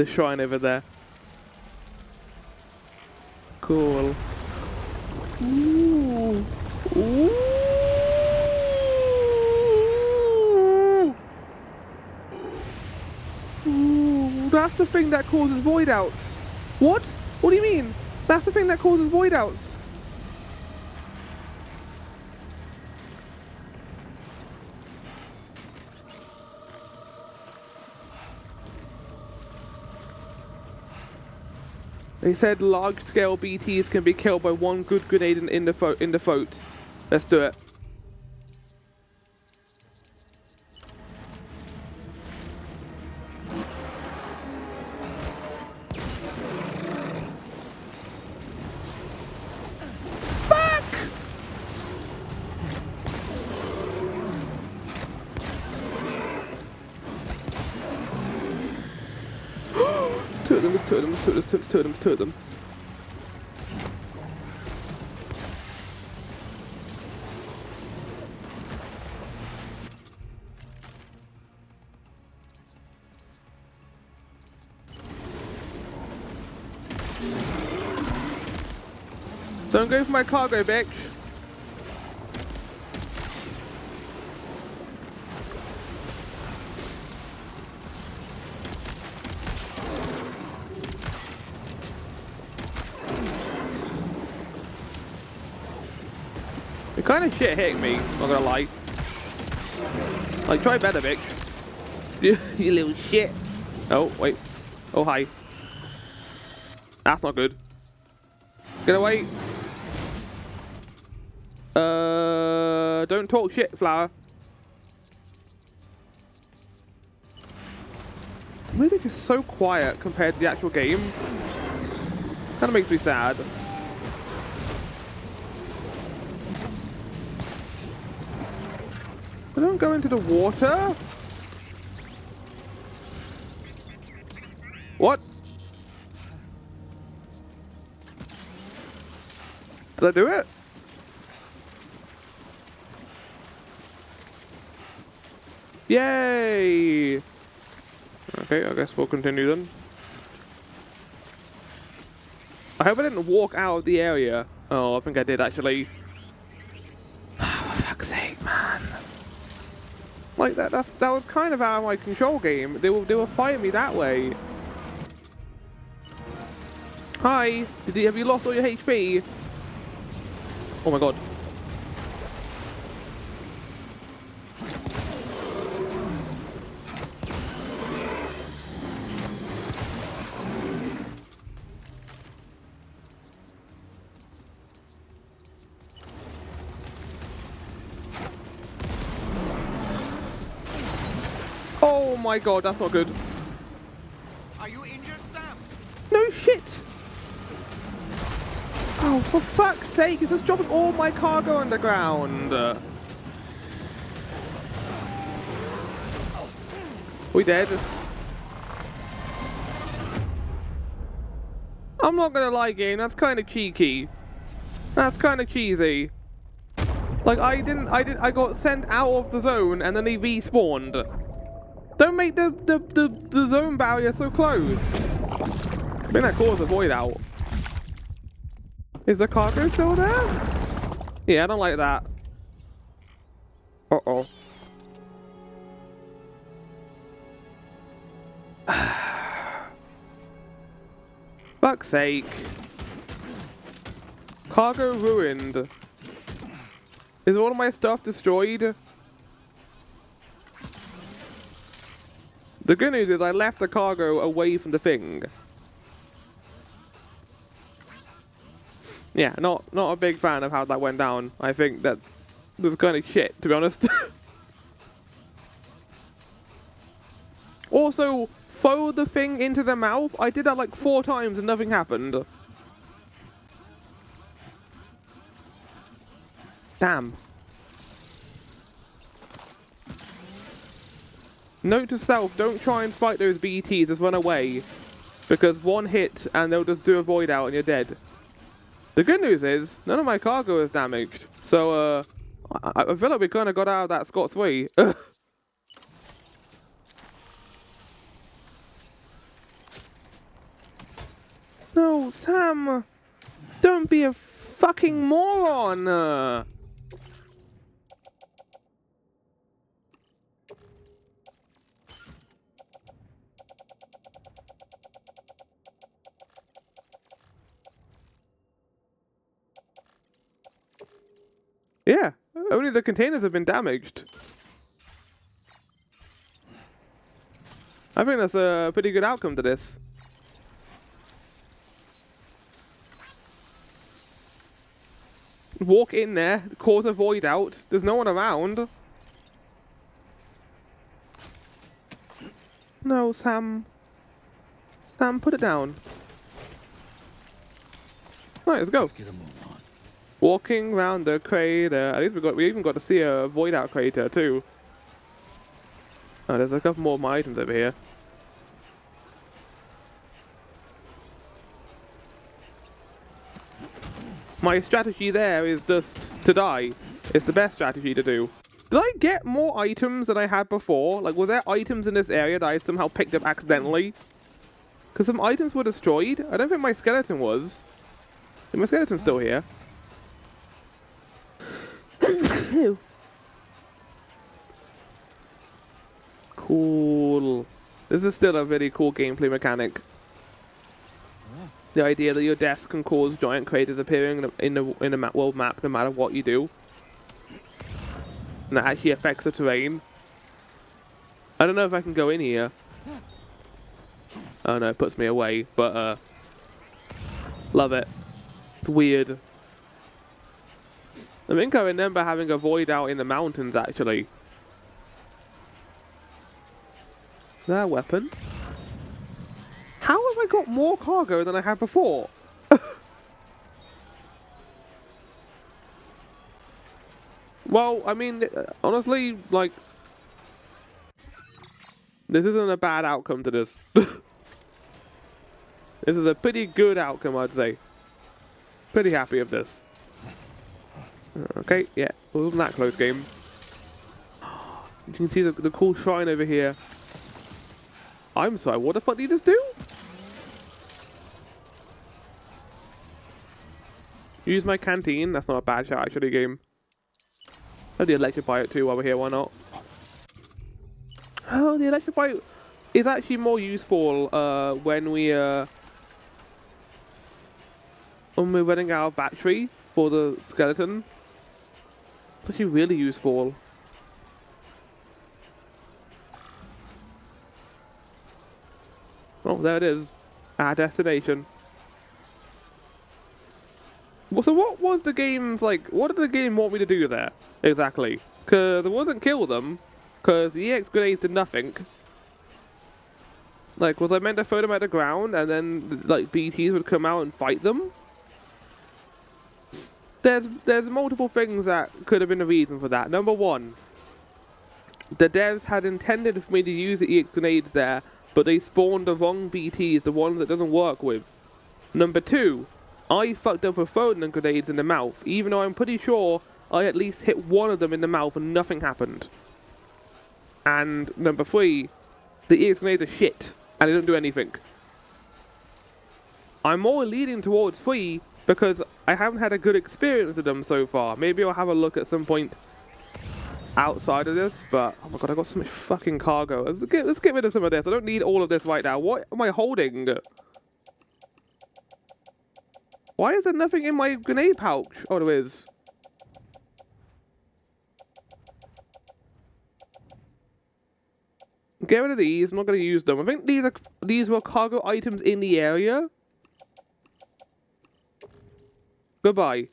shrine over there. Cool. Ooh. Ooh. Ooh. That's the thing that causes void outs. What? What do you mean? That's the thing that causes void outs. They said large-scale BTs can be killed by one good grenade in the foat. Let's do it. There's two of them. Don't go for my cargo, bitch. You're kind of shit hitting me, not gonna lie. Like, try better, bitch. You little shit. Oh, wait. Oh, hi. That's not good. Get away. Don't talk shit, Flower. The music is so quiet compared to the actual game. Kind of makes me sad. I don't go into the water. What? Did I do it? Yay! Okay, I guess we'll continue then. I hope I didn't walk out of the area. Oh, I think I did actually. For fuck's sake, man. Like that was kind of out of my control game. They were fighting me that way. Hi, have you lost all your HP? Oh my god. Oh my god, that's not good. Are you injured, Sam? No shit! Oh, for fuck's sake, it's just dropping all my cargo underground. We dead? I'm not gonna lie, game, that's kind of cheeky. That's kind of cheesy. Like, I got sent out of the zone and then they respawned. Don't make the zone barrier so close. I think that caused a void out. Is the cargo still there? Yeah, I don't like that. Uh-oh. Fuck's sake. Cargo ruined. Is all of my stuff destroyed? The good news is I left the cargo away from the thing. Yeah, not a big fan of how that went down. I think that was kind of shit, to be honest. Also, throw the thing into the mouth. I did that like 4 times and nothing happened. Damn. Note to self, don't try and fight those BTs, just run away. Because one hit and they'll just do a void out and you're dead. The good news is, none of my cargo is damaged. So, I feel like we kind of got out of that scot-free. No, Sam! Don't be a fucking moron! Yeah, only the containers have been damaged. I think that's a pretty good outcome to this. Walk in there, cause a void out. There's no one around. No, Sam. Sam, put it down. Right, let's go. Let's get a move on. Walking around the crater. At least we even got to see a void out crater too. Oh, there's a couple more of my items over here. My strategy there is just to die. It's the best strategy to do. Did I get more items than I had before? Like, was there items in this area that I somehow picked up accidentally? Because some items were destroyed. I don't think my skeleton was. Is my skeleton still here? Cool. This is still a very cool gameplay mechanic. The idea that your deaths can cause giant craters appearing in the world map no matter what you do. And that actually affects the terrain. I don't know if I can go in here. Oh no, it puts me away, but love it. It's weird. I think I remember having a void out in the mountains actually. Is that a weapon? How have I got more cargo than I had before? Well, I mean, honestly, like, this isn't a bad outcome to this. This is a pretty good outcome, I'd say. Pretty happy with this. Okay, yeah, it wasn't that close game. You can see the cool shrine over here. I'm sorry, what the fuck did you just do? Use my canteen. That's not a bad shot, actually, game. Oh, the electric bite too while we're here, why not? Oh, the electric bite is actually more useful when we're running out of battery for the skeleton. It's actually really useful. Oh, there it is. Our destination. So what was the game's like, what did the game want me to do there, exactly? Because it wasn't kill them, because the EX grenades did nothing. Like, was I meant to throw them at the ground and then, like, BTs would come out and fight them? There's multiple things that could have been a reason for that. Number one, the devs had intended for me to use the EX grenades there, but they spawned the wrong BTs, the ones that doesn't work with. Number two, I fucked up with throwing the grenades in the mouth, even though I'm pretty sure I at least hit one of them in the mouth and nothing happened. And number three, the EX grenades are shit, and they don't do anything. I'm more leaning towards 3 because I haven't had a good experience with them so far. Maybe I'll have a look at some point outside of this, but oh my god, I got so much fucking cargo. Let's get rid of some of this. I don't need all of this right now. What am I holding? Why is there nothing in my grenade pouch? Oh, there is. Get rid of these. I'm not going to use them. I think these were cargo items in the area. Goodbye.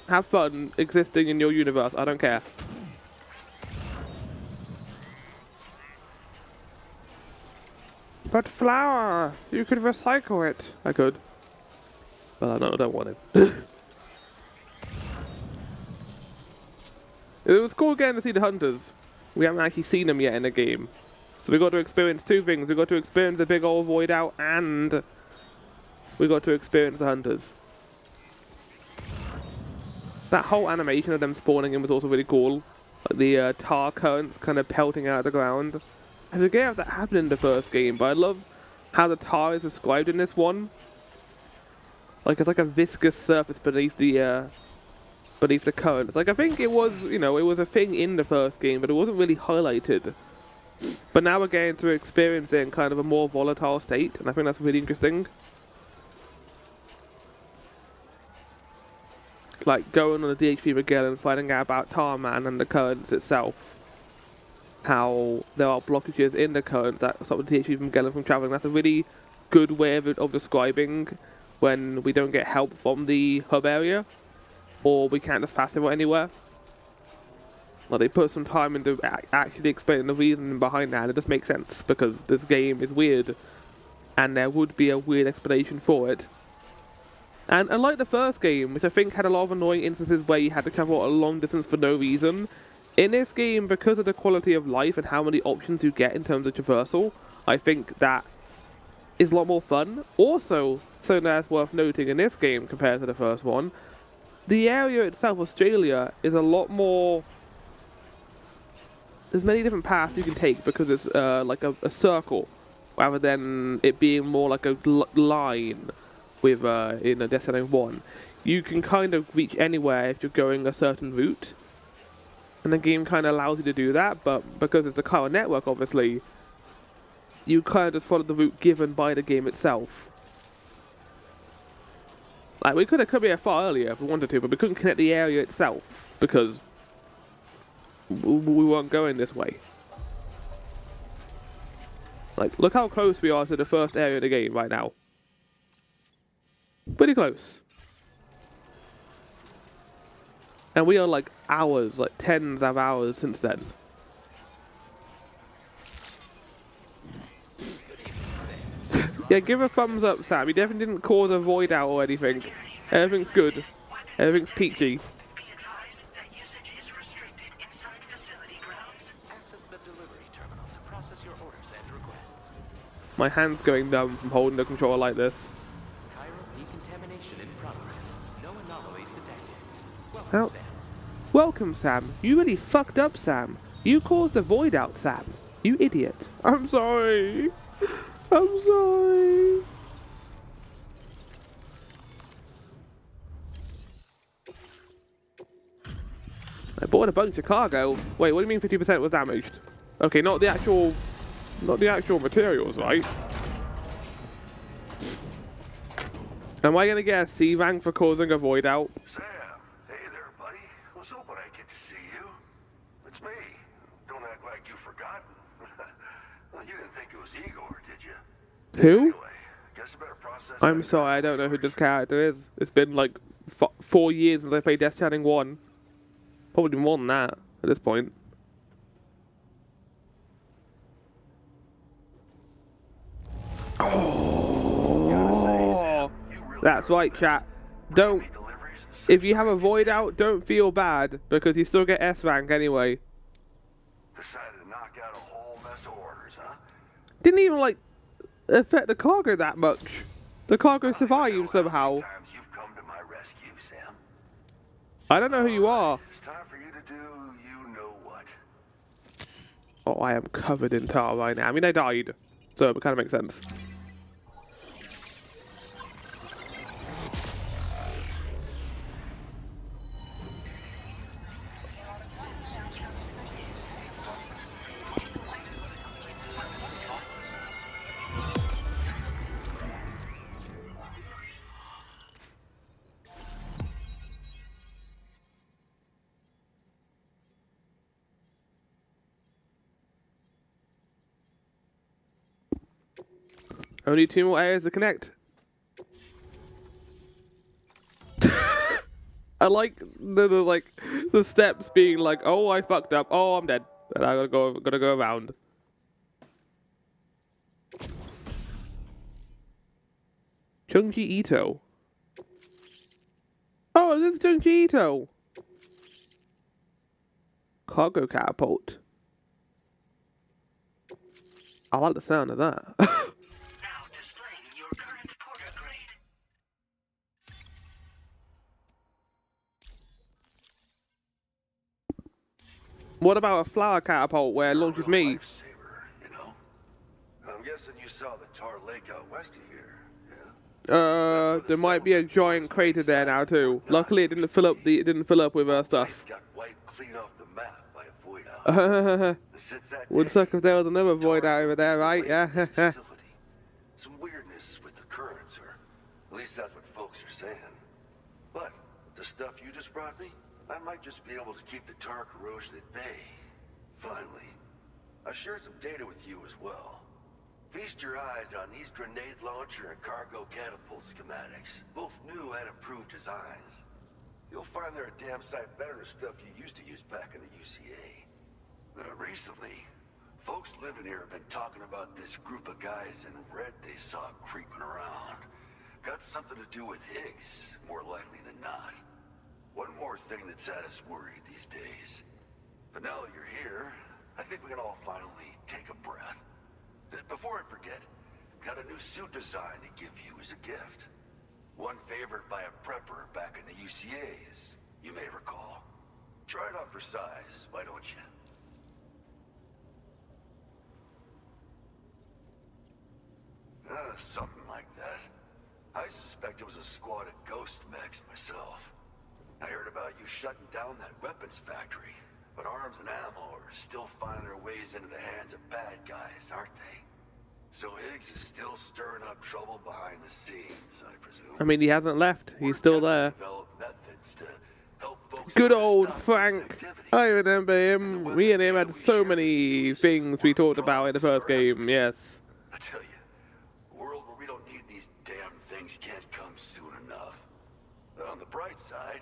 Have fun existing in your universe. I don't care. But flour, you could recycle it. I could. But I don't want it. It was cool getting to see the hunters. We haven't actually seen them yet in the game. So we got to experience two things. We got to experience the big old void out and we got to experience the hunters. That whole animation of them spawning in was also really cool. Like the tar currents kind of pelting out of the ground. I forget if that happened in the first game, but I love how the tar is described in this one. Like it's like a viscous surface beneath the currents. Like I think it was, you know, it was a thing in the first game, but it wasn't really highlighted. But now we're getting to experience it in kind of a more volatile state, and I think that's really interesting. like going on a DHV Magellan, finding out about Tarman and the currents itself. How there are blockages in the currents that stop the DHV Magellan from traveling. That's a really good way of describing when we don't get help from the hub area, or we can't just fast travel anywhere. Well, they put some time into actually explaining the reason behind that, and it just makes sense because this game is weird, and there would be a weird explanation for it. And unlike the first game, which I think had a lot of annoying instances where you had to travel a long distance for no reason, in this game, because of the quality of life and how many options you get in terms of traversal, I think that is a lot more fun. Also, something that's worth noting in this game compared to the first one, the area itself, Australia, is a lot more... There's many different paths you can take because it's like a circle, rather than it being more like a line with in a Death Stranding 1. You can kind of reach anywhere if you're going a certain route. And the game kind of allows you to do that, but because it's the Chiral network, obviously, you kind of just follow the route given by the game itself. Like, we could have come here far earlier if we wanted to, but we couldn't connect the area itself, because we weren't going this way. Like, look how close we are to the first area of the game right now. Pretty close. And we are like hours, like tens of hours since then. Yeah, give a thumbs up, Sam. You definitely didn't cause a void out or anything. Everything's good. Everything's peachy. My hand's going numb from holding the controller like this. Oh. Welcome, Sam. You really fucked up, Sam. You caused the void out, Sam. You idiot. I'm sorry. I'm sorry. I bought a bunch of cargo. Wait, what do you mean 50% was damaged? Okay, not the actual materials, right? Am I gonna get a C rank for causing a void out? Sam, hey there, buddy. Was hoping I'd get to see you. It's me. Don't act like you've forgotten. Well, you didn't think it was Igor, did you? Who? Anyway, guess you better process. I'm sorry, I don't know who this character is. It's been like 4 years since I played Death Stranding 1. Probably more than that at this point. Oh, that's right, chat. Don't. If you have a void out, don't feel bad because you still get S rank anyway. Decided to knock out a whole mess of orders, huh? Didn't even like affect the cargo that much. The cargo survived somehow. You've come to my rescue, Sam. I don't know who you are. It's time for you to do you know what. Oh, I am covered in tar right now. I mean, I died, so it kind of makes sense. Only 2 more areas to connect. I like the steps being like, oh, I fucked up. Oh, I'm dead. And I gotta go around. Junji Ito. Oh, this is Junji Ito. Cargo catapult. I like the sound of that. What about a flower catapult where it launches me? You know? I'm guessing you saw the tar lake out west of here, yeah? There might be a giant crater there now too. Luckily, it didn't fill up with stuff. Got wiped clean off the map by a void out. Would suck if there was another void out over there, right? Yeah. Some weirdness with the currents, or at least that's what folks are saying. But the stuff you just brought me, I might just be able to keep the tar corrosion at bay. Finally. I shared some data with you as well. Feast your eyes on these grenade launcher and cargo catapult schematics, both new and improved designs. You'll find they're a damn sight better than stuff you used to use back in the UCA. Recently, folks living here have been talking about this group of guys in red they saw creeping around. Got something to do with Higgs, more likely than not. One more thing that's had us worried these days. But now that you're here, I think we can all finally take a breath. Before I forget, got a new suit design to give you as a gift. One favored by a prepper back in the UCAs, you may recall. Try it out for size, why don't you? Something like that. I suspect it was a squad of ghost mechs myself. I heard about you shutting down that weapons factory, but arms and ammo are still finding their ways into the hands of bad guys, aren't they? So Higgs is still stirring up trouble behind the scenes, I presume. I mean, he hasn't left. He's still there. Methods to help folks Good old Frank. I remember him. Me and him had so many things we talked about in the first game, yes. I tell you, a world where we don't need these damn things can't come soon enough. But on the bright side,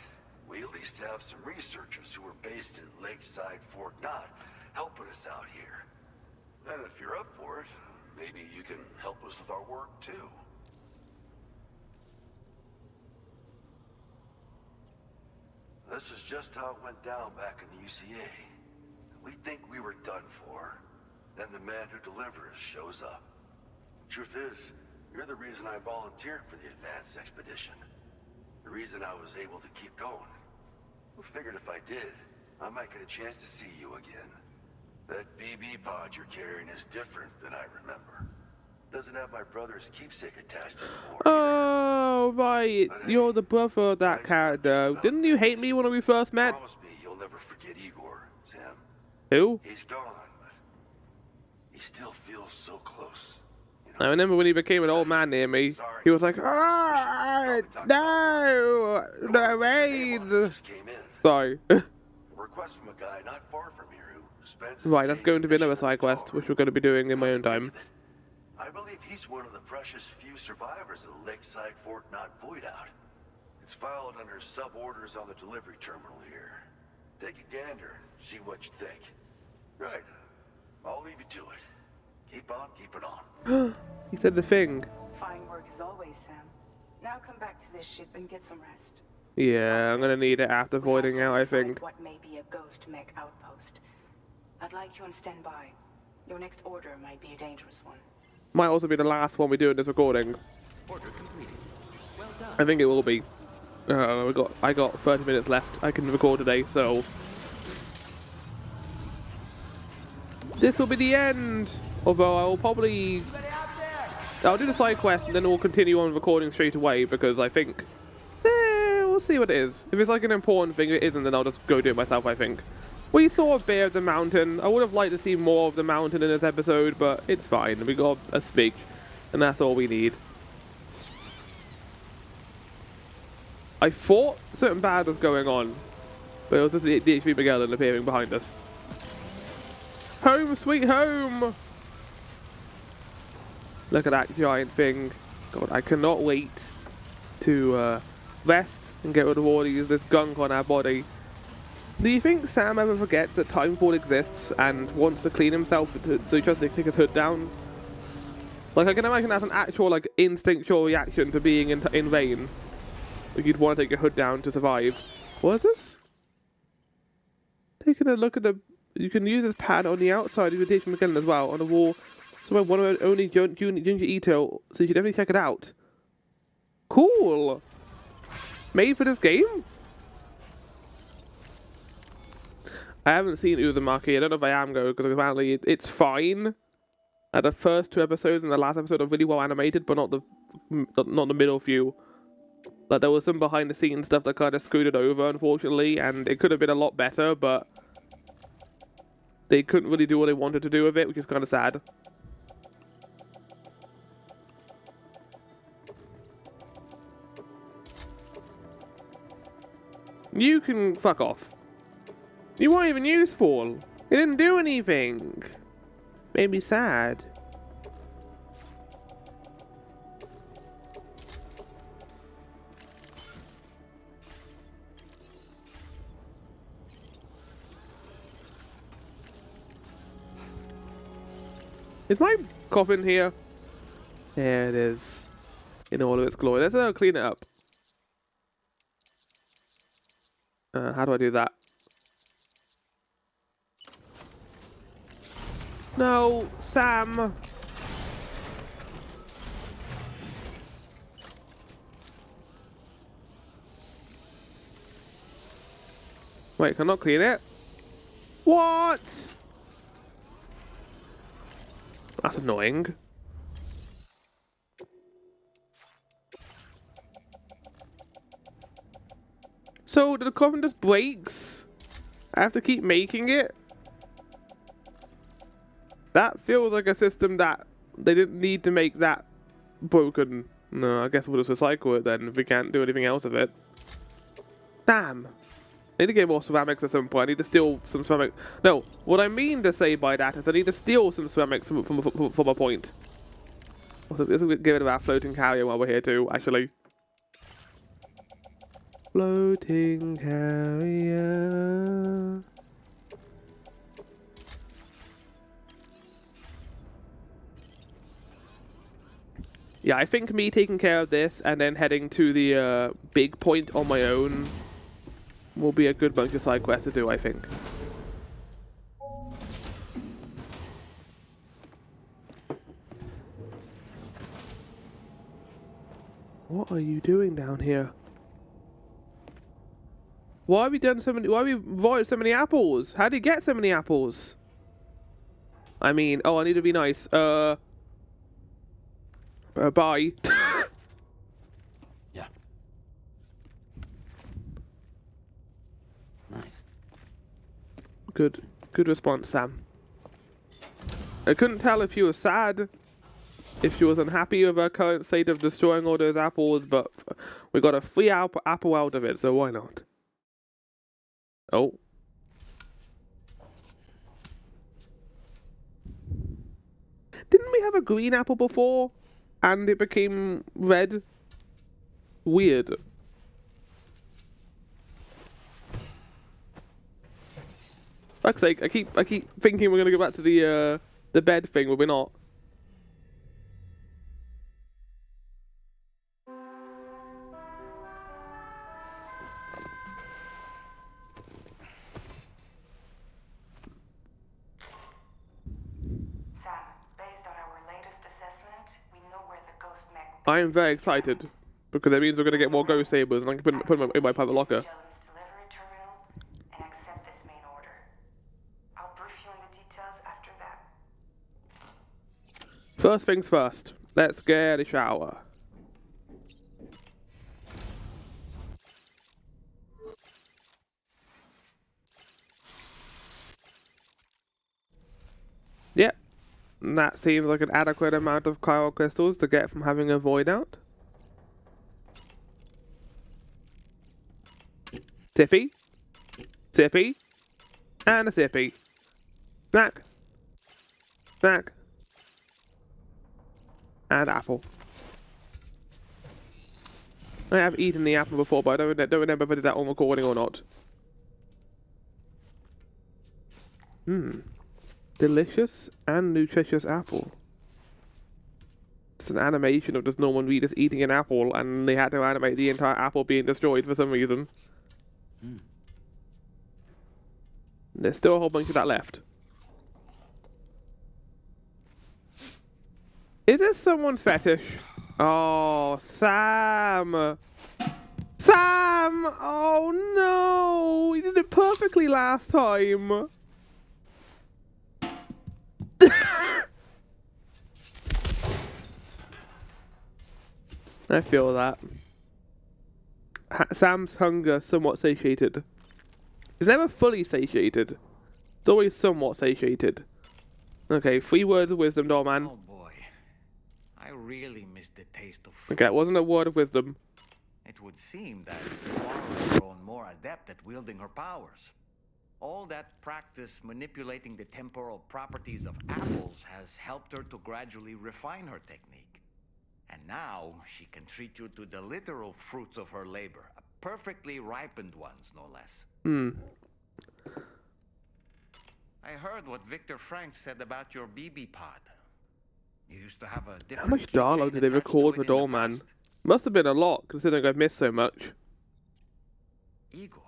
we at least have some researchers who are based in Lakeside, Fort Knott, helping us out here. And if you're up for it, maybe you can help us with our work, too. This is just how it went down back in the UCA. We think we were done for. Then the man who delivers shows up. Truth is, you're the reason I volunteered for the advanced expedition. The reason I was able to keep going. I figured if I did, I might get a chance to see you again. That BB pod you're carrying is different than I remember. Doesn't have my brother's keepsake attached anymore. Oh, right. You're the brother of that character. Didn't you hate me when we first met? Promise me you'll never forget Igor, Sam. Who? He's gone, but he still feels so close. I remember when he became an old man near me, he was like, "Ah, no, no, raid." Sorry. Request from a guy not far from here who spends Right, that's going to be another side quest, which we're going to be doing in my own time. I believe he's one of the precious few survivors of the Lakeside Fort Knott Voidout. It's filed under sub-orders on the delivery terminal here. Take a gander, see what you think. Right, I'll leave you to it. Keep on keeping on. He said the thing. Fine work as always, Sam. Now come back to this ship and get some rest. Yeah, I'm going to need it after voiding out, I think. What may be a ghost mech outpost. I'd like you on standby. Your next order might be a dangerous one. Might also be the last one we do in this recording. Order completed. Well done. I think it will be. I got 30 minutes left. I can record today, so this will be the end. Although I will probably I'll do the side quest and then we'll continue on recording straight away because I think we'll see what it is. If it's like an important thing, if it isn't, then I'll just go do it myself. I think. We saw a bit of the mountain. I would have liked to see more of the mountain in this episode, but it's fine. We got a speak, and that's all we need. I thought something bad was going on, but it was just the DHV Magellan appearing behind us. Home sweet home! Look at that giant thing. God, I cannot wait to rest and get rid of all this gunk on our body. Do you think Sam ever forgets that Timefall exists and wants to clean himself so he tries to take his hood down? Like, I can imagine that's an actual, like, instinctual reaction to being in vain. Like, you'd want to take your hood down to survive. What is this? Taking a look at the... You can use this pad on the outside of your DHV Magellan as well, on the wall. So one of only Junior Ito, so you should definitely check it out. Cool! Made for this game? I haven't seen Uzumaki. I don't know if I am going because apparently it's fine. The first 2 episodes and the last episode are really well animated, but not the middle few. Like there was some behind the scenes stuff that kind of screwed it over, unfortunately, and it could have been a lot better, but they couldn't really do what they wanted to do with it, which is kind of sad. You can fuck off. You weren't even useful. It didn't do anything. Made me sad. Is my coffin here? There it is. In all of its glory. Let's clean it up. How do I do that? No, Sam. Wait, can I not clean it? What? That's annoying. So the coffin just breaks? I have to keep making it? That feels like a system that they didn't need to make that broken. No, I guess we'll just recycle it then if we can't do anything else with it. Damn. I need to get more ceramics at some point. I need to steal some ceramic. No, what I mean to say by that is I need to steal some ceramics from a point. Also, let's get rid of our floating carrier while we're here too, actually. Floating carrier. Yeah, I think me taking care of this and then heading to the big point on my own will be a good bunch of side quests to do, I think. What are you doing down here? Why have we done so many? Why have we voided so many apples? How did you get so many apples? I mean, oh, I need to be nice. Bye. Yeah. Nice. Good response, Sam. I couldn't tell if you were sad, if she was unhappy with her current state of destroying all those apples, but we got a free apple out of it, so why not? Oh. Didn't we have a green apple before? And it became red? Weird. Fuck's sake, I keep thinking we're gonna go back to the bed thing, but we're not. I am very excited because that means we're going to get more ghost sabers and I can put them in my private locker. First things first, let's get a shower. Yep. That seems like an adequate amount of chiral crystals to get from having a void out. Sippy. Sippy. And a sippy. Snack. Snack. And apple. I have eaten the apple before, but I don't remember if I did that on recording or not. Delicious and nutritious apple. It's an animation of just normal readers eating an apple, and they had to animate the entire apple being destroyed for some reason. There's still a whole bunch of that left. Is this someone's fetish? Oh, Sam! Sam! Oh no! He did it perfectly last time! I feel that. Sam's hunger somewhat satiated. It's never fully satiated. It's always somewhat satiated. Okay, 3 words of wisdom, doorman. Oh boy. I really miss the taste of food. Okay, that wasn't a word of wisdom. It would seem that Vana has grown more adept at wielding her powers. All that practice manipulating the temporal properties of apples has helped her to gradually refine her technique. And now she can treat you to the literal fruits of her labor, perfectly ripened ones, no less. I heard what Victor Frank said about your BB pod. You used to have a different. How much dialogue did they record for Doorman? Must have been a lot, considering I've missed so much. Igor.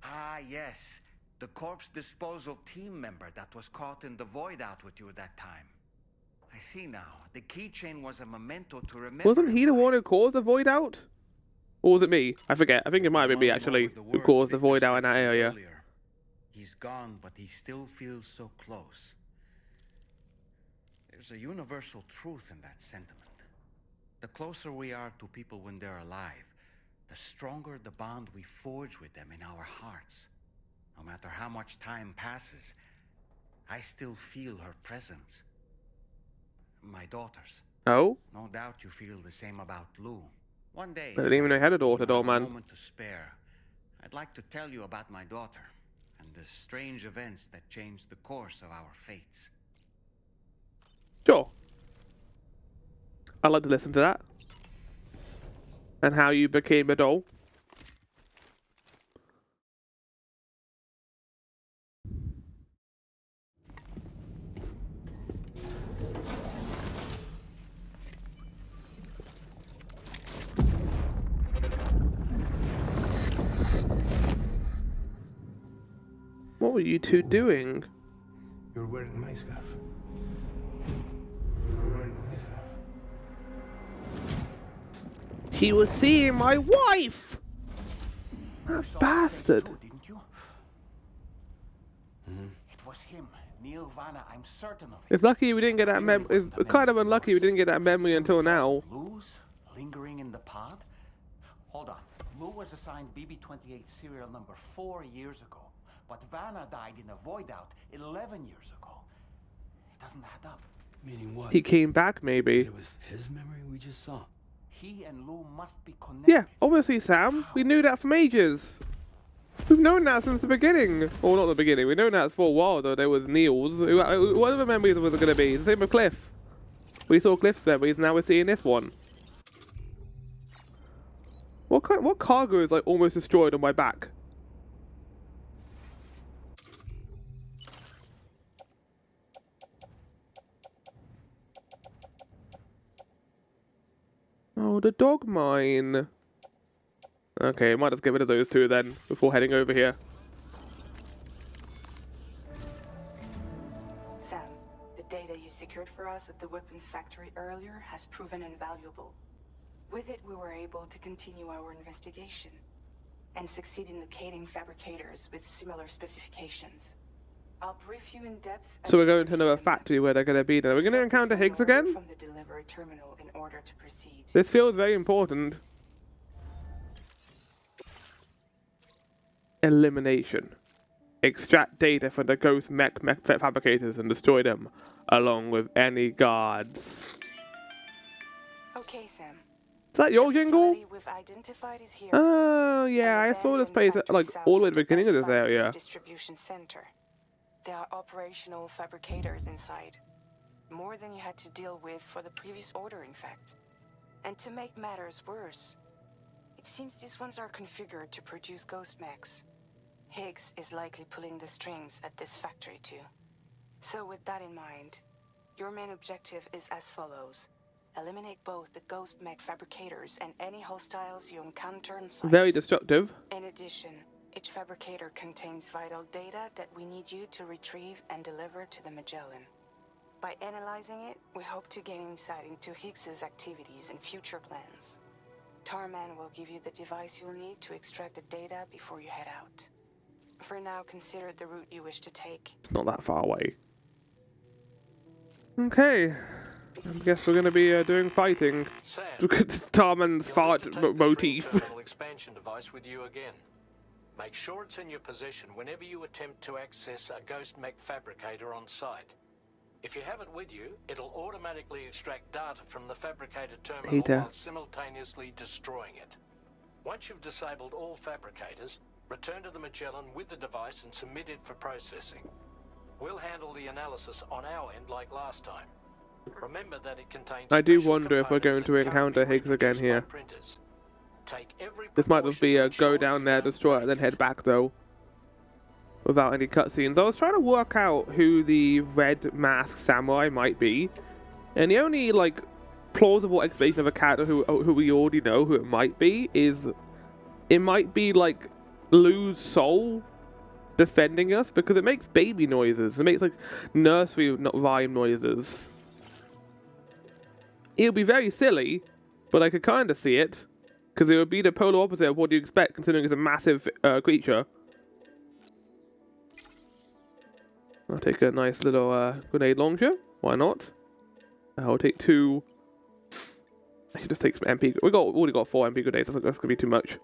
Ah, yes. The corpse disposal team member that was caught in the void out with you that time. I see now. The keychain was a memento to remember. Wasn't he the one who caused the void out? Or was it me? I forget. I think it might have been me, actually, who caused the void out in that area. He's gone, but he still feels so close. There's a universal truth in that sentiment. The closer we are to people when they're alive, the stronger the bond we forge with them in our hearts. No matter how much time passes, I still feel her presence. My daughters. Oh? No doubt you feel the same about Lou. One day, I didn't even know I had a daughter, Doorman. A moment to spare. I'd like to tell you about my daughter and the strange events that changed the course of our fates. Sure. I'd like to listen to that. And how you became a doll. What were you two doing? You're wearing my scarf. He was seeing my wife! That bastard! Didn't you? It was him, Neil Vana. I'm certain of it. It's lucky we didn't get that mem. It's kind of unlucky we didn't get that memory until now. Lou's lingering in the pod? Hold on. Lou was assigned BB-28 serial number 4 years ago, but Vana died in a void out 11 years ago. It doesn't add up. Meaning what? He came back, maybe. It was his memory we just saw. He and Lou must be connected. Yeah, obviously, Sam. We knew that from ages. We've known that since the beginning. Or not the beginning. We've known that for a while, though. There was Neil's. Whatever memories was it going to be? It's the same with Cliff. We saw Cliff's memories, now we're seeing this one. What cargo is like almost destroyed on my back? Oh, the dog mine. Okay, might just get rid of those two then, before heading over here. Sam, the data you secured for us at the weapons factory earlier has proven invaluable. With it, we were able to continue our investigation and succeed in locating fabricators with similar specifications. I'll brief you in depth. So we're going to another factory where they're going to be there. We're going to encounter Higgs again? From the delivery terminal in order to proceed. This feels very important. Elimination. Extract data from the ghost mech fabricators and destroy them, along with any guards. Okay, Sam. Is that your jingle? We've identified is here. Oh, yeah, I saw this place like all the way at the beginning of this area. Distribution center. There are operational fabricators inside. More than you had to deal with for the previous order, in fact. And to make matters worse, it seems these ones are configured to produce ghost mechs. Higgs is likely pulling the strings at this factory too. So with that in mind, your main objective is as follows. Eliminate both the ghost mech fabricators and any hostiles you encounter on site. Very destructive. In addition, each fabricator contains vital data that we need you to retrieve and deliver to the Magellan. By analyzing it, we hope to gain insight into Higgs's activities and future plans. Tarman will give you the device you'll need to extract the data before you head out. For now, consider the route you wish to take. It's not that far away. Okay. I guess we're going to be doing fighting. Sam, Tarman's fart motif. expansion device with you again. Make sure it's in your possession whenever you attempt to access a ghost mech fabricator on site. If you have it with you, it'll automatically extract data from the fabricator terminal while simultaneously destroying it. Once you've disabled all fabricators, return to the Magellan with the device and submit it for processing. We'll handle the analysis on our end like last time. Remember that it contains I do special wonder if we're going to components that encounter can't be Higgs again reproduced by here. printers. Take every This might just be a precaution to go ensure down you there, don't destroy it, and then head back though. Without any cutscenes. I was trying to work out who the red masked samurai might be. And the only, like, plausible explanation of a character who we already know who it might be is... It might be, like, Lou's soul defending us, because it makes baby noises. It makes, like, nursery rhyme noises. It would be very silly, but I could kind of see it. Because it would be the polar opposite of what you expect, considering it's a massive creature. I'll take a nice little grenade launcher. Why not? I'll take 2. I should just take some MP. We already got 4 MP grenades. That's gonna be too much.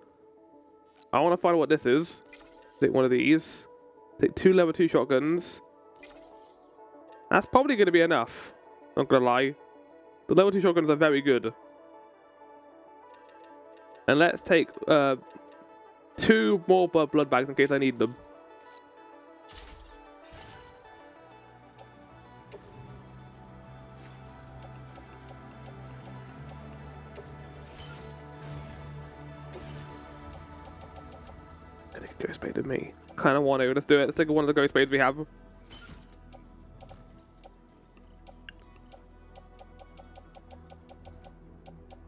I want to find out what this is. Take one of these. Take 2 level 2 shotguns. That's probably gonna be enough. Not gonna lie. The level 2 shotguns are very good. And let's take 2 more blood bags in case I need them. Ghost Blade of me. Kind of want to. Let's do it. Let's take one of the Ghost Blades we have.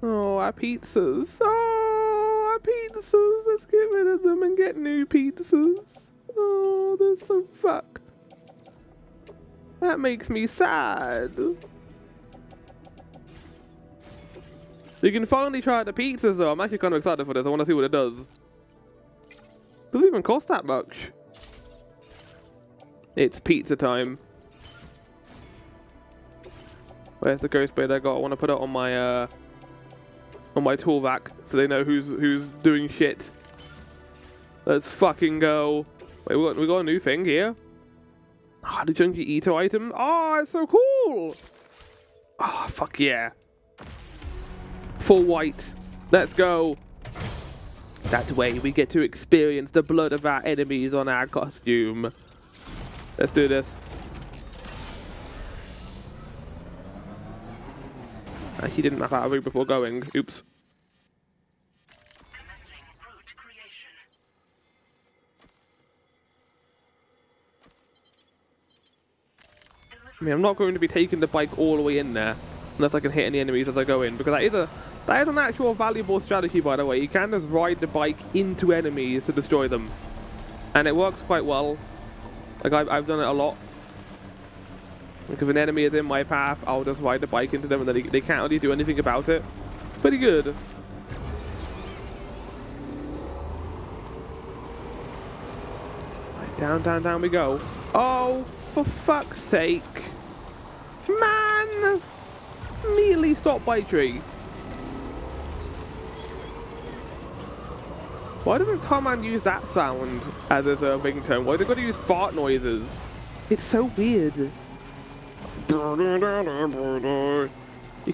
Oh, our pizzas. Oh, our pizzas. Let's get rid of them and get new pizzas. Oh, they're so fucked. That makes me sad. You can finally try the pizzas though. I'm actually kind of excited for this. I want to see what it does. Doesn't even cost that much. It's pizza time. Where's the Ghost Blade I got? I want to put it on my tool rack so they know who's doing shit. Let's fucking go. Wait, we got a new thing here. Ah, the Junkie Eater item. Oh, it's so cool. Oh, fuck yeah. Full white. Let's go. That way we get to experience the blood of our enemies on our costume. Let's do this. He didn't map out a route before going. Oops. I mean, I'm not going to be taking the bike all the way in there unless I can hit any enemies as I go in, because that is an actual valuable strategy, by the way. You can just ride the bike into enemies to destroy them. And it works quite well. Like, I've done it a lot. Like, if an enemy is in my path, I'll just ride the bike into them and then they can't really do anything about it. It's pretty good. Right, down, down, down we go. Oh, for fuck's sake. Man! Immediately stop by tree. Why doesn't Tom use that sound as his ringtone? Why are they got to use fart noises? It's so weird. You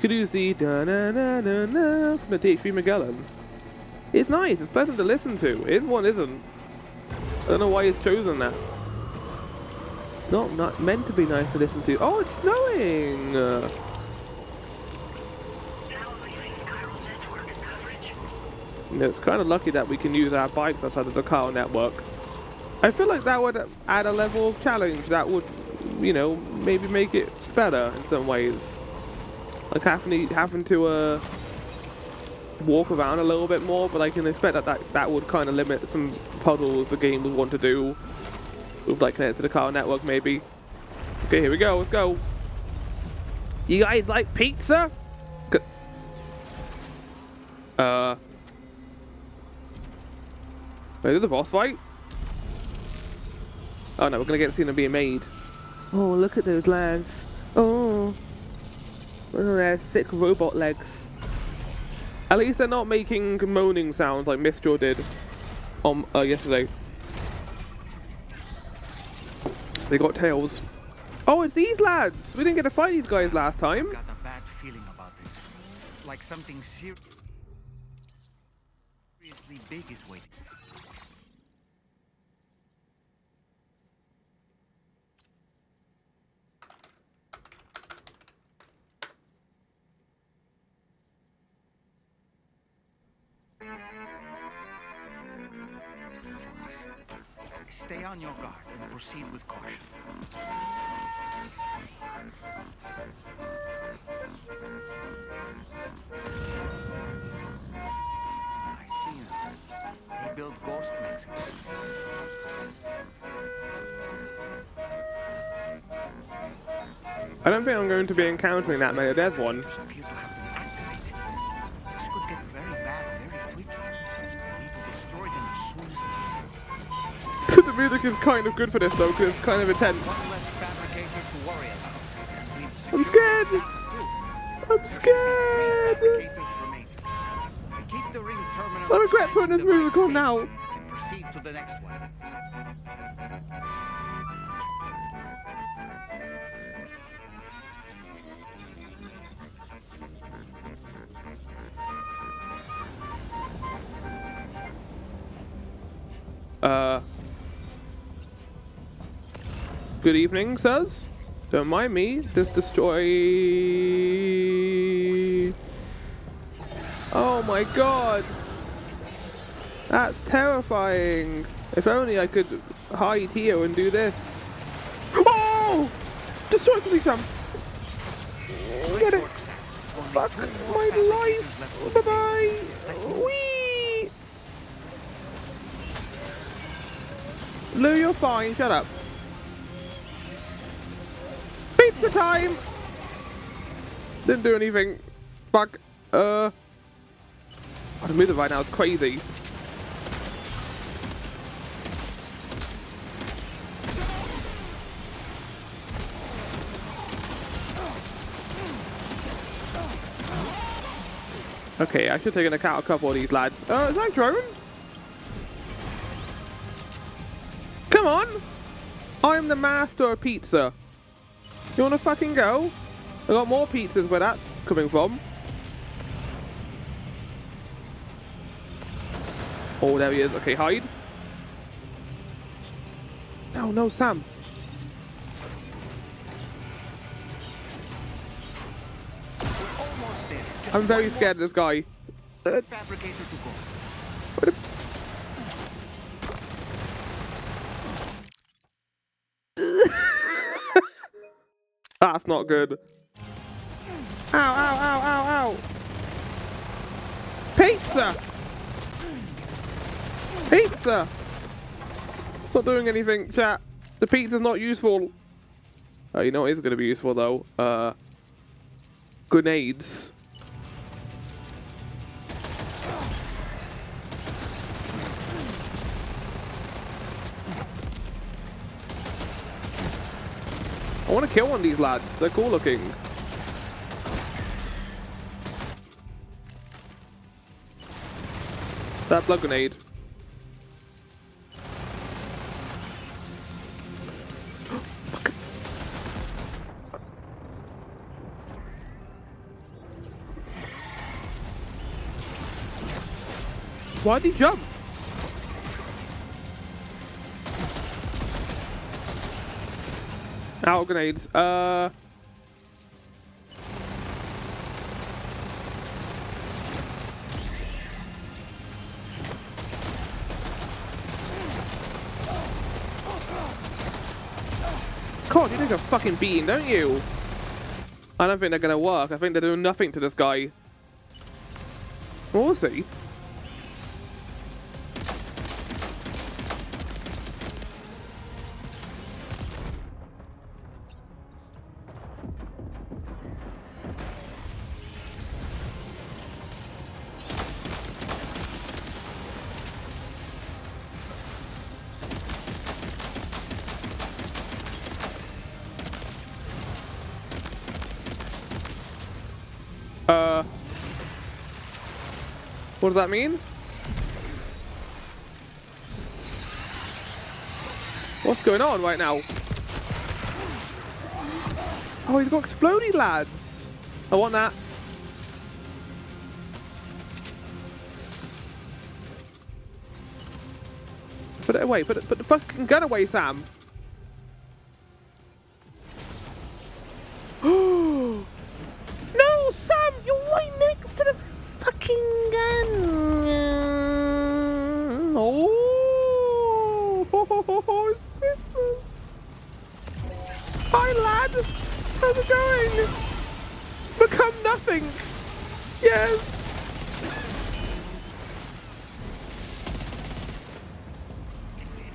could use the da-na-na-na-na from the THV Magellan. It's nice, it's pleasant to listen to. His one isn't. I don't know why he's chosen that. It's not meant to be nice to listen to. Oh, it's snowing! You know, it's kind of lucky that we can use our bikes outside of the car network. I feel like that would add a level of challenge that would, you know, maybe make it better in some ways. Like having to walk around a little bit more, but I can expect that would kind of limit some puzzles the game would want to do with, like, connected to the car network maybe. Okay, here we go, let's go. You guys like pizza? Wait, is it the boss fight? Oh no, we're gonna get the scene of being made. Oh, look at those legs. Oh, they're sick robot legs. At least they're not making moaning sounds like Mistral did on yesterday. They got tails. Oh, it's these lads! We didn't get to fight these guys last time. I've got a bad feeling about this. Like something seriously seriously big is waiting. Stay on your guard and proceed with caution. I see now. They build ghost mechs. I don't think I'm going to be encountering that many. There's one. This could get very bad very quickly. We need to destroy them as soon as possible. The music is kind of good for this though, because it's kind of intense. One less fabricator to worry about. I'm scared! I'm scared! Keep the ring terminal. I regret putting this music on now. And proceed to the next one. Good evening, sirs. Don't mind me. Just destroy... Oh my god! That's terrifying. If only I could hide here and do this. Oh! Destroy the Sam. Get it! Fuck my life! Bye-bye! Whee! Lou, you're fine. Shut up. Pizza time! Didn't do anything. Fuck. Oh, the music right now is crazy. Okay, I should take into account a couple of these lads. Is that drone? Come on! I'm the master of pizza. You wanna fucking go? I got more pizzas where that's coming from. Oh, there he is. Okay, hide. No, no, Sam. I'm very scared of this guy. Fabricator to go. That's not good. Ow, ow, ow, ow, ow. Pizza! Pizza! Not doing anything, chat. The pizza's not useful. Oh, you know what is going to be useful, though? Grenades. I want to kill one of these lads. They're cool looking. That blood grenade. Why'd he jump? Out of grenades. God, you take a fucking beating, don't you? I don't think they're gonna work. I think they're doing nothing to this guy. We'll see. What does that mean? What's going on right now? Oh, he's got explodey lads. I want that. Put it away. Put the fucking gun away, Sam. No, Sam, you're right next to the fucking gun. Oh, it's Christmas. Hi, lad. How's it going? Become nothing. Yes.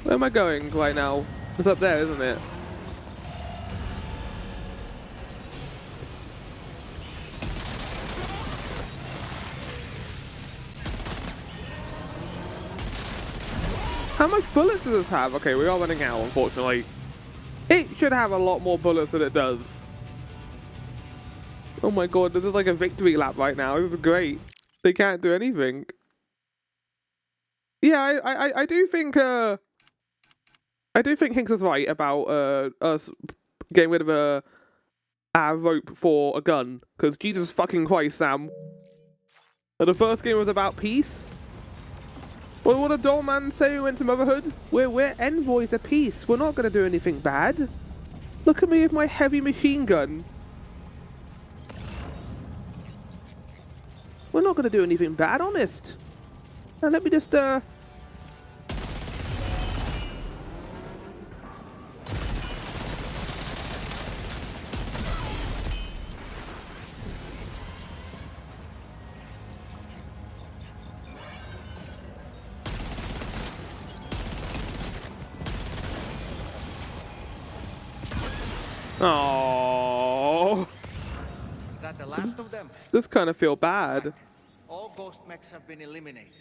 Where am I going right now? It's up there, isn't it? How much bullets does this have? Okay, we are running out, unfortunately. It should have a lot more bullets than it does. Oh my god, this is like a victory lap right now. This is great. They can't do anything. Yeah, I do think Hinks is right about us getting rid of our rope for a gun. Because Jesus fucking Christ, Sam. The first game was about peace. Well, what did Doorman say we went to Motherhood? We're envoys of peace. We're not going to do anything bad. Look at me with my heavy machine gun. We're not going to do anything bad, honest. Now let me just, Oh. Is that the last of them? This kind of feel bad. All ghost mechs have been eliminated.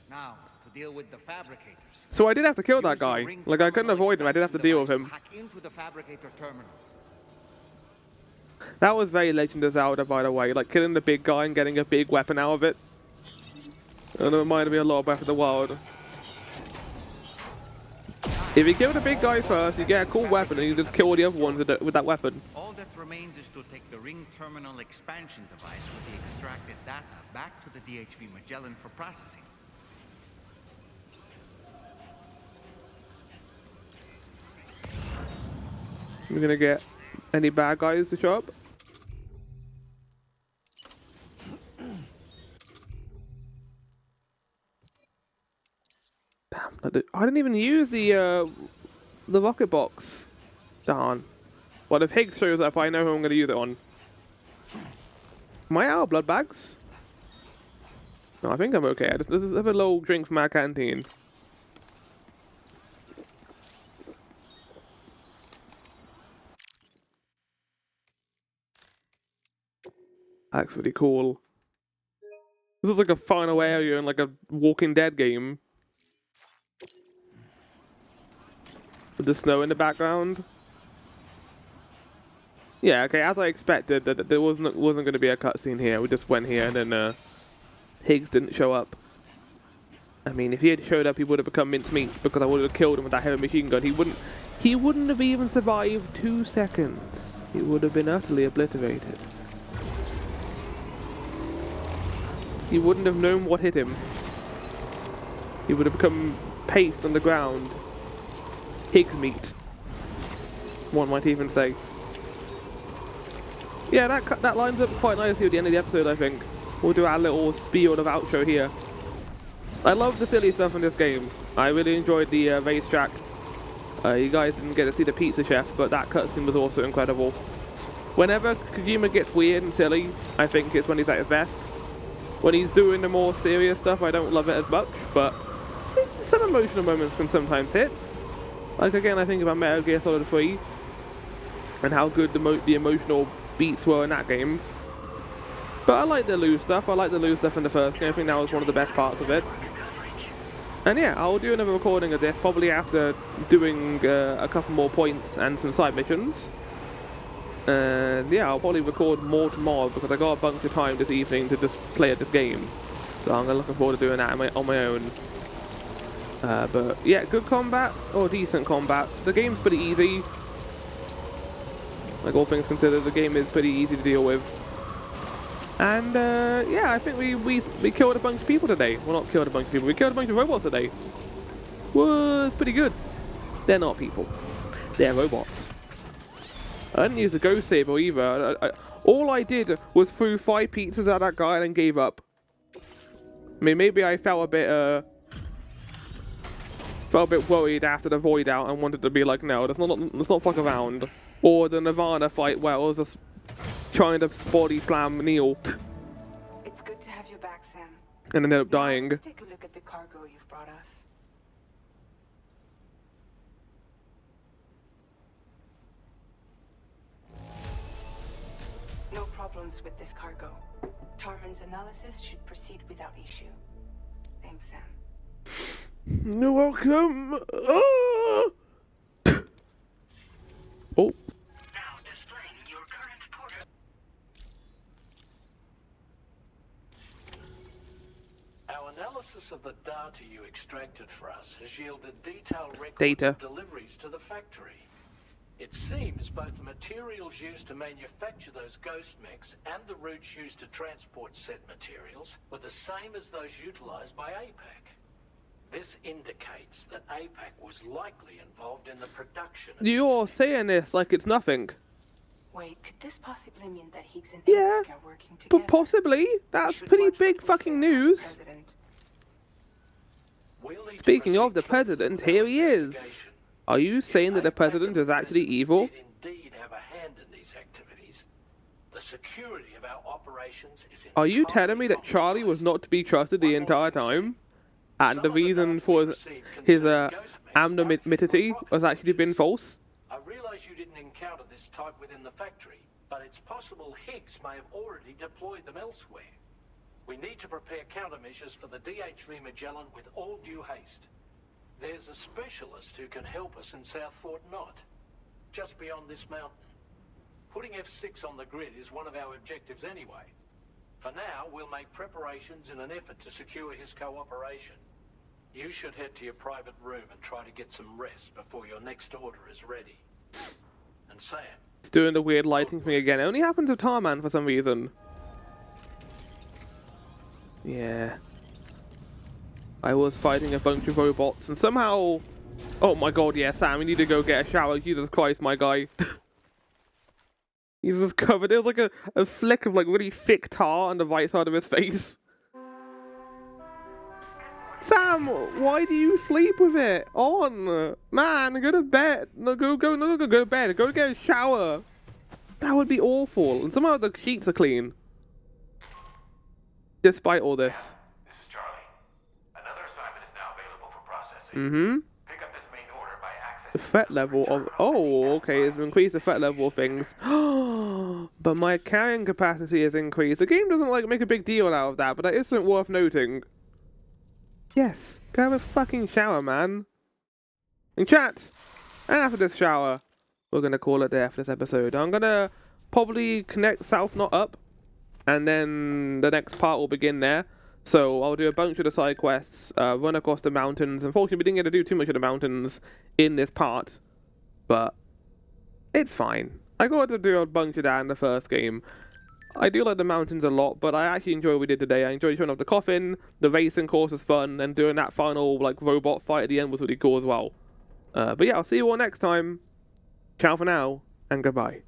Now, to deal with the fabricators. So I did have to kill that guy. Like, I couldn't avoid him. I did have to deal with him. Hack into the fabricator terminals. That was very Legend of Zelda, by the way. Like, killing the big guy and getting a big weapon out of it. And it reminded me a lot of Breath of the Wild. If you kill the big guy first, you get a cool weapon, and you just kill all the other ones with that weapon. All that remains is to take the ring terminal expansion device with the extracted data back to the DHV Magellan for processing. We're gonna get any bad guys to show up. Damn, I didn't even use the rocket box. Darn. Well, if Higgs shows up, I know who I'm gonna use it on. Am I out of blood bags? No, I think I'm okay. I just have a little drink from our canteen. That's really cool. This is like a final area in like a Walking Dead game. With the snow in the background. Yeah, okay, as I expected, that there wasn't going to be a cutscene here. We just went here and then Higgs didn't show up. I mean, if he had showed up, he would have become mincemeat because I would have killed him with that heavy machine gun. He wouldn't have even survived 2 seconds. He would have been utterly obliterated. He wouldn't have known what hit him. He would have become paste on the ground. Higgs meat, one might even say. Yeah, that lines up quite nicely with the end of the episode, I think. We'll do our little spiel of outro here. I love the silly stuff in this game. I really enjoyed the racetrack. You guys didn't get to see the pizza chef, but that cutscene was also incredible. Whenever Kojima gets weird and silly, I think it's when he's at his best. When he's doing the more serious stuff, I don't love it as much, but some emotional moments can sometimes hit. Like, again, I think about Metal Gear Solid 3 and how good the emotional beats were in that game. But I like the Deluge stuff. I like the Deluge stuff in the first game. I think that was one of the best parts of it. And yeah, I'll do another recording of this probably after doing a couple more points and some side missions. And yeah, I'll probably record more tomorrow because I got a bunch of time this evening to just play at this game. So I'm looking forward to doing that on my own. But yeah, good combat, or decent combat. The game's pretty easy. Like all things considered, the game is pretty easy to deal with. And yeah, I think we killed a bunch of people today. Well, not killed a bunch of people, we killed a bunch of robots today. was pretty good. They're not people. They're robots. I didn't use the ghost saber either. All I did was threw 5 pizzas at that guy and then gave up. I mean, maybe I felt a bit worried after the void out and wanted to be like, no, let's not fuck around. Or the Vana fight where I was just trying to body slam Neil. It's good to have you back, Sam. And ended up dying. Let's take a look at the cargo you've brought us. No problems with this cargo. Tarman's analysis should proceed without issue. Thanks, Sam. You're welcome. Oh. Oh. Our analysis of the data you extracted for us has yielded detailed records Data. of deliveries to the factory. It seems both the materials used to manufacture those ghost mechs and the routes used to transport said materials were the same as those utilized by APAC. This indicates that APAC was likely involved in the production of You're saying this like it's nothing. Wait, could this possibly mean that Higgs and Yeah, APAC are working together? but possibly. That's pretty big fucking news. Speaking of the president, here he is. Are you saying that the president is actually evil? Indeed have a hand in these activities. The security of our operations is Are you telling me that Charlie was not to be trusted the entire time? And the reason for his anonymity was actually been false? I realize you didn't encounter this type within the factory, but it's possible Higgs may have already deployed them elsewhere. We need to prepare countermeasures for the DHV Magellan with all due haste. There's a specialist who can help us in South Fort Knot, just beyond this mountain. Putting F6 on the grid is one of our objectives anyway. For now, we'll make preparations in an effort to secure his cooperation. You should head to your private room and try to get some rest before your next order is ready. And Sam... It's doing the weird lighting thing again. It only happens with Tarman for some reason. Yeah. I was fighting a bunch of robots and somehow... Oh my god, yeah, Sam, you need to go get a shower. Jesus Christ, my guy. He's just covered. There's like a flick of like really thick tar on the right side of his face. Sam, why do you sleep with it on? Man, go to bed. No, go to bed. Go get a shower. That would be awful. And somehow the sheets are clean. Despite all this. This is Charlie. Another assignment is now available for processing. Mm-hmm. Pick up this main order by accessing The threat level of... Oh, okay. It's increased the threat level of things. But my carrying capacity is increased. The game doesn't like make a big deal out of that, but that isn't worth noting. Yes. Go have a fucking shower, man. And chat. And after this shower, we're going to call it there for this episode. I'm going to probably connect South Knot up. And then the next part will begin there. So I'll do a bunch of the side quests, run across the mountains. Unfortunately, we didn't get to do too much of the mountains in this part. But it's fine. I got to do a bunch of that in the first game. I do like the mountains a lot, but I actually enjoy what we did today. I enjoyed showing off the coffin, the racing course was fun, and doing that final like robot fight at the end was really cool as well. But yeah, I'll see you all next time. Ciao for now, and goodbye.